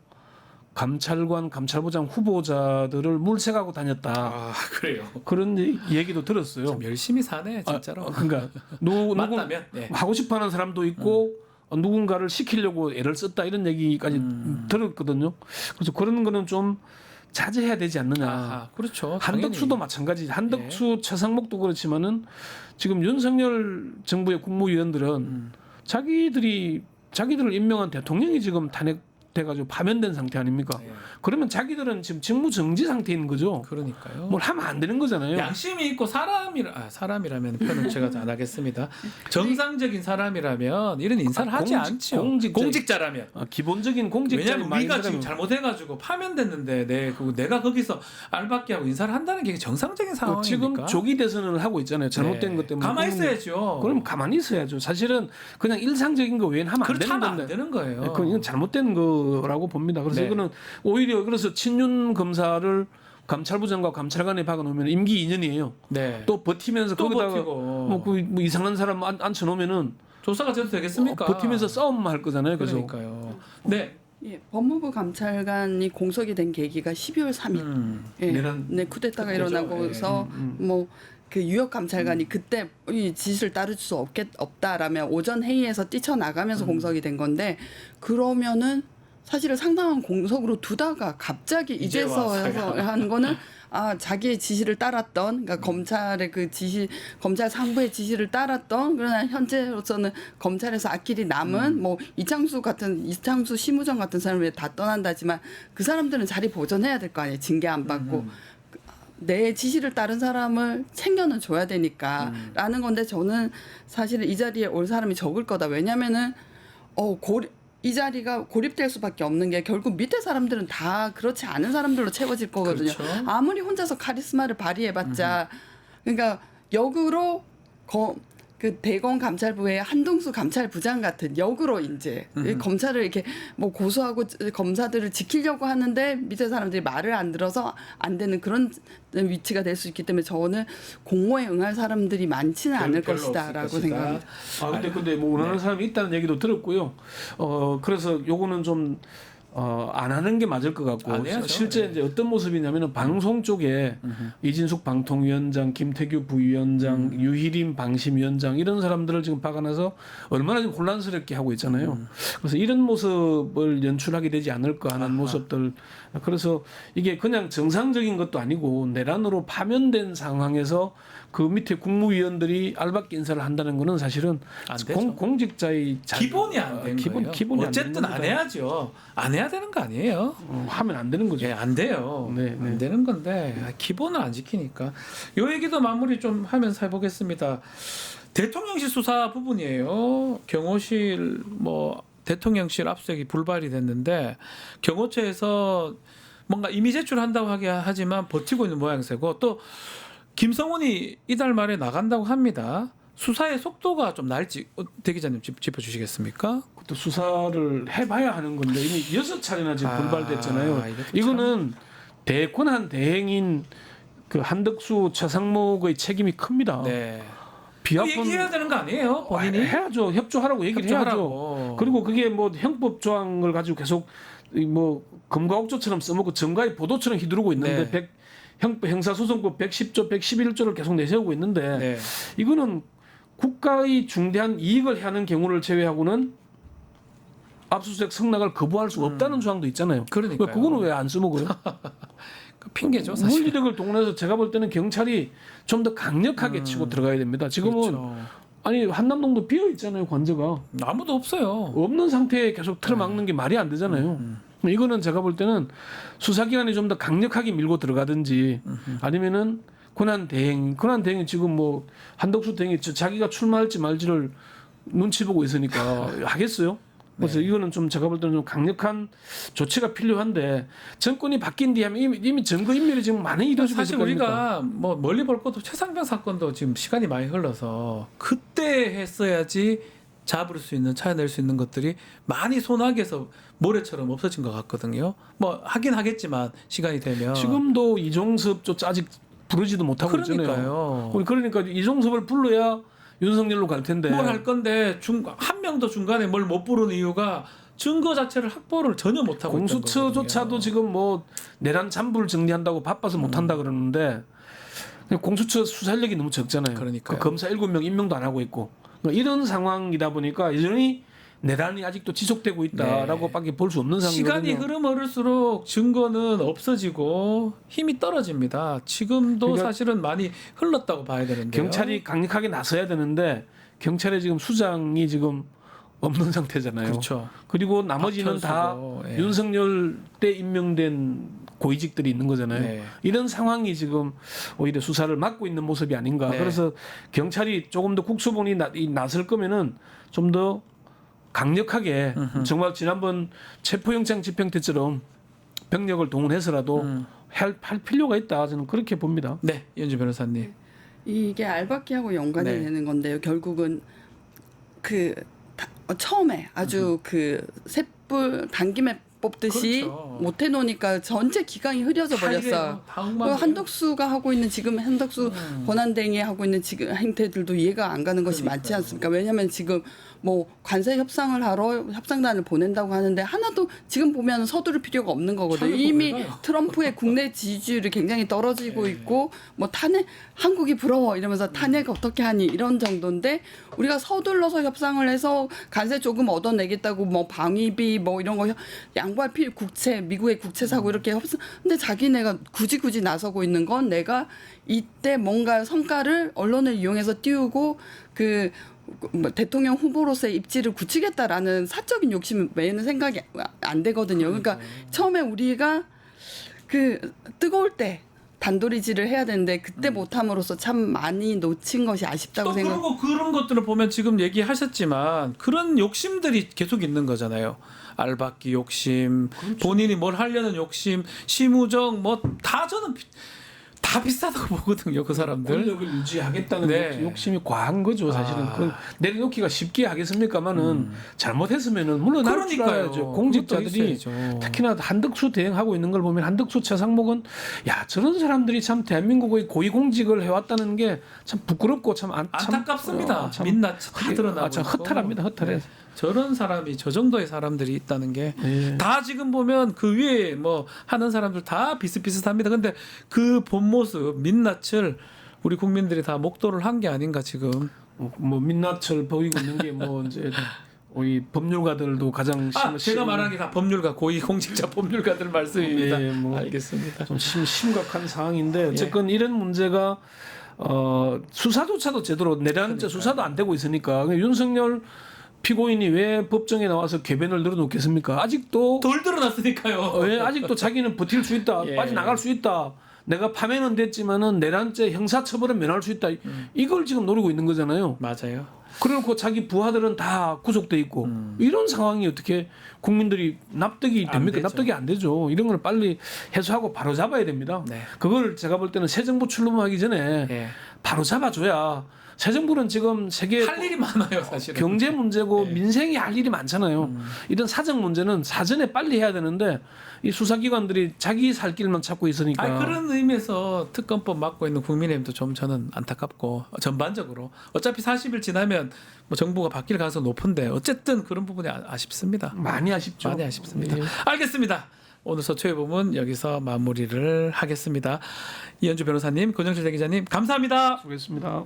감찰관, 감찰부장 후보자들을 물색하고 다녔다. 아, 그래요. 그런 얘기도 들었어요. 좀 열심히 사네, 진짜로. 그러니까 맞다면 하고 싶어하는 사람도 있고 누군가를 시키려고 애를 썼다 이런 얘기까지 들었거든요. 그래서 그런 거는 좀 자제해야 되지 않느냐. 그렇죠. 한덕수도 마찬가지. 한덕수, 최상목도 그렇지만은 지금 윤석열 정부의 국무위원들은 자기들을 임명한 대통령이 지금 탄핵돼가지고 파면된 상태 아닙니까? 그러면 자기들은 지금 직무 정지 상태인 거죠. 그러니까요. 뭘 하면 안 되는 거잖아요. 양심이 있고 사람이라면 표현을 제가 안 하겠습니다. 정상적인 사람이라면 이런 인사를 하지 않죠. 공직자라면. 기본적인 공직자. 왜냐하면 우리가 지금 잘못해가지고 파면됐는데 내가 거기서 알박기하고 인사를 한다는 게 정상적인 상황이니까. 지금 조기 대선을 하고 있잖아요. 잘못된 것 때문에. 가만히 있어야죠. 그럼 가만히 있어야죠. 사실은 그냥 일상적인 거 외에는 하면 안 되는 건데. 안 되는 거예요. 그건 이건 잘못된 거라고 봅니다. 그래서 이거는 오히려 그래서 친윤 검사를 감찰부장과 감찰관에 박아놓으면 임기 2년이에요. 또 버티면서 또 거기다가 버티고. 뭐 이상한 사람 앉혀놓으면 조사가 돼도 되겠습니까? 버티면서 싸움만 할 거잖아요. 그러니까요. 네. 예, 법무부 감찰관이 공석이 된 계기가 12월 3일. 쿠데타가 일어나고서 뭐 그 유역 감찰관이 그때 이 지시를 따를 수 없다라면 오전 회의에서 뛰쳐나가면서 공석이 된 건데 그러면은 사실은 상당한 공석으로 두다가 갑자기 이제서 하는 거는 자기의 지시를 따랐던, 그러니까 검찰의 그 지시, 검찰 상부의 지시를 따랐던, 그러나 현재로서는 검찰에서 앞길이 남은 뭐 이창수 심우정 같은 사람이 다 떠난다지만 그 사람들은 자리 보존해야 될 거 아니에요. 징계 안 받고. 내 지시를 따른 사람을 챙겨는 줘야 되니까 라는 건데, 저는 사실은 이 자리에 올 사람이 적을 거다. 왜냐면은 이 자리가 고립될 수밖에 없는 게 결국 밑에 사람들은 다 그렇지 않은 사람들로 채워질 거거든요. 그렇죠. 아무리 혼자서 카리스마를 발휘해봤자, 그러니까 역으로 그 대검 감찰부의 한동수 감찰부장 같은 역으로 이제 검찰을 이렇게 뭐 고소하고 검사들을 지키려고 하는데 밑에 사람들이 말을 안 들어서 안 되는 그런 위치가 될 수 있기 때문에 저는 공모에 응할 사람들이 많지는 않을 것이다라고 생각합니다. 근데 뭐 원하는 사람이 있다는 얘기도 들었고요. 그래서 요거는 좀 안 하는 게 맞을 것 같고, 실제 이제 어떤 모습이냐면은 방송 쪽에 이진숙 방통위원장, 김태규 부위원장, 유희림 방심위원장 이런 사람들을 지금 박아놔서 얼마나 좀 혼란스럽게 하고 있잖아요. 그래서 이런 모습을 연출하게 되지 않을까 하는 모습들. 그래서 이게 그냥 정상적인 것도 아니고 내란으로 파면된 상황에서 그 밑에 국무위원들이 알박기 인사를 한다는 거는 사실은 공직자의 기본이 안 된 거예요. 기본이 어쨌든 안 해야죠. 안 해야 되는 거 아니에요. 하면 안 되는 거죠. 안 돼요. 안 되는 건데 기본을 안 지키니까. 요 얘기도 마무리 좀 하면서 해보겠습니다. 대통령실 수사 부분이에요. 경호실 대통령실 압수수색이 불발이 됐는데 경호처에서 뭔가 이미 제출한다고 하지만 버티고 있는 모양새고, 또 김성훈이 이달 말에 나간다고 합니다. 수사의 속도가 좀 날지 대 기자님 짚어주시겠습니까? 또 수사를 해봐야 하는 건데 이미 6차례나 지금 불발됐잖아요. 이거는 대권한 대행인 그 한덕수 최상목의 책임이 큽니다. 네. 얘기해야 되는 거 아니에요? 본인이 해야죠. 협조하라고 얘기를 해야죠. 그리고 그게 뭐 형법 조항을 가지고 계속 뭐 검과 옥조처럼 써먹고 정가의 보도처럼 휘두르고 있는데 형사소송법 110조, 111조를 계속 내세우고 있는데 이거는 국가의 중대한 이익을 하는 경우를 제외하고는 압수수색 성낙을 거부할 수 없다는 조항도 있잖아요. 그러니까요. 그거는 왜 안 써먹어요? 그 핑계죠, 사실. 물리력을 동원해서 제가 볼 때는 경찰이 좀 더 강력하게 치고 들어가야 됩니다. 지금은 그렇죠. 아니 한남동도 비어 있잖아요, 관저가. 아무도 없어요. 없는 상태에 계속 틀어막는 게 말이 안 되잖아요. 이거는 제가 볼 때는 수사기관이 좀 더 강력하게 밀고 들어가든지 아니면은 권한 대행이 지금 뭐 한덕수 대행이 자기가 출마할지 말지를 눈치 보고 있으니까 하겠어요? 그래서 이거는 좀 제가 볼 때는 좀 강력한 조치가 필요한데, 정권이 바뀐 뒤에 이미 증거인멸이 지금 많이 이루어지고 있을 겁니다. 사실 우리가 뭐 멀리 볼 것도 최상병 사건도 지금 시간이 많이 흘러서 그때 했어야지 잡을 수 있는, 찾아낼 수 있는 것들이 많이 소나기에서 모래처럼 없어진 것 같거든요. 뭐 하긴 하겠지만 시간이 되면. 지금도 이종섭조차 아직 부르지도 못하고 있잖아요. 그러니까 이종섭을 불러야 윤석열로 갈 텐데. 뭘 할 건데 한 명도 중간에 뭘 못 부르는 이유가 증거 자체를 확보를 전혀 못 하고 있는 거거든요. 공수처조차도 지금 뭐 내란 잔부를 정리한다고 바빠서 못 한다 그러는데 공수처 수사력이 너무 적잖아요. 그러니까요. 그 검사 7명 임명도 안 하고 있고 이런 상황이다 보니까 여전히 내란이 아직도 지속되고 있다라고밖에 볼 수 없는 상황이거든요. 시간이 흐를수록 증거는 없어지고 힘이 떨어집니다. 지금도 그러니까 사실은 많이 흘렀다고 봐야 되는데요. 경찰이 강력하게 나서야 되는데 경찰의 지금 수장이 지금 없는 상태잖아요. 그렇죠. 그리고 나머지는 다 윤석열 때 임명된 고위직들이 있는 거잖아요. 이런 상황이 지금 오히려 수사를 막고 있는 모습이 아닌가. 그래서 경찰이 조금 더 국수본이 나설 거면은 좀 더 강력하게 정말 지난번 체포영장 집행 때처럼 병력을 동원해서라도 할 필요가 있다. 저는 그렇게 봅니다. 네, 이현주 변호사님. 이게 알박기하고 연관이 되는 건데요. 결국은 처음에 아주 셋불 당김에 뽑듯이 못 해놓으니까 전체 기강이 흐려져 버렸어요. 한덕수가 하고 있는 지금 한덕수 권한대행이 하고 있는 지금 행태들도 이해가 안 가는 것이 많지 않습니까? 왜냐하면 지금 뭐 관세 협상을 하러 협상단을 보낸다고 하는데 하나도 지금 보면 서두를 필요가 없는 거거든요. 이미 트럼프의 국내 지지율이 굉장히 떨어지고 있고 뭐 탄핵 한국이 부러워 이러면서 탄핵 어떻게 하니 이런 정도인데 우리가 서둘러서 협상을 해서 관세 조금 얻어내겠다고 뭐 방위비 뭐 이런 거 양보할 국채, 미국의 국채 사고 이렇게 없어. 근데 자기네가 굳이 나서고 있는 건 내가 이때 뭔가 성과를 언론을 이용해서 띄우고 뭐 대통령 후보로서의 입지를 굳히겠다라는 사적인 욕심 외에는 생각이 안 되거든요. 그러니까 처음에 우리가 뜨거울 때 단도리질을 해야 되는데 그때 못함으로써 참 많이 놓친 것이 아쉽다고 생각. 그리고 그런 것들을 보면 지금 얘기하셨지만 그런 욕심들이 계속 있는 거잖아요. 알박기 욕심, 그렇죠. 본인이 뭘 하려는 욕심, 심우정 뭐 다 저는 다 비슷하다고 보거든요. 그 사람들. 권력을 유지하겠다는 네. 욕심이 과한 거죠. 사실은 그건 내려놓기가 쉽게 하겠습니까마는 잘못했으면은 물러날 줄 알아야죠. 공직자들이 특히나 한덕수 대행하고 있는 걸 보면 한덕수 최상목은 야 저런 사람들이 참 대한민국의 고위공직을 해왔다는 게 참 부끄럽고 참 안타깝습니다. 민낯 다 드러나고 참 허탈합니다. 허탈해. 네. 저런 사람이 저 정도의 사람들이 있다는 게 다 지금 보면 그 위에 뭐 하는 사람들 다 비슷비슷합니다. 근데 그 본 모습 민낯을 우리 국민들이 다 목도를 한 게 아닌가 지금. 뭐 민낯을 보이고 있는 게 뭐 이제 우리 법률가들도 가장 제가 말하는 게 다 법률가 고위공직자 법률가들 말씀입니다. 예, 뭐 알겠습니다. 좀 심각한 상황인데 어쨌건 이런 문제가 수사조차도 제대로 내란죄 수사도 안 되고 있으니까 윤석열 피고인이 왜 법정에 나와서 궤변을 늘어놓겠습니까? 아직도 덜 드러났으니까요. 왜 아직도 자기는 버틸 수 있다, 빠져나갈 수 있다. 내가 파면은 됐지만은 내란죄 형사처벌은 면할 수 있다. 이걸 지금 노리고 있는 거잖아요. 맞아요. 그래놓고 자기 부하들은 다 구속돼 있고 이런 상황이 어떻게 국민들이 납득이 됩니까? 납득이 안 되죠. 이런 걸 빨리 해소하고 바로 잡아야 됩니다. 네. 그걸 제가 볼 때는 새 정부 출범하기 전에 바로 잡아줘야 새 정부는 지금 세계 할 일이 많아요, 사실은. 경제 문제고 민생이 할 일이 많잖아요. 이런 사정 문제는 사전에 빨리 해야 되는데 이 수사기관들이 자기 살 길만 찾고 있으니까. 그런 의미에서 특검법 맡고 있는 국민의힘도 좀 저는 안타깝고 전반적으로 어차피 40일 지나면 뭐 정부가 바뀔 가능성이 높은데 어쨌든 그런 부분이 아쉽습니다. 많이 아쉽죠. 많이 아쉽습니다. 알겠습니다. 오늘 서초의 부분 여기서 마무리를 하겠습니다. 이현주 변호사님, 권영철 기자님 감사합니다. 수고했습니다.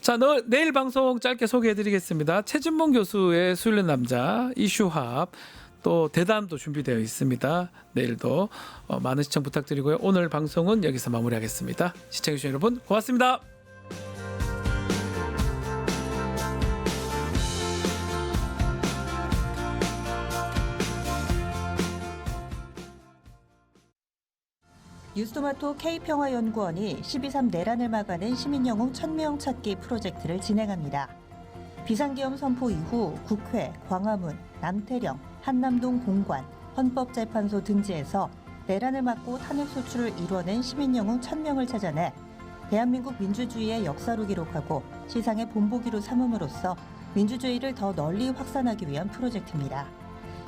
자, 내일 방송 짧게 소개해드리겠습니다. 최진봉 교수의 수일련 남자 이슈합 또 대담도 준비되어 있습니다. 내일도 많은 시청 부탁드리고요. 오늘 방송은 여기서 마무리하겠습니다. 시청해주신 여러분 고맙습니다. 뉴스토마토 K평화연구원이 12.3 내란을 막아낸 시민영웅 1000명 찾기 프로젝트를 진행합니다. 비상계엄 선포 이후 국회, 광화문, 남태령, 한남동 공관, 헌법재판소 등지에서 내란을 막고 탄핵 소추를 이뤄낸 시민영웅 1000명을 찾아내 대한민국 민주주의의 역사로 기록하고 시상의 본보기로 삼음으로써 민주주의를 더 널리 확산하기 위한 프로젝트입니다.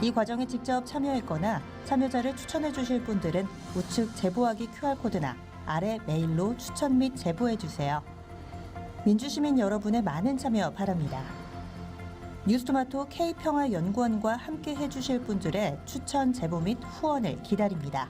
이 과정에 직접 참여했거나 참여자를 추천해 주실 분들은 우측 제보하기 QR코드나 아래 메일로 추천 및 제보해 주세요. 민주시민 여러분의 많은 참여 바랍니다. 뉴스토마토 K평화연구원과 함께 해주실 분들의 추천 제보 및 후원을 기다립니다.